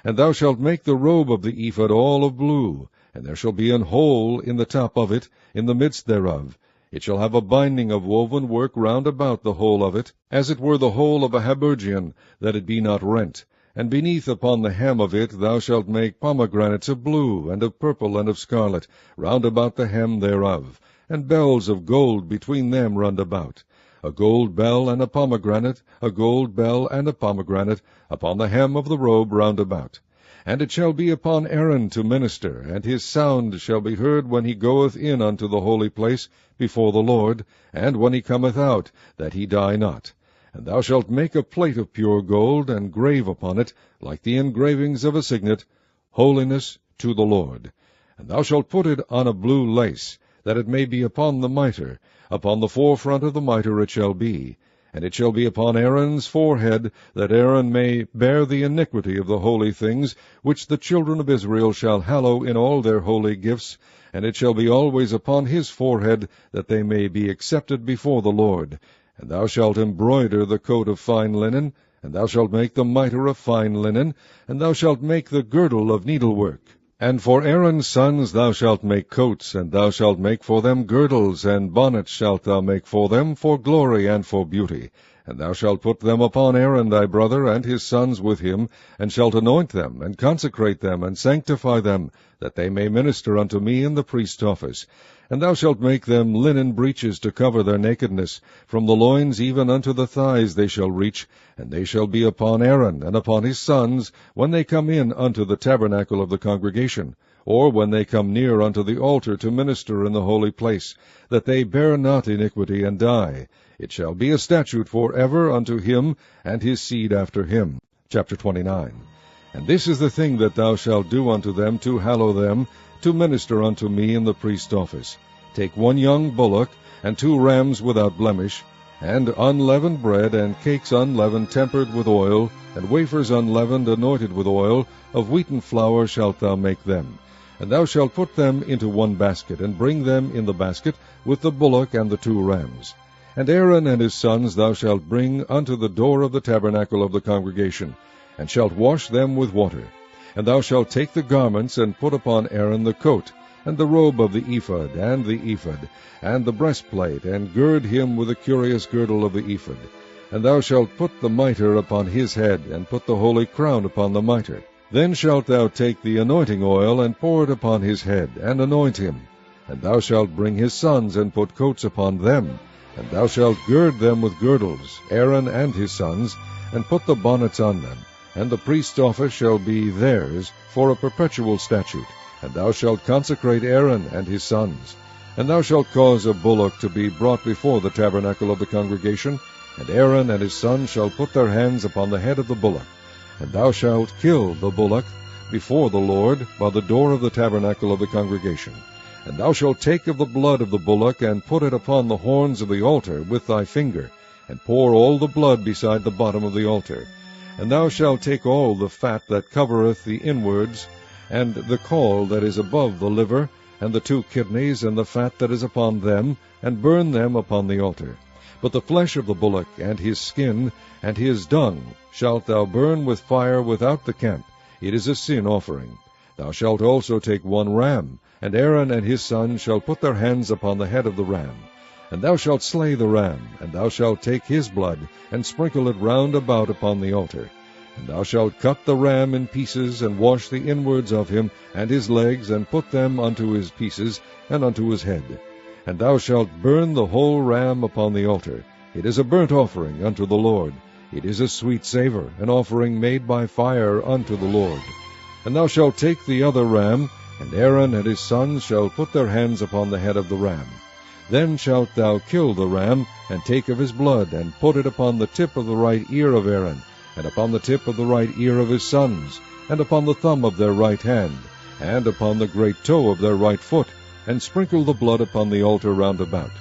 And thou shalt make the robe of the ephod all of blue, and there shall be an hole in the top of it, in the midst thereof. It shall have a binding of woven work round about the hole of it, as it were the hole of a habergeon, that it be not rent. And beneath upon the hem of it thou shalt make pomegranates of blue, and of purple, and of scarlet, round about the hem thereof, and bells of gold between them round about. A gold bell and a pomegranate, a gold bell and a pomegranate, upon the hem of the robe round about. And it shall be upon Aaron to minister, and his sound shall be heard when he goeth in unto the holy place before the Lord, and when he cometh out, that he die not. And thou shalt make a plate of pure gold, and grave upon it, like the engravings of a signet, Holiness to the Lord. And thou shalt put it on a blue lace, that it may be upon the mitre. Upon the forefront of the mitre it shall be. And it shall be upon Aaron's forehead, that Aaron may bear the iniquity of the holy things, which the children of Israel shall hallow in all their holy gifts. And it shall be always upon his forehead, that they may be accepted before the Lord. And thou shalt embroider the coat of fine linen, and thou shalt make the mitre of fine linen, and thou shalt make the girdle of needlework. And for Aaron's sons thou shalt make coats, and thou shalt make for them girdles, and bonnets shalt thou make for them, for glory and for beauty. And thou shalt put them upon Aaron thy brother, and his sons with him, and shalt anoint them, and consecrate them, and sanctify them, that they may minister unto me in the priest's office. And thou shalt make them linen breeches to cover their nakedness. From the loins even unto the thighs they shall reach, and they shall be upon Aaron and upon his sons, when they come in unto the tabernacle of the congregation, or when they come near unto the altar to minister in the holy place, that they bear not iniquity and die. It shall be a statute for ever unto him and his seed after him. Chapter 29. And this is the thing that thou shalt do unto them to hallow them, to minister unto me in the priest's office. Take 1 young bullock, and 2 rams without blemish, and unleavened bread, and cakes unleavened tempered with oil, and wafers unleavened anointed with oil, of wheaten flour shalt thou make them. And thou shalt put them into 1 basket, and bring them in the basket, with the bullock and the 2 rams. And Aaron and his sons thou shalt bring unto the door of the tabernacle of the congregation, and shalt wash them with water. And thou shalt take the garments, and put upon Aaron the coat, and the robe of the ephod, and the breastplate, and gird him with the curious girdle of the ephod. And thou shalt put the mitre upon his head, and put the holy crown upon the mitre. Then shalt thou take the anointing oil, and pour it upon his head, and anoint him. And thou shalt bring his sons, and put coats upon them. And thou shalt gird them with girdles, Aaron and his sons, and put the bonnets on them. And the priest's office shall be theirs for a perpetual statute. And thou shalt consecrate Aaron and his sons. And thou shalt cause a bullock to be brought before the tabernacle of the congregation, and Aaron and his sons shall put their hands upon the head of the bullock. And thou shalt kill the bullock before the Lord by the door of the tabernacle of the congregation. And thou shalt take of the blood of the bullock, and put it upon the horns of the altar with thy finger, and pour all the blood beside the bottom of the altar. And thou shalt take all the fat that covereth the inwards, and the caul that is above the liver, and the 2 kidneys, and the fat that is upon them, and burn them upon the altar. But the flesh of the bullock, and his skin, and his dung, shalt thou burn with fire without the camp. It is a sin offering. Thou shalt also take 1 ram, and Aaron and his sons shall put their hands upon the head of the ram. And thou shalt slay the ram, and thou shalt take his blood, and sprinkle it round about upon the altar. And thou shalt cut the ram in pieces, and wash the inwards of him, and his legs, and put them unto his pieces, and unto his head. And thou shalt burn the whole ram upon the altar. It is a burnt offering unto the Lord. It is a sweet savour, an offering made by fire unto the Lord. And thou shalt take the other ram, and Aaron and his sons shall put their hands upon the head of the ram. Then shalt thou kill the ram, and take of his blood, and put it upon the tip of the right ear of Aaron, and upon the tip of the right ear of his sons, and upon the thumb of their right hand, and upon the great toe of their right foot, and sprinkle the blood upon the altar round about.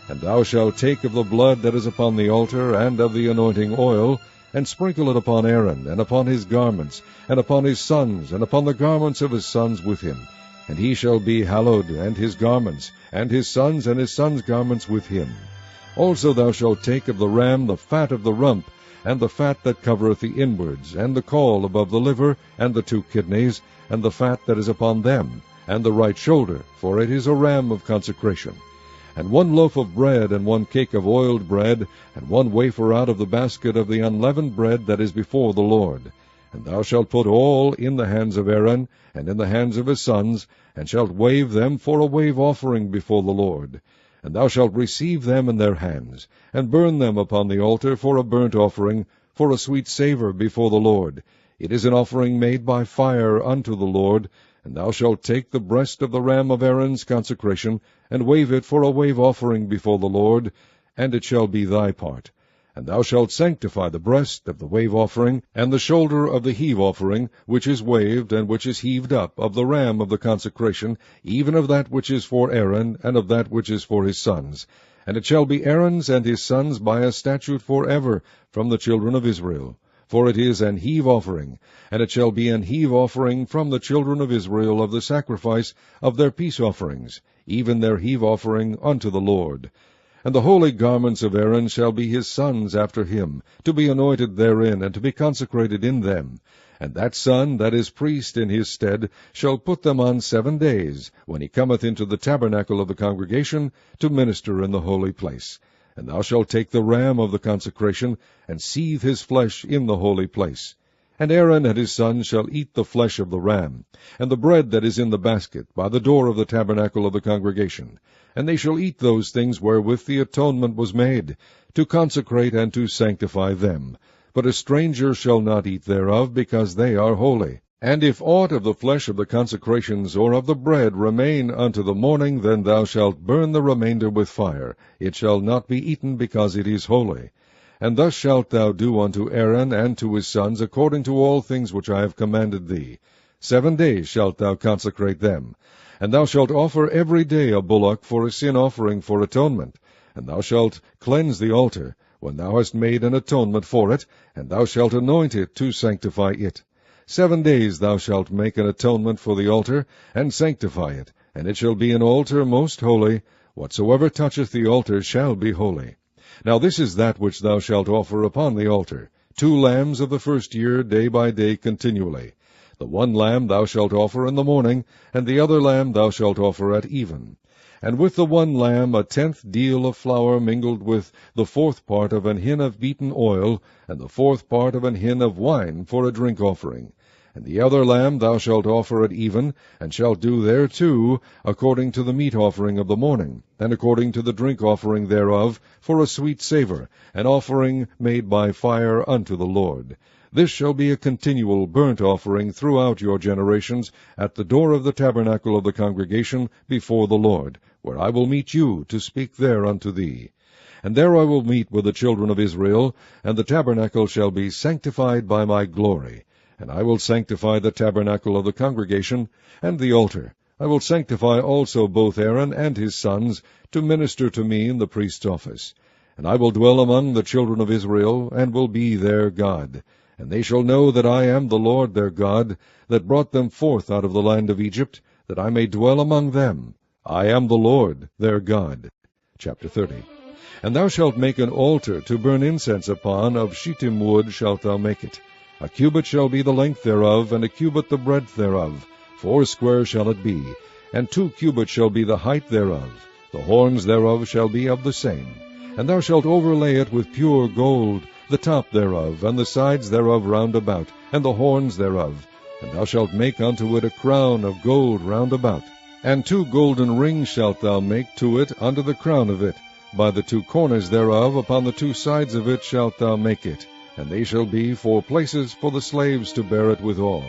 And thou shalt take of the blood that is upon the altar, and of the anointing oil, and sprinkle it upon Aaron, and upon his garments, and upon his sons, and upon the garments of his sons with him. And he shall be hallowed, and his garments, and his sons' garments with him. Also thou shalt take of the ram the fat of the rump, and the fat that covereth the inwards, and the caul above the liver, and the 2 kidneys, and the fat that is upon them, and the right shoulder, for it is a ram of consecration. And 1 loaf of bread, and 1 cake of oiled bread, and 1 wafer out of the basket of the unleavened bread that is before the Lord. And thou shalt put all in the hands of Aaron, and in the hands of his sons, and shalt wave them for a wave offering before the Lord. And thou shalt receive them in their hands, and burn them upon the altar for a burnt offering, for a sweet savour before the Lord. It is an offering made by fire unto the Lord. And thou shalt take the breast of the ram of Aaron's consecration, and wave it for a wave offering before the Lord, and it shall be thy part. And thou shalt sanctify the breast of the wave offering, and the shoulder of the heave offering, which is waved, and which is heaved up, of the ram of the consecration, even of that which is for Aaron, and of that which is for his sons. And it shall be Aaron's and his sons by a statute forever from the children of Israel. For it is an heave offering, and it shall be an heave offering from the children of Israel of the sacrifice of their peace offerings, even their heave offering unto the Lord. And the holy garments of Aaron shall be his sons after him, to be anointed therein, and to be consecrated in them. And that son that is priest in his stead shall put them on 7 days, when he cometh into the tabernacle of the congregation, to minister in the holy place. And thou shalt take the ram of the consecration, and seethe his flesh in the holy place. And Aaron and his sons shall eat the flesh of the ram, and the bread that is in the basket, by the door of the tabernacle of the congregation. And they shall eat those things wherewith the atonement was made, to consecrate and to sanctify them. But a stranger shall not eat thereof, because they are holy. And if aught of the flesh of the consecrations or of the bread remain unto the morning, then thou shalt burn the remainder with fire. It shall not be eaten, because it is holy. And thus shalt thou do unto Aaron and to his sons, according to all things which I have commanded thee. 7 days shalt thou consecrate them. And thou shalt offer every day a bullock for a sin offering for atonement. And thou shalt cleanse the altar, when thou hast made an atonement for it, and thou shalt anoint it to sanctify it. 7 days thou shalt make an atonement for the altar, and sanctify it, and it shall be an altar most holy. Whatsoever toucheth the altar shall be holy. Now this is that which thou shalt offer upon the altar, 2 lambs of the first year, day by day continually. The one lamb thou shalt offer in the morning, and the other lamb thou shalt offer at even. And with the one lamb 1/10 deal of flour mingled with the 4th part of an hin of beaten oil, and the 4th part of an hin of wine for a drink offering. And the other lamb thou shalt offer at even, and shalt do thereto according to the meat offering of the morning, and according to the drink offering thereof, for a sweet savour, an offering made by fire unto the Lord. This shall be a continual burnt offering throughout your generations, at the door of the tabernacle of the congregation before the Lord, where I will meet you to speak there unto thee. And there I will meet with the children of Israel, and the tabernacle shall be sanctified by my glory. And I will sanctify the tabernacle of the congregation, and the altar. I will sanctify also both Aaron and his sons, to minister to me in the priest's office. And I will dwell among the children of Israel, and will be their God. And they shall know that I am the Lord their God, that brought them forth out of the land of Egypt, that I may dwell among them. I am the Lord their God. Chapter 30. And thou shalt make an altar to burn incense upon, of shittim wood shalt thou make it. A cubit shall be the length thereof, and a cubit the breadth thereof. foursquare shall it be, and 2 cubits shall be the height thereof. The horns thereof shall be of the same. And thou shalt overlay it with pure gold, the top thereof, and the sides thereof round about, and the horns thereof. And thou shalt make unto it a crown of gold round about. And 2 golden rings shalt thou make to it under the crown of it. By the 2 corners thereof, upon the 2 sides of it shalt thou make it. And they shall be for places for the slaves to bear it withal.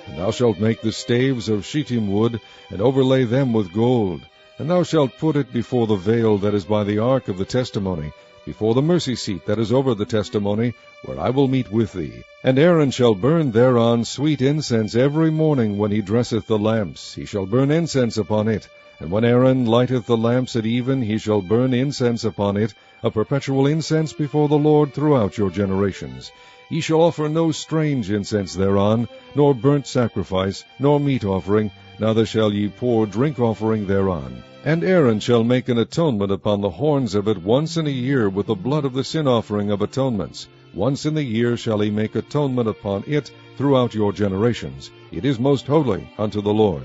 And thou shalt make the staves of shittim wood, and overlay them with gold. And thou shalt put it before the veil that is by the ark of the testimony, before the mercy seat that is over the testimony, where I will meet with thee. And Aaron shall burn thereon sweet incense every morning when he dresseth the lamps. He shall burn incense upon it. And when Aaron lighteth the lamps at even, he shall burn incense upon it, a perpetual incense before the Lord throughout your generations. Ye shall offer no strange incense thereon, nor burnt sacrifice, nor meat offering, neither shall ye pour drink offering thereon. And Aaron shall make an atonement upon the horns of it once in a year with the blood of the sin offering of atonements. Once in the year shall he make atonement upon it throughout your generations. It is most holy unto the Lord.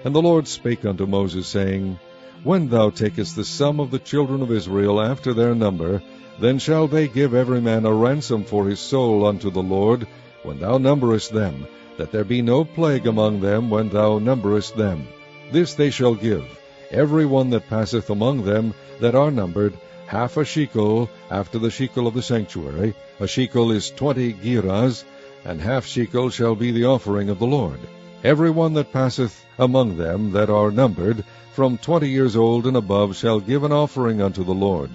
And the Lord spake unto Moses, saying, When thou takest the sum of the children of Israel after their number, then shall they give every man a ransom for his soul unto the Lord, when thou numberest them, that there be no plague among them when thou numberest them. This they shall give, every one that passeth among them that are numbered, half a shekel after the shekel of the sanctuary. A shekel is 20 gerahs, and half shekel shall be the offering of the Lord. Every one that passeth among them that are numbered, from 20 years old and above, shall give an offering unto the Lord.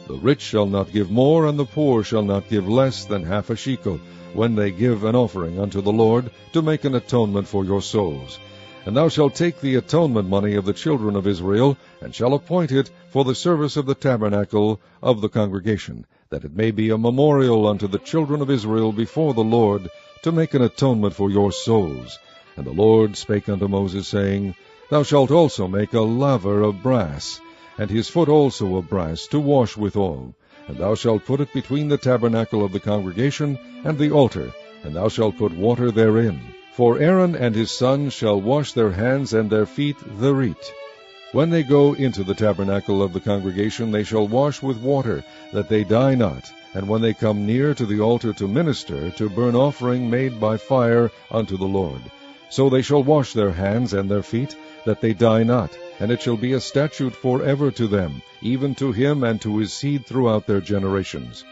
The rich shall not give more, and the poor shall not give less than half a shekel, when they give an offering unto the Lord, to make an atonement for your souls. And thou shalt take the atonement money of the children of Israel, and shall appoint it for the service of the tabernacle of the congregation, that it may be a memorial unto the children of Israel before the Lord, to make an atonement for your souls. And the Lord spake unto Moses, saying, Thou shalt also make a laver of brass, and his foot also of brass, to wash withal. And thou shalt put it between the tabernacle of the congregation and the altar, and thou shalt put water therein. For Aaron and his sons shall wash their hands and their feet thereat. When they go into the tabernacle of the congregation, they shall wash with water, that they die not. And when they come near to the altar to minister, to burn offering made by fire unto the Lord, so they shall wash their hands and their feet, that they die not. And it shall be a statute forever to them, even to him and to his seed throughout their generations.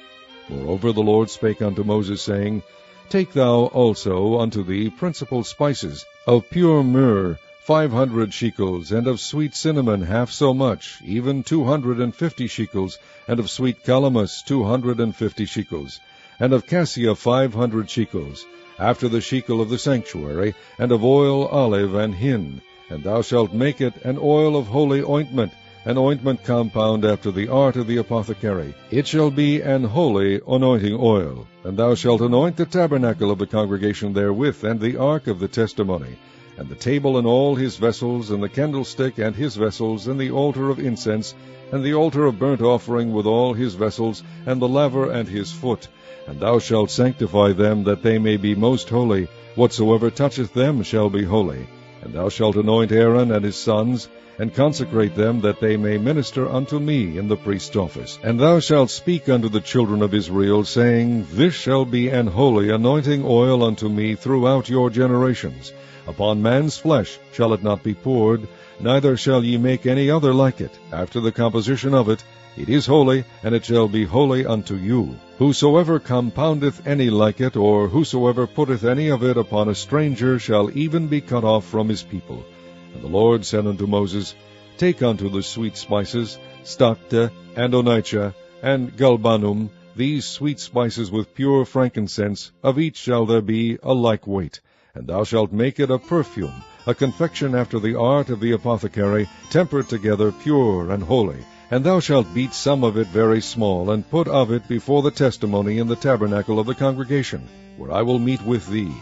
Moreover the Lord spake unto Moses, saying, Take thou also unto thee principal spices, of pure myrrh 500 shekels, and of sweet cinnamon half so much, even 250 shekels, and of sweet calamus 250 shekels, and of cassia 500 shekels, after the shekel of the sanctuary, and of oil, olive, and hin. And thou shalt make it an oil of holy ointment, an ointment compound after the art of the apothecary. It shall be an holy anointing oil. And thou shalt anoint the tabernacle of the congregation therewith, and the ark of the testimony, and the table and all his vessels, and the candlestick and his vessels, and the altar of incense, and the altar of burnt offering with all his vessels, and the laver and his foot. And thou shalt sanctify them, that they may be most holy. Whatsoever toucheth them shall be holy. And thou shalt anoint Aaron and his sons, and consecrate them, that they may minister unto me in the priest's office. And thou shalt speak unto the children of Israel, saying, This shall be an holy anointing oil unto me throughout your generations. Upon man's flesh shall it not be poured, neither shall ye make any other like it. After the composition of it, it is holy, and it shall be holy unto you. Whosoever compoundeth any like it, or whosoever putteth any of it upon a stranger, shall even be cut off from his people. And the Lord said unto Moses, Take unto the sweet spices, stacte, and onycha, and galbanum, these sweet spices with pure frankincense, of each shall there be a like weight. And thou shalt make it a perfume, a confection after the art of the apothecary, tempered together, pure and holy. And thou shalt beat some of it very small, and put of it before the testimony in the tabernacle of the congregation, where I will meet with thee.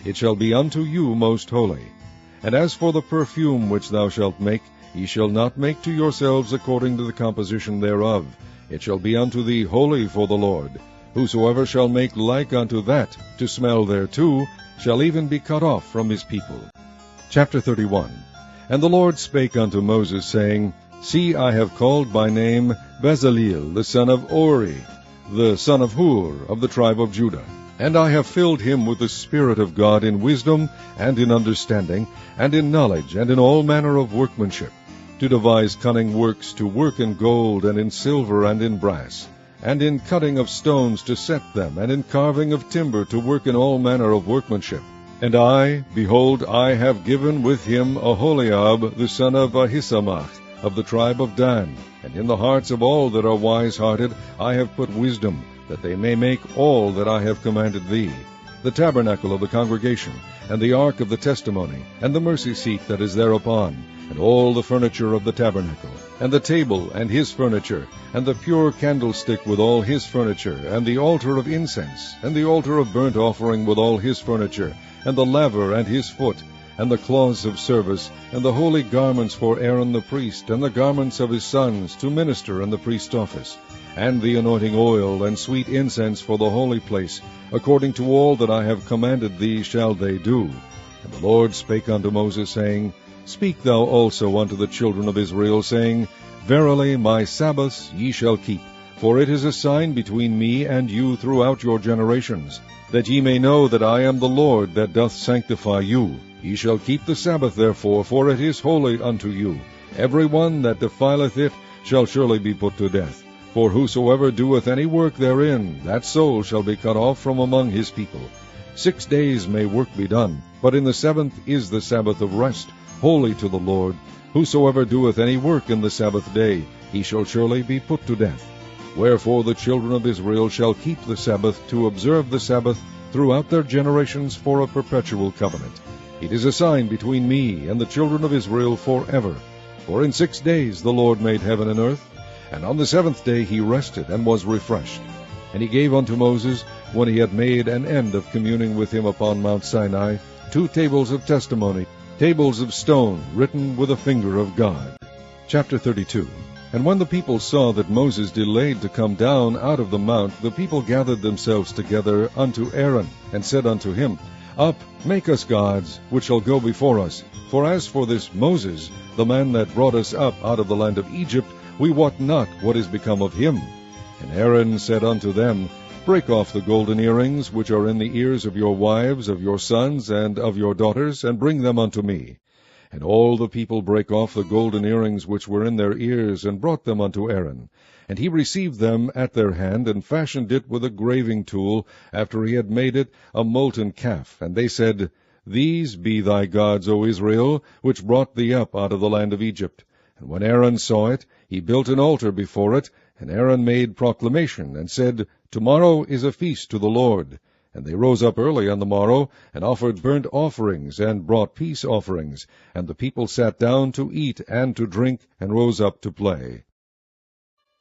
It shall be unto you most holy. And as for the perfume which thou shalt make, ye shall not make to yourselves according to the composition thereof. It shall be unto thee holy for the Lord. Whosoever shall make like unto that, to smell thereto, shall even be cut off from his people. Chapter 31. And the Lord spake unto Moses, saying, See, I have called by name Bezaleel, the son of Uri, the son of Hur, of the tribe of Judah. And I have filled him with the Spirit of God in wisdom, and in understanding, and in knowledge, and in all manner of workmanship, to devise cunning works, to work in gold, and in silver, and in brass, and in cutting of stones to set them, and in carving of timber, to work in all manner of workmanship. And I, behold, I have given with him Aholiab, the son of Ahisamach, of the tribe of Dan. And in the hearts of all that are wise-hearted I have put wisdom, that they may make all that I have commanded thee, the tabernacle of the congregation, and the ark of the testimony, and the mercy seat that is thereupon, and all the furniture of the tabernacle, and the table and his furniture, and the pure candlestick with all his furniture, and the altar of incense, and the altar of burnt offering with all his furniture, and the laver and his foot, and the cloths of service, and the holy garments for Aaron the priest, and the garments of his sons, to minister in the priest's office, and the anointing oil, and sweet incense for the holy place, according to all that I have commanded thee shall they do. And the Lord spake unto Moses, saying, Speak thou also unto the children of Israel, saying, Verily my Sabbaths ye shall keep, for it is a sign between me and you throughout your generations, that ye may know that I am the Lord that doth sanctify you. Ye shall keep the Sabbath therefore, for it is holy unto you. Every one that defileth it shall surely be put to death. For whosoever doeth any work therein, that soul shall be cut off from among his people. 6 days may work be done, but in the 7th is the Sabbath of rest, holy to the Lord. Whosoever doeth any work in the Sabbath day, he shall surely be put to death. Wherefore the children of Israel shall keep the Sabbath, to observe the Sabbath throughout their generations for a perpetual covenant. It is a sign between me and the children of Israel forever. For in 6 days the Lord made heaven and earth, and on the 7th day he rested and was refreshed. And he gave unto Moses, when he had made an end of communing with him upon Mount Sinai, 2 tables of testimony, tables of stone, written with a finger of God. Chapter 32. And when the people saw that Moses delayed to come down out of the mount, the people gathered themselves together unto Aaron, and said unto him, Up, make us gods, which shall go before us. For as for this Moses, the man that brought us up out of the land of Egypt, we wot not what is become of him. And Aaron said unto them, Break off the golden earrings which are in the ears of your wives, of your sons, and of your daughters, and bring them unto me. And all the people brake off the golden earrings which were in their ears, and brought them unto Aaron. And he received them at their hand, and fashioned it with a graving tool, after he had made it a molten calf. And they said, These be thy gods, O Israel, which brought thee up out of the land of Egypt. And when Aaron saw it, he built an altar before it, and Aaron made proclamation, and said, Tomorrow is a feast to the Lord. And they rose up early on the morrow, and offered burnt offerings, and brought peace offerings. And the people sat down to eat and to drink, and rose up to play.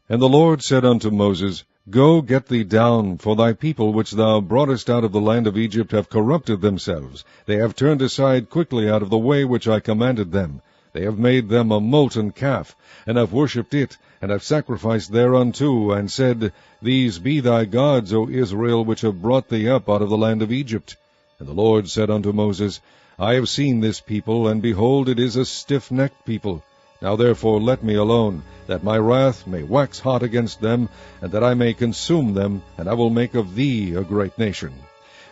And the Lord said unto Moses, Go, get thee down, for thy people which thou broughtest out of the land of Egypt have corrupted themselves. They have turned aside quickly out of the way which I commanded them. They have made them a molten calf, and have worshipped it, and have sacrificed thereunto, and said, These be thy gods, O Israel, which have brought thee up out of the land of Egypt. And the Lord said unto Moses, I have seen this people, and behold, it is a stiff-necked people. Now therefore let me alone, that my wrath may wax hot against them, and that I may consume them, and I will make of thee a great nation.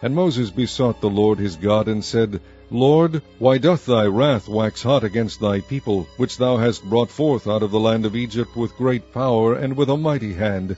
And Moses besought the Lord his God, and said, Lord, why doth thy wrath wax hot against thy people, which thou hast brought forth out of the land of Egypt with great power and with a mighty hand?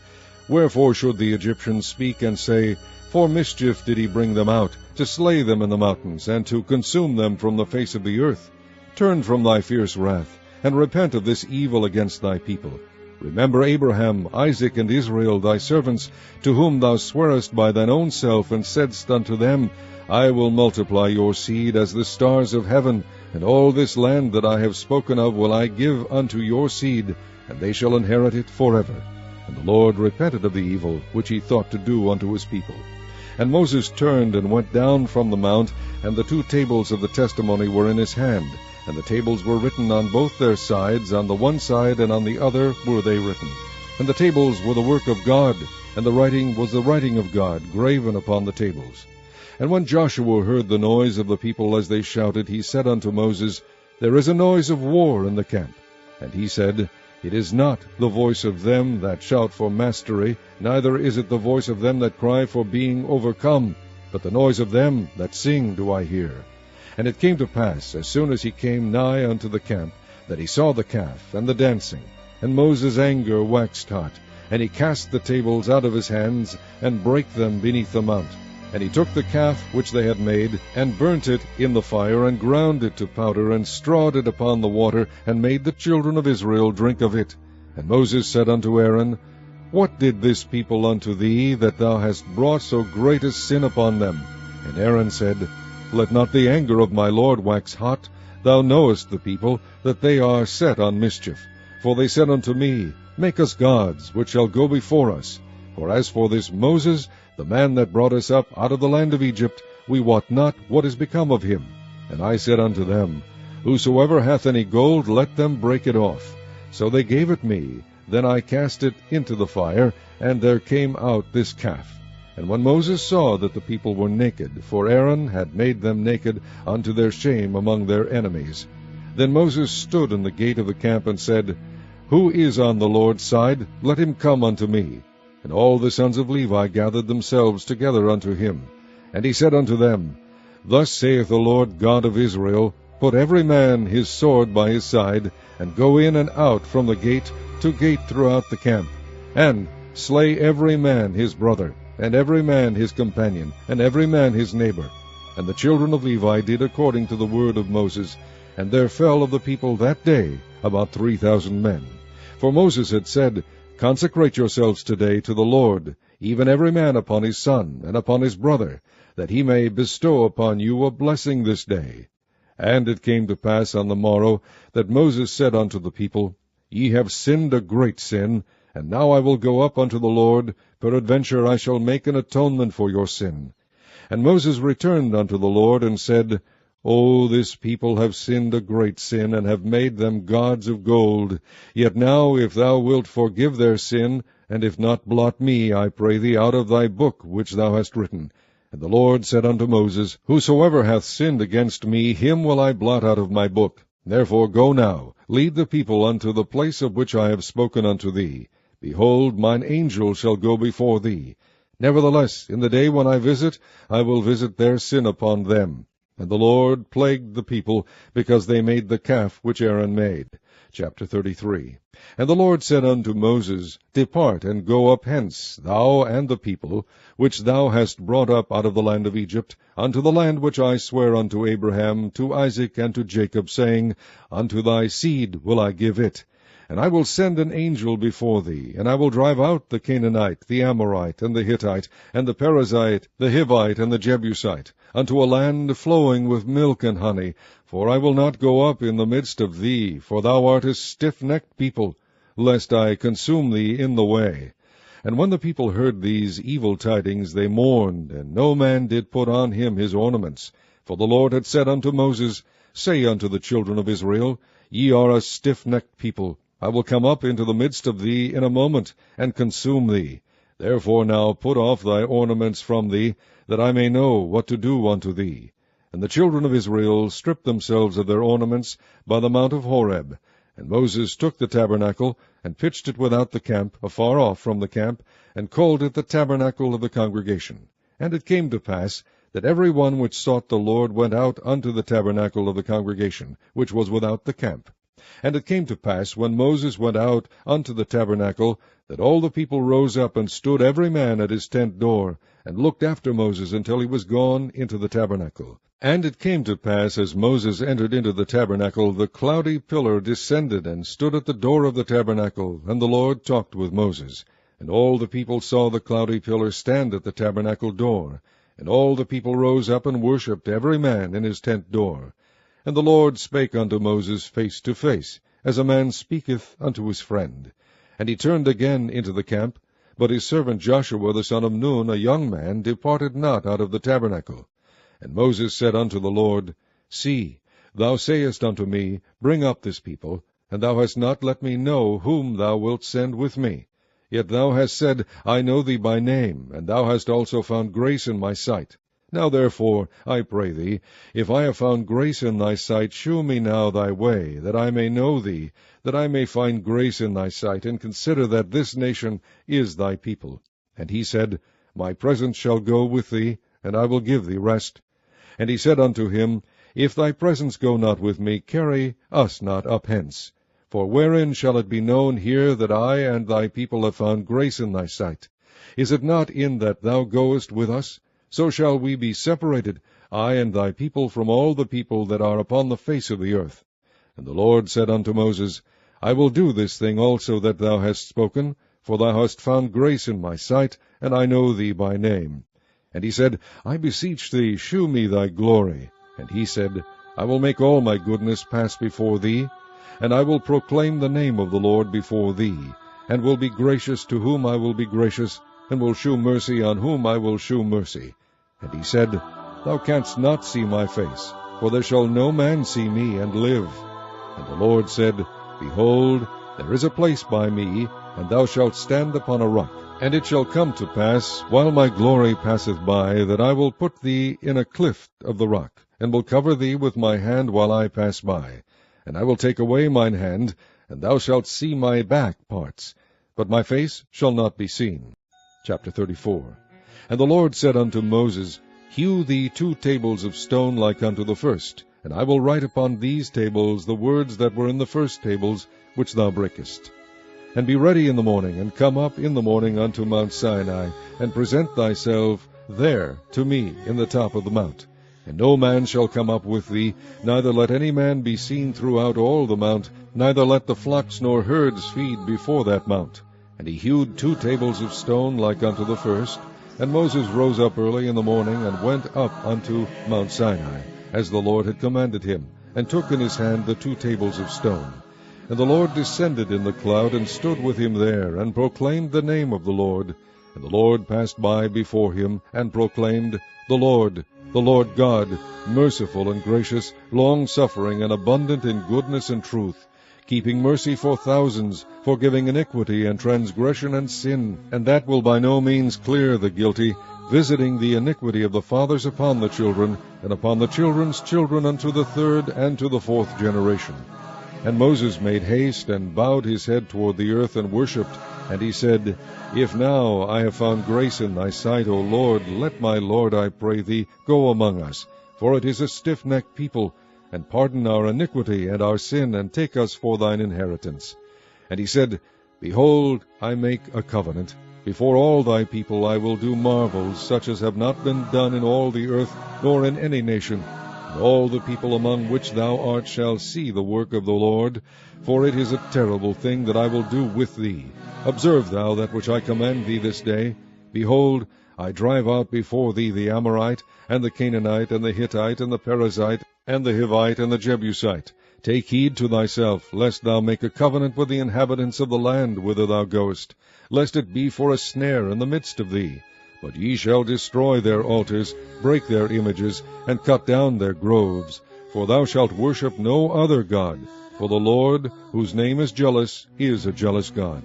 Wherefore should the Egyptians speak and say, For mischief did he bring them out, to slay them in the mountains, and to consume them from the face of the earth? Turn from thy fierce wrath, and repent of this evil against thy people. Remember Abraham, Isaac, and Israel, thy servants, to whom thou swarest by thine own self, and saidst unto them, I will multiply your seed as the stars of heaven, and all this land that I have spoken of will I give unto your seed, and they shall inherit it forever. And the Lord repented of the evil which he thought to do unto his people. And Moses turned and went down from the mount, and the 2 tables of the testimony were in his hand, and the tables were written on both their sides, on the one side and on the other were they written. And the tables were the work of God, and the writing was the writing of God, graven upon the tables. And when Joshua heard the noise of the people as they shouted, he said unto Moses, There is a noise of war in the camp. And he said, It is not the voice of them that shout for mastery, neither is it the voice of them that cry for being overcome, but the noise of them that sing do I hear. And it came to pass, as soon as he came nigh unto the camp, that he saw the calf and the dancing. And Moses' anger waxed hot, and he cast the tables out of his hands, and brake them beneath the mount. And he took the calf which they had made, and burnt it in the fire, and ground it to powder, and strawed it upon the water, and made the children of Israel drink of it. And Moses said unto Aaron, What did this people unto thee, that thou hast brought so great a sin upon them? And Aaron said, Let not the anger of my Lord wax hot. Thou knowest the people, that they are set on mischief. For they said unto me, Make us gods, which shall go before us. For as for this Moses, the man that brought us up out of the land of Egypt, we wot not what is become of him. And I said unto them, Whosoever hath any gold, let them break it off. So they gave it me. Then I cast it into the fire, and there came out this calf. And when Moses saw that the people were naked, for Aaron had made them naked unto their shame among their enemies, then Moses stood in the gate of the camp, and said, Who is on the Lord's side? Let him come unto me. And all the sons of Levi gathered themselves together unto him. And he said unto them, Thus saith the Lord God of Israel, Put every man his sword by his side, and go in and out from the gate to gate throughout the camp, and slay every man his brother, and every man his companion, and every man his neighbor. And the children of Levi did according to the word of Moses, and there fell of the people that day about 3,000 men. For Moses had said, Consecrate yourselves today to the Lord, even every man upon his son, and upon his brother, that he may bestow upon you a blessing this day. And it came to pass on the morrow, that Moses said unto the people, Ye have sinned a great sin, and now I will go up unto the Lord, peradventure I shall make an atonement for your sin. And Moses returned unto the Lord, and said, O this people have sinned a great sin, and have made them gods of gold. Yet now, if thou wilt forgive their sin, and if not, blot me, I pray thee, out of thy book which thou hast written. And the Lord said unto Moses, Whosoever hath sinned against me, him will I blot out of my book. Therefore go now, lead the people unto the place of which I have spoken unto thee. Behold, mine angel shall go before thee. Nevertheless, in the day when I will visit their sin upon them. And the Lord plagued the people, because they made the calf which Aaron made. Chapter 33. And the Lord said unto Moses, Depart, and go up hence, thou and the people, which thou hast brought up out of the land of Egypt, unto the land which I sware unto Abraham, to Isaac, and to Jacob, saying, Unto thy seed will I give it. And I will send an angel before thee, and I will drive out the Canaanite, the Amorite, and the Hittite, and the Perizzite, the Hivite, and the Jebusite, unto a land flowing with milk and honey. For I will not go up in the midst of thee, for thou art a stiff-necked people, lest I consume thee in the way. And when the people heard these evil tidings, they mourned, and no man did put on him his ornaments. For the Lord had said unto Moses, Say unto the children of Israel, Ye are a stiff-necked people. I will come up into the midst of thee in a moment, and consume thee. Therefore now put off thy ornaments from thee, that I may know what to do unto thee. And the children of Israel stripped themselves of their ornaments by the mount of Horeb. And Moses took the tabernacle, and pitched it without the camp, afar off from the camp, and called it the tabernacle of the congregation. And it came to pass, that every one which sought the Lord went out unto the tabernacle of the congregation, which was without the camp. And it came to pass, when Moses went out unto the tabernacle, that all the people rose up, and stood every man at his tent door, and looked after Moses until he was gone into the tabernacle. And it came to pass, as Moses entered into the tabernacle, the cloudy pillar descended, and stood at the door of the tabernacle, and the Lord talked with Moses. And all the people saw the cloudy pillar stand at the tabernacle door. And all the people rose up and worshipped, every man in his tent door. And the Lord spake unto Moses face to face, as a man speaketh unto his friend. And he turned again into the camp, but his servant Joshua the son of Nun, a young man, departed not out of the tabernacle. And Moses said unto the Lord, See, thou sayest unto me, Bring up this people, and thou hast not let me know whom thou wilt send with me. Yet thou hast said, I know thee by name, and thou hast also found grace in my sight. Now therefore, I pray thee, if I have found grace in thy sight, shew me now thy way, that I may know thee, that I may find grace in thy sight, and consider that this nation is thy people. And he said, My presence shall go with thee, and I will give thee rest. And he said unto him, If thy presence go not with me, carry us not up hence. For wherein shall it be known here that I and thy people have found grace in thy sight? Is it not in that thou goest with us? So shall we be separated, I and thy people, from all the people that are upon the face of the earth. And the Lord said unto Moses, I will do this thing also that thou hast spoken, for thou hast found grace in my sight, and I know thee by name. And he said, I beseech thee, shew me thy glory. And he said, I will make all my goodness pass before thee, and I will proclaim the name of the Lord before thee, and will be gracious to whom I will be gracious, and will shew mercy on whom I will shew mercy. And he said, Thou canst not see my face, for there shall no man see me and live. And the Lord said, Behold, there is a place by me, and thou shalt stand upon a rock. And it shall come to pass, while my glory passeth by, that I will put thee in a clift of the rock, and will cover thee with my hand while I pass by. And I will take away mine hand, and thou shalt see my back parts, but my face shall not be seen. Chapter 34. And the Lord said unto Moses, Hew thee 2 tables of stone like unto the first, and I will write upon these tables the words that were in the first tables which thou breakest. And be ready in the morning, and come up in the morning unto Mount Sinai, and present thyself there to me in the top of the mount. And no man shall come up with thee, neither let any man be seen throughout all the mount, neither let the flocks nor herds feed before that mount. And he hewed 2 tables of stone like unto the first. And Moses rose up early in the morning, and went up unto Mount Sinai, as the Lord had commanded him, and took in his hand the 2 tables of stone. And the Lord descended in the cloud, and stood with him there, and proclaimed the name of the Lord. And the Lord passed by before him, and proclaimed, the Lord God, merciful and gracious, long-suffering, and abundant in goodness and truth, keeping mercy for thousands, forgiving iniquity and transgression and sin, and that will by no means clear the guilty, visiting the iniquity of the fathers upon the children, and upon the children's children unto the 3rd and to the 4th generation. And Moses made haste, and bowed his head toward the earth, and worshipped. And he said, If now I have found grace in thy sight, O Lord, let my Lord, I pray thee, go among us. For it is a stiff-necked people, and pardon our iniquity and our sin, and take us for thine inheritance. And he said, Behold, I make a covenant. Before all thy people I will do marvels, such as have not been done in all the earth, nor in any nation. And all the people among which thou art shall see the work of the Lord, for it is a terrible thing that I will do with thee. Observe thou that which I command thee this day. Behold, I drive out before thee the Amorite, and the Canaanite, and the Hittite, and the Perizzite, and the Hivite, and the Jebusite. Take heed to thyself, lest thou make a covenant with the inhabitants of the land whither thou goest, lest it be for a snare in the midst of thee. But ye shall destroy their altars, break their images, and cut down their groves. For thou shalt worship no other God, for the Lord, whose name is jealous, is a jealous God.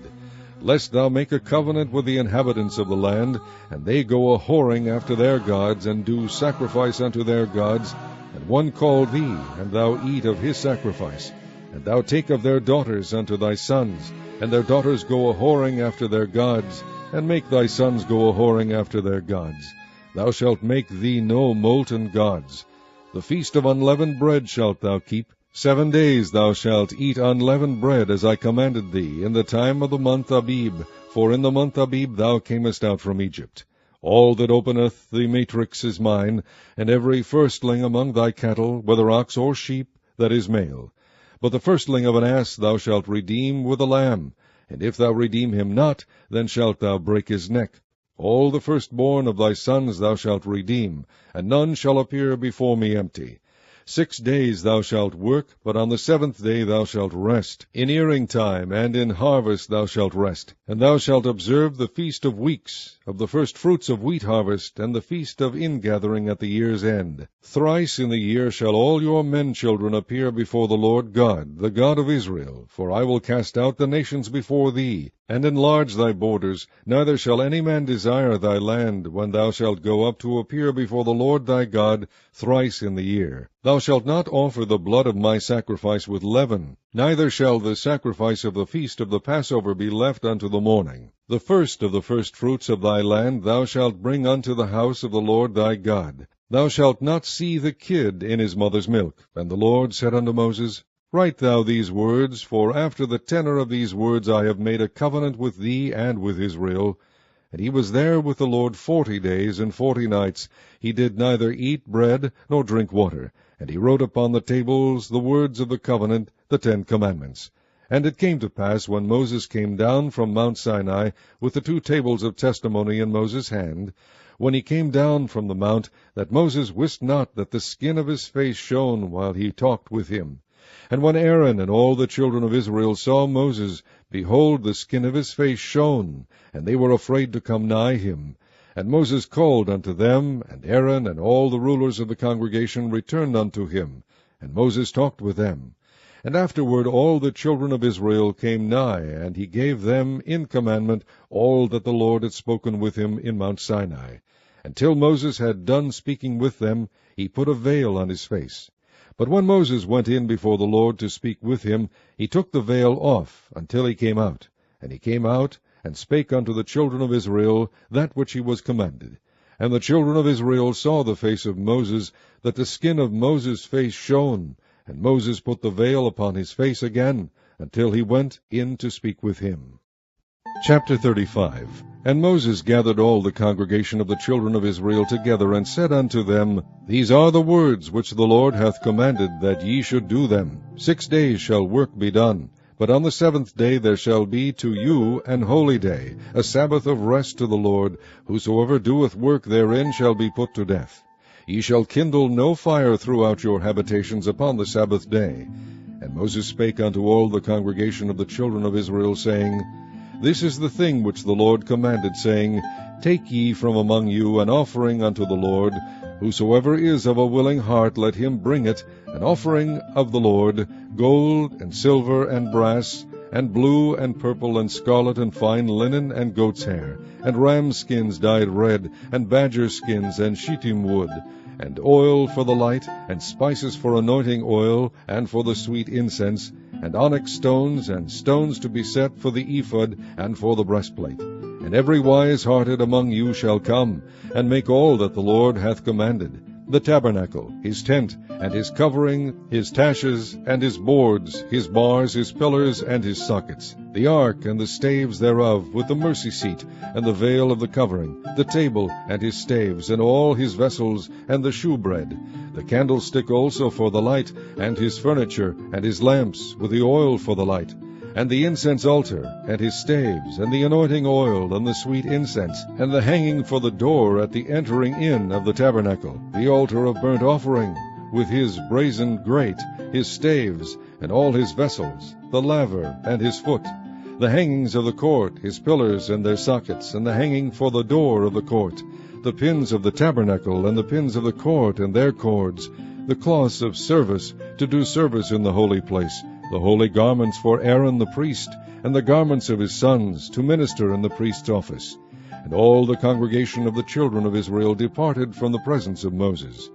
lest thou make a covenant with the inhabitants of the land, and they go a-whoring after their gods, and do sacrifice unto their gods, and one call thee, and thou eat of his sacrifice. And thou take of their daughters unto thy sons, and their daughters go a-whoring after their gods, and make thy sons go a-whoring after their gods. Thou shalt make thee no molten gods. The feast of unleavened bread shalt thou keep. 7 days thou shalt eat unleavened bread, as I commanded thee, in the time of the month Abib, for in the month Abib thou camest out from Egypt. All that openeth the matrix is mine, and every firstling among thy cattle, whether ox or sheep, that is male. But the firstling of an ass thou shalt redeem with a lamb, and if thou redeem him not, then shalt thou break his neck. All the firstborn of thy sons thou shalt redeem, and none shall appear before me empty. 6 days thou shalt work, but on the 7th day thou shalt rest. In earing time and in harvest thou shalt rest. And thou shalt observe the feast of weeks, of the first fruits of wheat harvest, and the feast of ingathering at the year's end. Thrice in the year shall all your men children appear before the Lord God, the God of Israel. For I will cast out the nations before thee, and enlarge thy borders. Neither shall any man desire thy land, when thou shalt go up to appear before the Lord thy God thrice in the year. Thou shalt not offer the blood of my sacrifice with leaven, neither shall the sacrifice of the feast of the Passover be left unto the morning. The first of the firstfruits of thy land thou shalt bring unto the house of the Lord thy God. Thou shalt not see the kid in his mother's milk. And the Lord said unto Moses, Write thou these words, for after the tenor of these words I have made a covenant with thee and with Israel. And he was there with the Lord 40 days and 40 nights. He did neither eat bread nor drink water. And he wrote upon the tables the words of the covenant, the 10 commandments. And it came to pass, when Moses came down from Mount Sinai with the 2 tables of testimony in Moses' hand, when he came down from the mount, that Moses wist not that the skin of his face shone while he talked with him. And when Aaron and all the children of Israel saw Moses, behold, the skin of his face shone, and they were afraid to come nigh him. And Moses called unto them, and Aaron and all the rulers of the congregation returned unto him. And Moses talked with them. And afterward all the children of Israel came nigh, and he gave them in commandment all that the Lord had spoken with him in Mount Sinai. Until Moses had done speaking with them, he put a veil on his face. But when Moses went in before the Lord to speak with him, he took the veil off until he came out. And he came out, and spake unto the children of Israel that which he was commanded. And the children of Israel saw the face of Moses, that the skin of Moses' face shone. And Moses put the veil upon his face again, until he went in to speak with him. Chapter 35. And Moses gathered all the congregation of the children of Israel together, and said unto them, These are the words which the Lord hath commanded, that ye should do them. 6 days shall work be done. But on the 7th day there shall be to you an holy day, a Sabbath of rest to the Lord. Whosoever doeth work therein shall be put to death. Ye shall kindle no fire throughout your habitations upon the Sabbath day. And Moses spake unto all the congregation of the children of Israel, saying, This is the thing which the Lord commanded, saying, Take ye from among you an offering unto the Lord. Whosoever is of a willing heart, let him bring it, an offering of the Lord, gold, and silver, and brass, and blue, and purple, and scarlet, and fine linen, and goat's hair, and ram skins dyed red, and badger skins, and shittim wood, and oil for the light, and spices for anointing oil, and for the sweet incense, and onyx stones, and stones to be set for the ephod, and for the breastplate. And every wise-hearted among you shall come, and make all that the Lord hath commanded, the tabernacle, his tent, and his covering, his taches, and his boards, his bars, his pillars, and his sockets, the ark, and the staves thereof, with the mercy seat, and the veil of the covering, the table, and his staves, and all his vessels, and the shewbread, the candlestick also for the light, and his furniture, and his lamps, with the oil for the light, and the incense altar, and his staves, and the anointing oil, and the sweet incense, and the hanging for the door at the entering in of the tabernacle, the altar of burnt offering, with his brazen grate, his staves, and all his vessels, the laver, and his foot, the hangings of the court, his pillars and their sockets, and the hanging for the door of the court, the pins of the tabernacle, and the pins of the court and their cords, the cloths of service, to do service in the holy place, the holy garments for Aaron the priest, and the garments of his sons, to minister in the priest's office. And all the congregation of the children of Israel departed from the presence of Moses.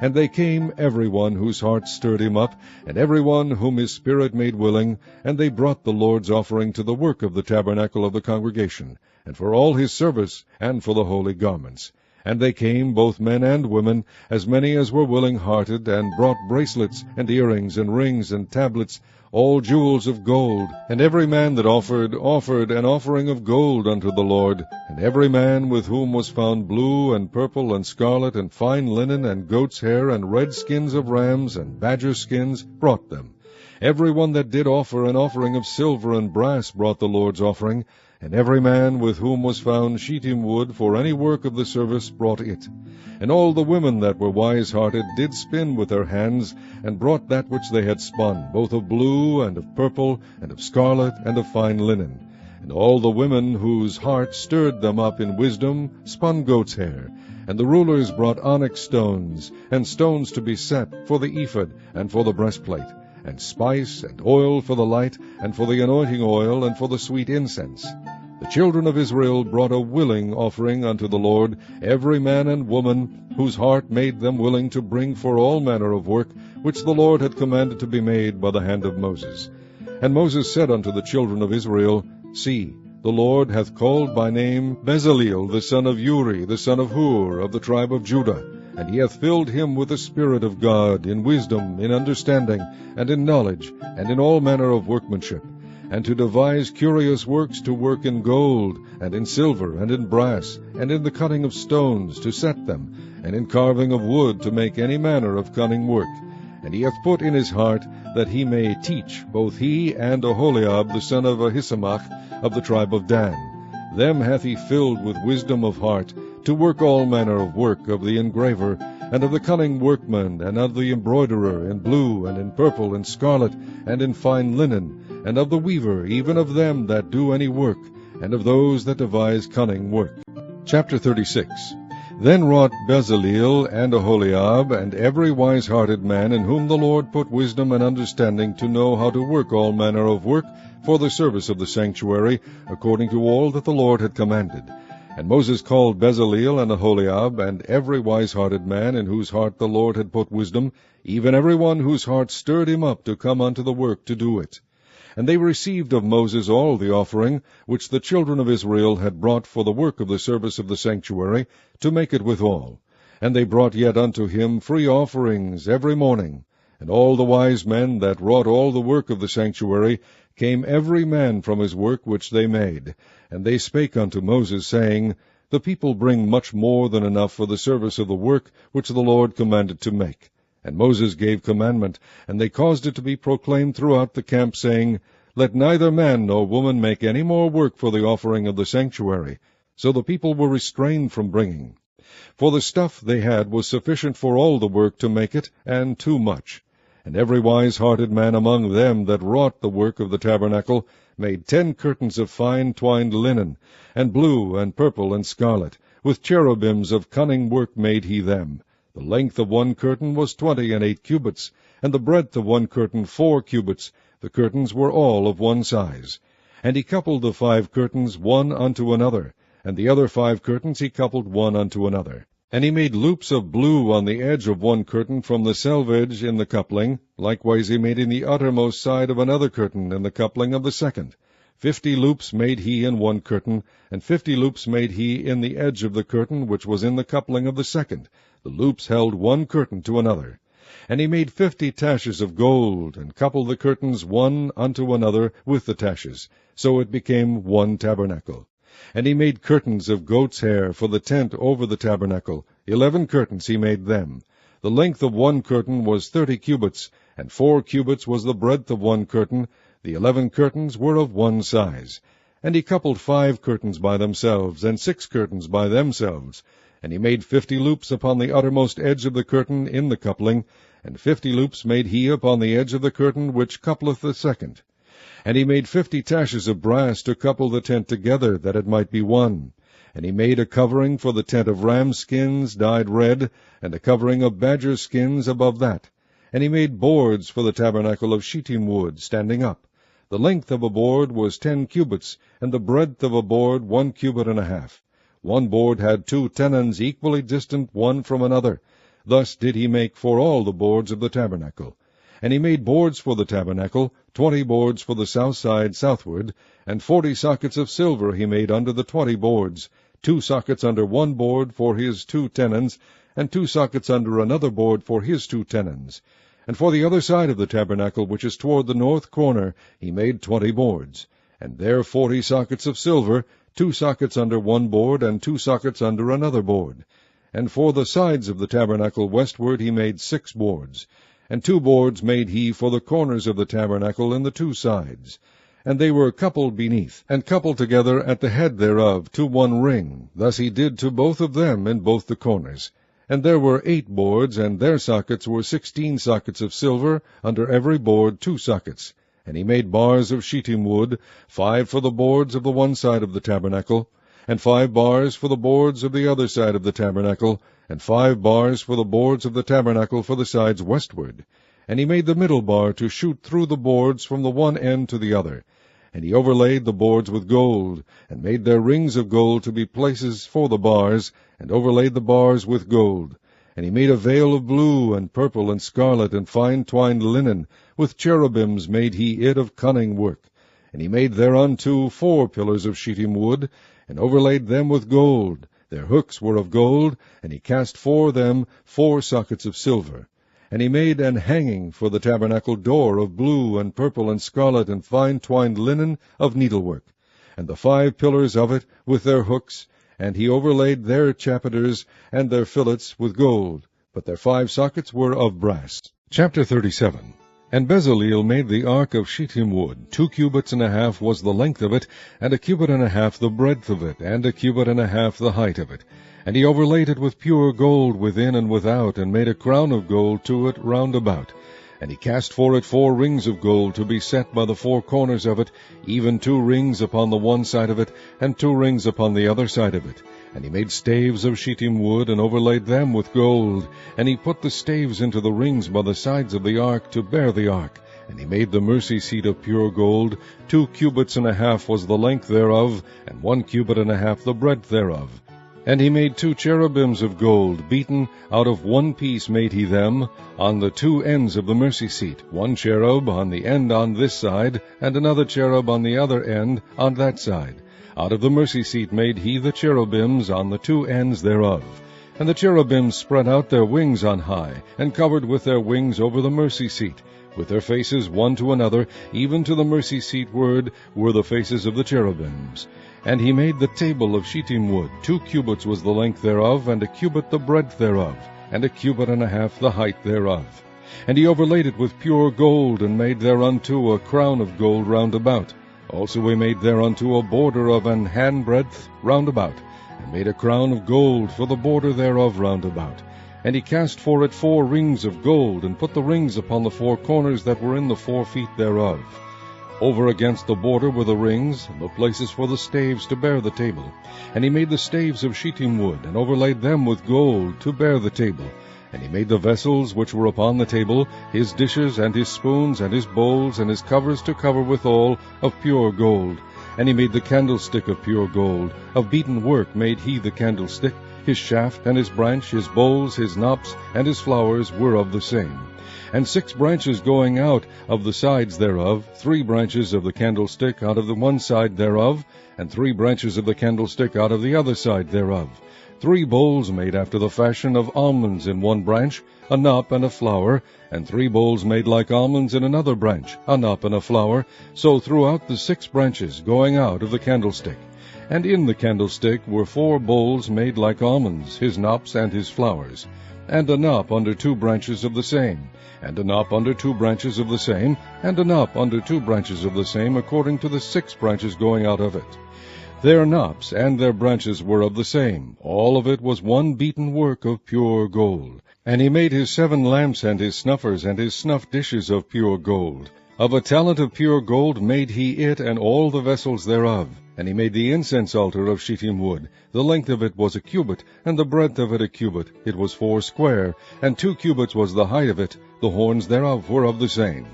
And they came, every one whose heart stirred him up, and every one whom his spirit made willing, and they brought the Lord's offering to the work of the tabernacle of the congregation, and for all his service, and for the holy garments. And they came, both men and women, as many as were willing-hearted, and brought bracelets, and earrings, and rings, and tablets, all jewels of gold. And every man that offered an offering of gold unto the Lord. And every man with whom was found blue, and purple, and scarlet, and fine linen, and goat's hair, and red skins of rams, and badger skins, brought them. Every one that did offer an offering of silver and brass brought the Lord's offering. And every man with whom was found shittim wood for any work of the service brought it. And all the women that were wise-hearted did spin with their hands, and brought that which they had spun, both of blue, and of purple, and of scarlet, and of fine linen. And all the women whose heart stirred them up in wisdom spun goat's hair. And the rulers brought onyx stones, and stones to be set for the ephod, and for the breastplate, and spice, and oil for the light, and for the anointing oil, and for the sweet incense. The children of Israel brought a willing offering unto the Lord, every man and woman, whose heart made them willing to bring for all manner of work, which the Lord had commanded to be made by the hand of Moses. And Moses said unto the children of Israel, See, the Lord hath called by name Bezaleel the son of Uri, the son of Hur, of the tribe of Judah, and he hath filled him with the Spirit of God, in wisdom, in understanding, and in knowledge, and in all manner of workmanship, and to devise curious works, to work in gold, and in silver, and in brass, and in the cutting of stones, to set them, and in carving of wood, to make any manner of cunning work. And he hath put in his heart that he may teach, both he and Oholiab the son of Ahisamach, of the tribe of Dan. Them hath he filled with wisdom of heart, to work all manner of work of the engraver, and of the cunning workman, and of the embroiderer, in blue, and in purple, and scarlet, and in fine linen, and of the weaver, even of them that do any work, and of those that devise cunning work. Chapter 36. Then wrought Bezaleel and Oholiab, and every wise-hearted man, in whom the Lord put wisdom and understanding, to know how to work all manner of work for the service of the sanctuary, according to all that the Lord had commanded. And Moses called Bezaleel and Oholiab, and every wise-hearted man, in whose heart the Lord had put wisdom, even every one whose heart stirred him up to come unto the work to do it. And they received of Moses all the offering which the children of Israel had brought for the work of the service of the sanctuary, to make it withal. And they brought yet unto him free offerings every morning. And all the wise men that wrought all the work of the sanctuary came every man from his work which they made. And they spake unto Moses, saying, The people bring much more than enough for the service of the work which the Lord commanded to make. And Moses gave commandment, and they caused it to be proclaimed throughout the camp, saying, Let neither man nor woman make any more work for the offering of the sanctuary. So the people were restrained from bringing. For the stuff they had was sufficient for all the work to make it, and too much. And every wise-hearted man among them that wrought the work of the tabernacle made 10 curtains of fine twined linen, and blue, and purple, and scarlet. With cherubims of cunning work made he them. The length of one curtain was 28 cubits, and the breadth of one curtain 4 cubits. The curtains were all of one size. And he coupled the 5 curtains one unto another, and the other 5 curtains he coupled one unto another. And he made loops of blue on the edge of one curtain from the selvage in the coupling. Likewise he made in the uttermost side of another curtain in the coupling of the second. 50 loops made he in one curtain, and 50 loops made he in the edge of the curtain which was in the coupling of the second. The loops held one curtain to another. And he made 50 taches of gold, and coupled the curtains one unto another with the taches. So it became one tabernacle. And he made curtains of goat's hair for the tent over the tabernacle. 11 curtains he made them. The length of one curtain was 30 cubits, and 4 cubits was the breadth of one curtain. The 11 curtains were of one size. And he coupled 5 curtains by themselves, and 6 curtains by themselves. And he made 50 loops upon the uttermost edge of the curtain in the coupling, and 50 loops made he upon the edge of the curtain which coupleth the second. And he made 50 taches of brass to couple the tent together, that it might be one. And he made a covering for the tent of ram skins dyed red, and a covering of badger skins above that. And he made boards for the tabernacle of shittim wood, standing up. The length of a board was 10 cubits, and the breadth of a board 1 cubit and a half. One board had 2 tenons equally distant one from another. Thus did he make for all the boards of the tabernacle. And he made boards for the tabernacle, 20 boards for the south side southward, and 40 sockets of silver he made under the 20 boards, 2 sockets under one board for his 2 tenons, and 2 sockets under another board for his 2 tenons. And for the other side of the tabernacle, which is toward the north corner, he made 20 boards, and there 40 sockets of silver, 2 sockets under one board, and 2 sockets under another board. And for the sides of the tabernacle westward he made 6 boards. And 2 boards made he for the corners of the tabernacle in the 2 sides. And they were coupled beneath, and coupled together at the head thereof to one ring. Thus he did to both of them in both the corners. And there were 8 boards, and their sockets were 16 sockets of silver, under every board 2 sockets. And he made bars of shittim wood, 5 for the boards of the one side of the tabernacle, and 5 bars for the boards of the other side of the tabernacle, and 5 bars for the boards of the tabernacle for the sides westward. And he made the middle bar to shoot through the boards from the one end to the other. And he overlaid the boards with gold, and made their rings of gold to be places for the bars, and overlaid the bars with gold. And he made a veil of blue, and purple, and scarlet, and fine twined linen. With cherubims made he it of cunning work. And he made thereunto 4 pillars of shittim wood, and overlaid them with gold. Their hooks were of gold, and he cast for them 4 sockets of silver. And he made an hanging for the tabernacle door of blue, and purple, and scarlet, and fine twined linen of needlework, and the 5 pillars of it with their hooks, and he overlaid their chapiters and their fillets with gold, but their 5 sockets were of brass. Chapter 37. And Bezaleel made the ark of shittim wood. 2 cubits and a half was the length of it, and 1 cubit and a half the breadth of it, and 1 cubit and a half the height of it. And he overlaid it with pure gold within and without, and made a crown of gold to it round about. And he cast for it 4 rings of gold to be set by the 4 corners of it, even 2 rings upon the one side of it, and 2 rings upon the other side of it. And he made staves of shittim wood, and overlaid them with gold. And he put the staves into the rings by the sides of the ark to bear the ark. And he made the mercy seat of pure gold. 2 cubits and a half was the length thereof, and 1 cubit and a half the breadth thereof. And he made 2 cherubims of gold, beaten, out of one piece made he them, on the 2 ends of the mercy seat, 1 cherub on the end on this side, and another cherub on the other end on that side. Out of the mercy seat made he the cherubims on the 2 ends thereof. And the cherubims spread out their wings on high, and covered with their wings over the mercy seat. With their faces one to another, even to the mercy seat ward, were the faces of the cherubims. And he made the table of shittim wood. 2 cubits was the length thereof, and 1 cubit the breadth thereof, and 1 cubit and a half the height thereof. And he overlaid it with pure gold, and made thereunto a crown of gold round about. Also he made thereunto a border of an handbreadth round about, and made a crown of gold for the border thereof round about. And he cast for it 4 rings of gold, and put the rings upon the 4 corners that were in the 4 feet thereof. Over against the border were the rings, and the places for the staves to bear the table. And he made the staves of shittim wood, and overlaid them with gold to bear the table. And he made the vessels which were upon the table, his dishes, and his spoons, and his bowls, and his covers to cover withal, of pure gold. And he made the candlestick of pure gold. Of beaten work made he the candlestick. His shaft, and his branch, his bowls, his knops, and his flowers were of the same. And 6 branches going out of the sides thereof, 3 branches of the candlestick out of the one side thereof, and 3 branches of the candlestick out of the other side thereof. 3 bowls made after the fashion of almonds in one branch, a knop and a flower, and 3 bowls made like almonds in another branch, a knop and a flower, so throughout the 6 branches going out of the candlestick. And in the candlestick were 4 bowls made like almonds, his knops and his flowers, and a knop under 2 branches of the same, and a knop under 2 branches of the same, and a knop under 2 branches of the same, according to the 6 branches going out of it. Their knops and their branches were of the same. All of it was one beaten work of pure gold. And he made his 7 lamps and his snuffers and his snuff dishes of pure gold. Of a talent of pure gold made he it and all the vessels thereof. And he made the incense altar of shittim wood. The length of it was a cubit, and the breadth of it a cubit. It was 4 square, and 2 cubits was the height of it. The horns thereof were of the same.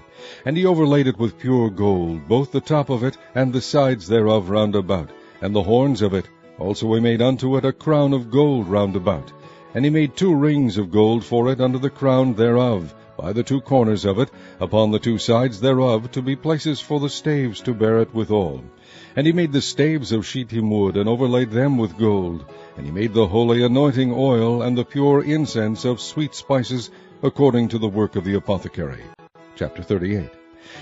And he overlaid it with pure gold, both the top of it and the sides thereof round about, and the horns of it. Also he made unto it a crown of gold round about. And he made 2 rings of gold for it under the crown thereof, by the 2 corners of it, upon the 2 sides thereof, to be places for the staves to bear it withal. And he made the staves of shittim wood, and overlaid them with gold. And he made the holy anointing oil, and the pure incense of sweet spices, according to the work of the apothecary. Chapter 38.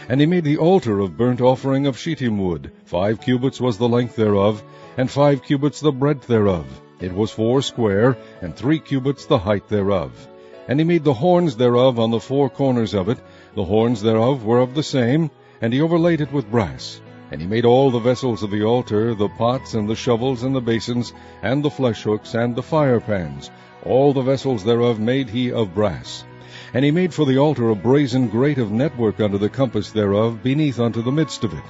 And he made the altar of burnt offering of shittim wood. 5 cubits was the length thereof, and 5 cubits the breadth thereof. It was 4 square, and 3 cubits the height thereof. And he made the horns thereof on the 4 corners of it. The horns thereof were of the same, and he overlaid it with brass. And he made all the vessels of the altar, the pots, and the shovels, and the basins, and the flesh hooks, and the fire pans. All the vessels thereof made he of brass. And he made for the altar a brazen grate of network under the compass thereof, beneath unto the midst of it.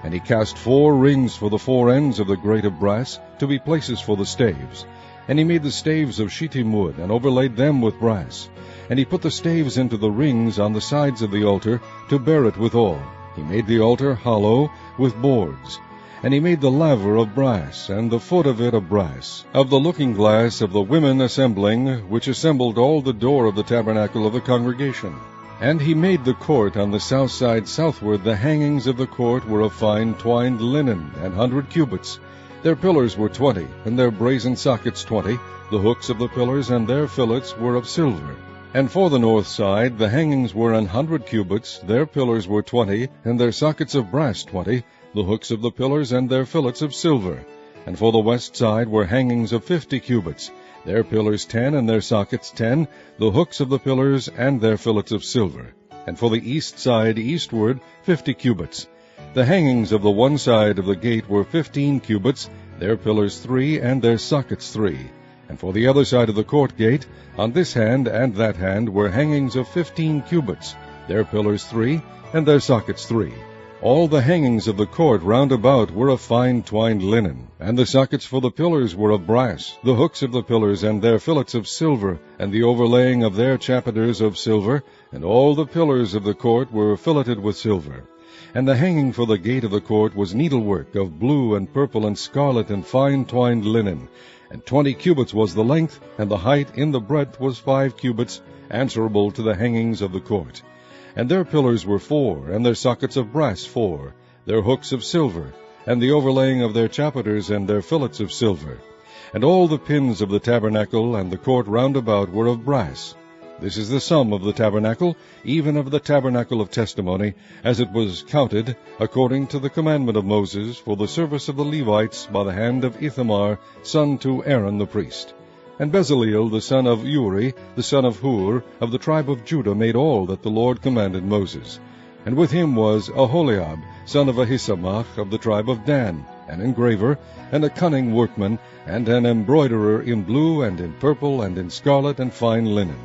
And he cast 4 rings for the 4 ends of the grate of brass, to be places for the staves. And he made the staves of shittim wood, and overlaid them with brass. And he put the staves into the rings on the sides of the altar, to bear it withal. He made the altar hollow, with boards. And he made the laver of brass, and the foot of it of brass, of the looking glass of the women assembling, which assembled all the door of the tabernacle of the congregation. And he made the court on the south side southward. The hangings of the court were of fine twined linen, 100 cubits. Their pillars were 20, and their brazen sockets 20. The hooks of the pillars and their fillets were of silver. And for the north side the hangings were 100 cubits. Their pillars were 20, and their sockets of brass 20. The hooks of the pillars and their fillets of silver. And for the west side were hangings of 50 cubits. Their pillars 10, and their sockets 10. The hooks of the pillars and their fillets of silver. And for the east side eastward 50 cubits. The hangings of the one side of the gate were 15 cubits, their pillars 3, and their sockets 3. And for the other side of the court gate, on this hand and that hand, were hangings of 15 cubits, their pillars 3, and their sockets 3. All the hangings of the court round about were of fine twined linen, and the sockets for the pillars were of brass, the hooks of the pillars and their fillets of silver, and the overlaying of their chapiters of silver, and all the pillars of the court were filleted with silver. And the hanging for the gate of the court was needlework of blue and purple and scarlet and fine twined linen. And 20 cubits was the length, and the height in the breadth was 5 cubits, answerable to the hangings of the court. And their pillars were 4, and their sockets of brass 4, their hooks of silver, and the overlaying of their chapiters and their fillets of silver. And all the pins of the tabernacle and the court round about were of brass. This is the sum of the tabernacle, even of the tabernacle of testimony, as it was counted, according to the commandment of Moses, for the service of the Levites, by the hand of Ithamar, son to Aaron the priest. And Bezaleel, the son of Uri, the son of Hur, of the tribe of Judah, made all that the Lord commanded Moses. And with him was Aholiab, son of Ahisamach, of the tribe of Dan, an engraver, and a cunning workman, and an embroiderer in blue, and in purple, and in scarlet, and fine linen.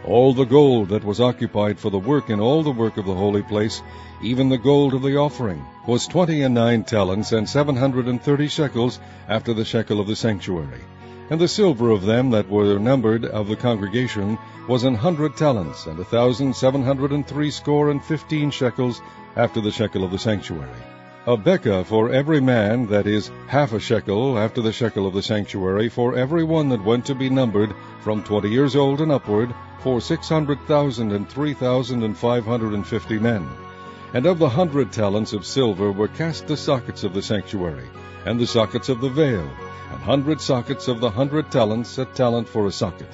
All the gold that was occupied for the work in all the work of the holy place, even the gold of the offering, was 29 talents, and 730 shekels, after the shekel of the sanctuary. And the silver of them that were numbered of the congregation was 100 talents, and 1,703 shekels, after the shekel of the sanctuary. A bekah for every man, that is, half a shekel, after the shekel of the sanctuary, for every one that went to be numbered, from 20 years old and upward, for 600,000 and 3,550 men. And of the 100 talents of silver were cast the sockets of the sanctuary, and the sockets of the veil, 100 sockets of the 100 talents, a talent for a socket.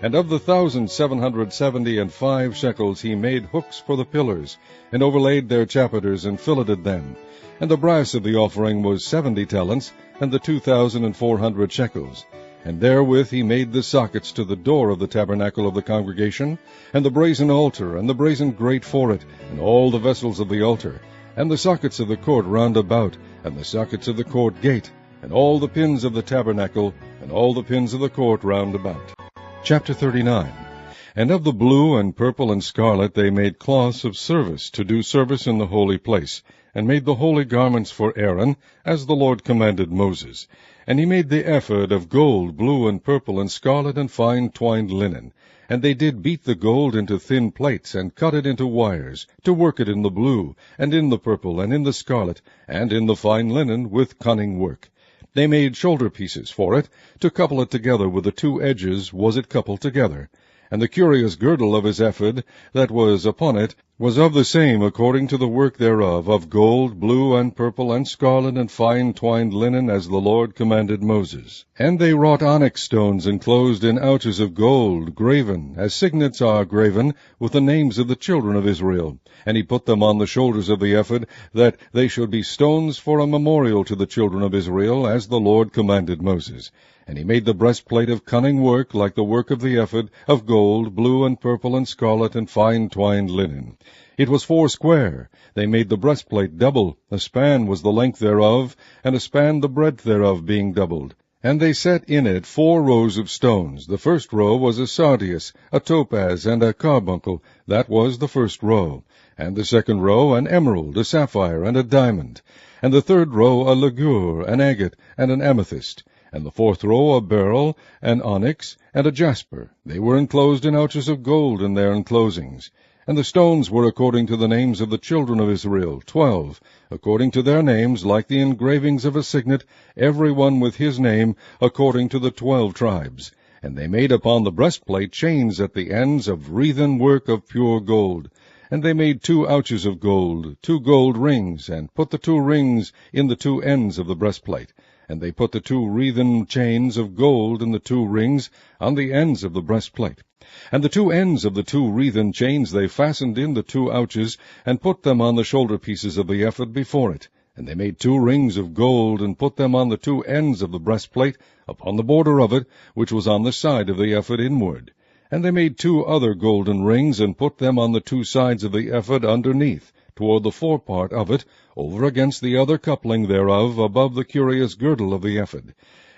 And of the 1,775 shekels he made hooks for the pillars, and overlaid their chapiters, and filleted them. And the brass of the offering was 70 talents, and the 2,400 shekels. And therewith he made the sockets to the door of the tabernacle of the congregation, and the brazen altar, and the brazen grate for it, and all the vessels of the altar, and the sockets of the court round about, and the sockets of the court gate, and all the pins of the tabernacle, and all the pins of the court round about. Chapter 39. And of the blue and purple and scarlet they made cloths of service, to do service in the holy place, and made the holy garments for Aaron, as the Lord commanded Moses. And he made the ephod of gold, blue and purple and scarlet and fine twined linen. And they did beat the gold into thin plates, and cut it into wires, to work it in the blue, and in the purple, and in the scarlet, and in the fine linen, with cunning work. They made shoulder pieces for it, to couple it together with the two edges was it coupled together. And the curious girdle of his ephod that was upon it was of the same according to the work thereof, of gold, blue, and purple, and scarlet, and fine twined linen, as the Lord commanded Moses. And they wrought onyx stones enclosed in ouches of gold, graven, as signets are graven, with the names of the children of Israel. And he put them on the shoulders of the ephod, that they should be stones for a memorial to the children of Israel, as the Lord commanded Moses. And he made the breastplate of cunning work, like the work of the ephod, of gold, blue, and purple, and scarlet, and fine twined linen. It was foursquare. They made the breastplate double. A span was the length thereof, and a span the breadth thereof, being doubled. And they set in it 4 rows of stones. The first row was a sardius, a topaz, and a carbuncle. That was the first row. And the second row an emerald, a sapphire, and a diamond. And the third row a ligure, an agate, and an amethyst. And the fourth row a beryl, an onyx, and a jasper. They were enclosed in ouches of gold in their enclosings. And the stones were according to the names of the children of Israel, 12, according to their names, like the engravings of a signet, every one with his name, according to the 12 tribes. And they made upon the breastplate chains at the ends of wreathen work of pure gold. And they made 2 ouches of gold, 2 gold rings, and put the 2 rings in the 2 ends of the breastplate. And they put the 2 wreathen chains of gold in the 2 rings on the ends of the breastplate. And the 2 ends of the 2 wreathen chains they fastened in the 2 ouches, and put them on the shoulder pieces of the ephod before it. And they made 2 rings of gold, and put them on the 2 ends of the breastplate, upon the border of it, which was on the side of the ephod inward. And they made 2 other golden rings, and put them on the 2 sides of the ephod underneath, toward the forepart of it, over against the other coupling thereof, above the curious girdle of the ephod.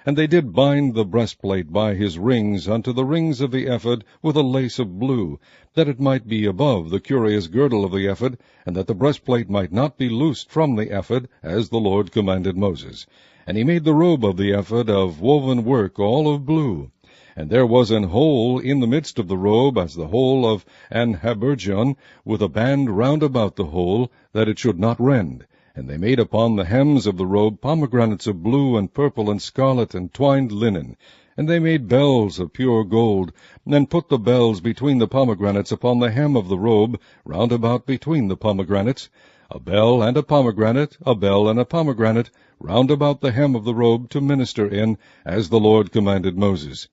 And they did bind the breastplate by his rings unto the rings of the ephod with a lace of blue, that it might be above the curious girdle of the ephod, and that the breastplate might not be loosed from the ephod, as the Lord commanded Moses. And he made the robe of the ephod of woven work, all of blue. And there was an hole in the midst of the robe, as the hole of an habergeon, with a band round about the hole, that it should not rend. And they made upon the hems of the robe pomegranates of blue and purple and scarlet and twined linen. And they made bells of pure gold, and put the bells between the pomegranates upon the hem of the robe, round about between the pomegranates. A bell and a pomegranate, a bell and a pomegranate, round about the hem of the robe, to minister in, as the Lord commanded Moses.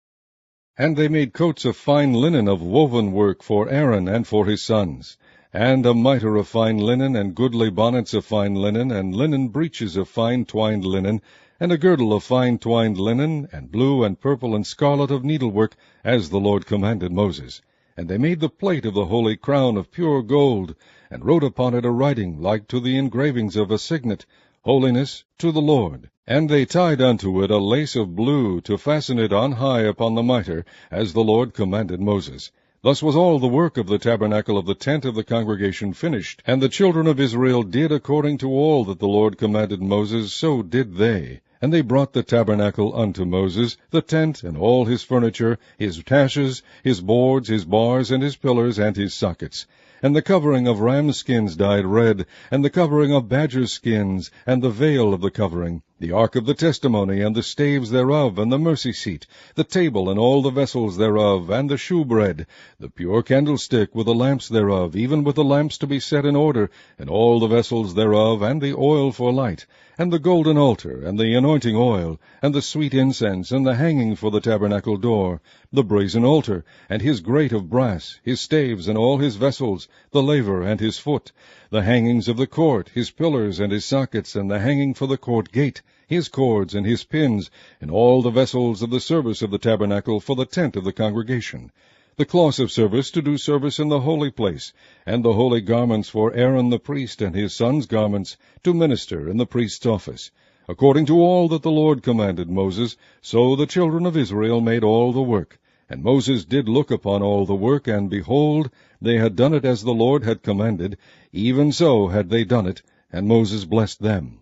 And they made coats of fine linen of woven work for Aaron and for his sons, and a mitre of fine linen, and goodly bonnets of fine linen, and linen breeches of fine twined linen, and a girdle of fine twined linen, and blue and purple and scarlet of needlework, as the Lord commanded Moses. And they made the plate of the holy crown of pure gold, and wrote upon it a writing like to the engravings of a signet, Holiness to the Lord. And they tied unto it a lace of blue, to fasten it on high upon the mitre, as the Lord commanded Moses. Thus was all the work of the tabernacle of the tent of the congregation finished. And the children of Israel did according to all that the Lord commanded Moses, so did they. And they brought the tabernacle unto Moses, the tent, and all his furniture, his taches, his boards, his bars, and his pillars, and his sockets. And the covering of ram skins dyed red, and the covering of badger skins, and the veil of the covering, the ark of the testimony, and the staves thereof, and the mercy seat, the table, and all the vessels thereof, and the shewbread, the pure candlestick with the lamps thereof, even with the lamps to be set in order, and all the vessels thereof, and the oil for light, and the golden altar, and the anointing oil, and the sweet incense, and the hanging for the tabernacle door, the brazen altar, and his grate of brass, his staves, and all his vessels, the laver and his foot, the hangings of the court, his pillars and his sockets, and the hanging for the court gate, his cords and his pins, and all the vessels of the service of the tabernacle for the tent of the congregation, the cloths of service to do service in the holy place, and the holy garments for Aaron the priest and his sons' garments to minister in the priest's office. According to all that the Lord commanded Moses, so the children of Israel made all the work. And Moses did look upon all the work, and behold, they had done it as the Lord had commanded, even so had they done it, and Moses blessed them.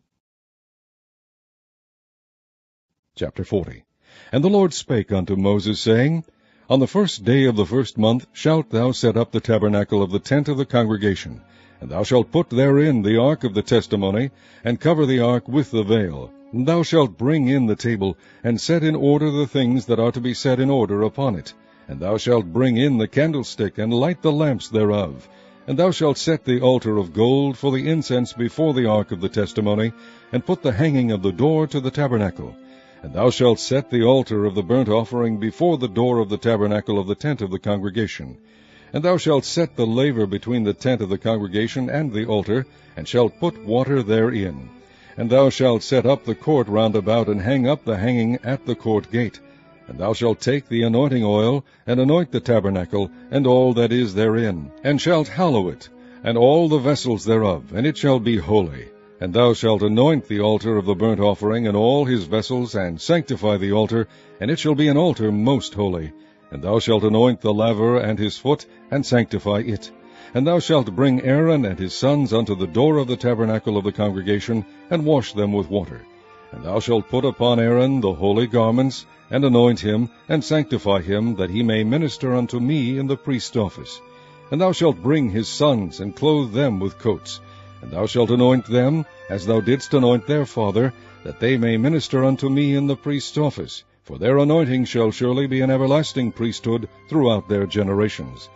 Chapter 40. And the Lord spake unto Moses, saying, On the 1st day of the 1st month shalt thou set up the tabernacle of the tent of the congregation, and thou shalt put therein the ark of the testimony, and cover the ark with the veil. And thou shalt bring in the table, and set in order the things that are to be set in order upon it. And thou shalt bring in the candlestick, and light the lamps thereof. And thou shalt set the altar of gold for the incense before the ark of the testimony, and put the hanging of the door to the tabernacle. And thou shalt set the altar of the burnt offering before the door of the tabernacle of the tent of the congregation. And thou shalt set the laver between the tent of the congregation and the altar, and shalt put water therein. And thou shalt set up the court round about, and hang up the hanging at the court gate. And thou shalt take the anointing oil, and anoint the tabernacle, and all that is therein, and shalt hallow it, and all the vessels thereof, and it shall be holy. And thou shalt anoint the altar of the burnt offering, and all his vessels, and sanctify the altar, and it shall be an altar most holy. And thou shalt anoint the laver and his foot, and sanctify it. And thou shalt bring Aaron and his sons unto the door of the tabernacle of the congregation, and wash them with water. And thou shalt put upon Aaron the holy garments, and anoint him, and sanctify him, that he may minister unto me in the priest's office. And thou shalt bring his sons, and clothe them with coats. And thou shalt anoint them, as thou didst anoint their father, that they may minister unto me in the priest's office. For their anointing shall surely be an everlasting priesthood throughout their generations.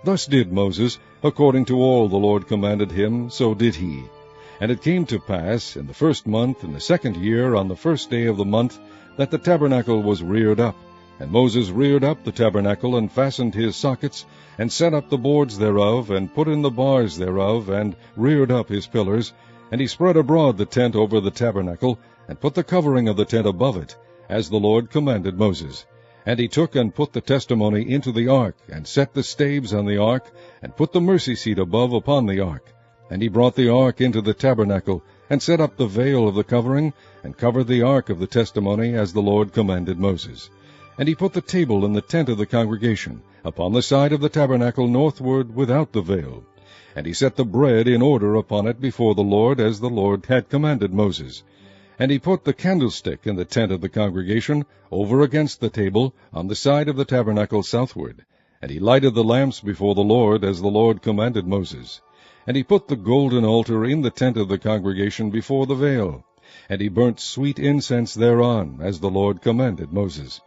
Thus did Moses, according to all the Lord commanded him, so did he. And it came to pass, in the 1st month, in the 2nd year, on the 1st day of the month, that the tabernacle was reared up. And Moses reared up the tabernacle, and fastened his sockets, and set up the boards thereof, and put in the bars thereof, and reared up his pillars. And he spread abroad the tent over the tabernacle, and put the covering of the tent above it, as the Lord commanded Moses. And he took and put the testimony into the ark, and set the staves on the ark, and put the mercy seat above upon the ark. And he brought the ark into the tabernacle, and set up the veil of the covering, and covered the ark of the testimony, as the Lord commanded Moses. And he put the table in the tent of the congregation, upon the side of the tabernacle northward without the veil. And he set the bread in order upon it before the Lord, as the Lord had commanded Moses. And he put the candlestick in the tent of the congregation, over against the table, on the side of the tabernacle southward. And he lighted the lamps before the Lord, as the Lord commanded Moses. And he put the golden altar in the tent of the congregation before the veil. And he burnt sweet incense thereon, as the Lord commanded Moses.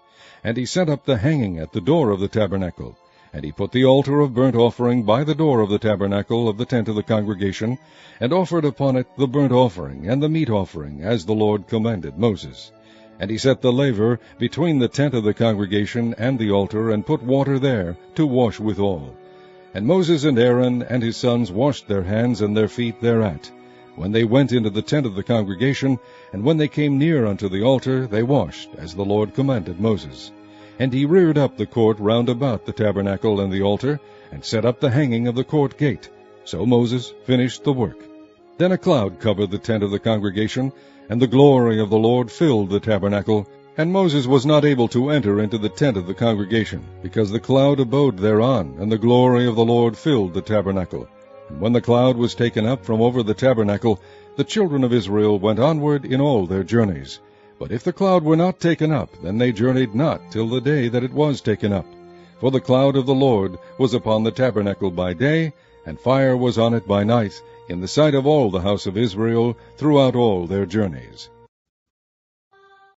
And he set up the hanging at the door of the tabernacle. And he put the altar of burnt offering by the door of the tabernacle of the tent of the congregation, and offered upon it the burnt offering and the meat offering, as the Lord commanded Moses. And he set the laver between the tent of the congregation and the altar, and put water there to wash withal. And Moses and Aaron and his sons washed their hands and their feet thereat, when they went into the tent of the congregation, and when they came near unto the altar, they washed, as the Lord commanded Moses. And he reared up the court round about the tabernacle and the altar, and set up the hanging of the court gate. So Moses finished the work. Then a cloud covered the tent of the congregation, and the glory of the Lord filled the tabernacle. And Moses was not able to enter into the tent of the congregation, because the cloud abode thereon, and the glory of the Lord filled the tabernacle. And when the cloud was taken up from over the tabernacle, the children of Israel went onward in all their journeys. But if the cloud were not taken up, then they journeyed not till the day that it was taken up. For the cloud of the Lord was upon the tabernacle by day, and fire was on it by night, in the sight of all the house of Israel throughout all their journeys.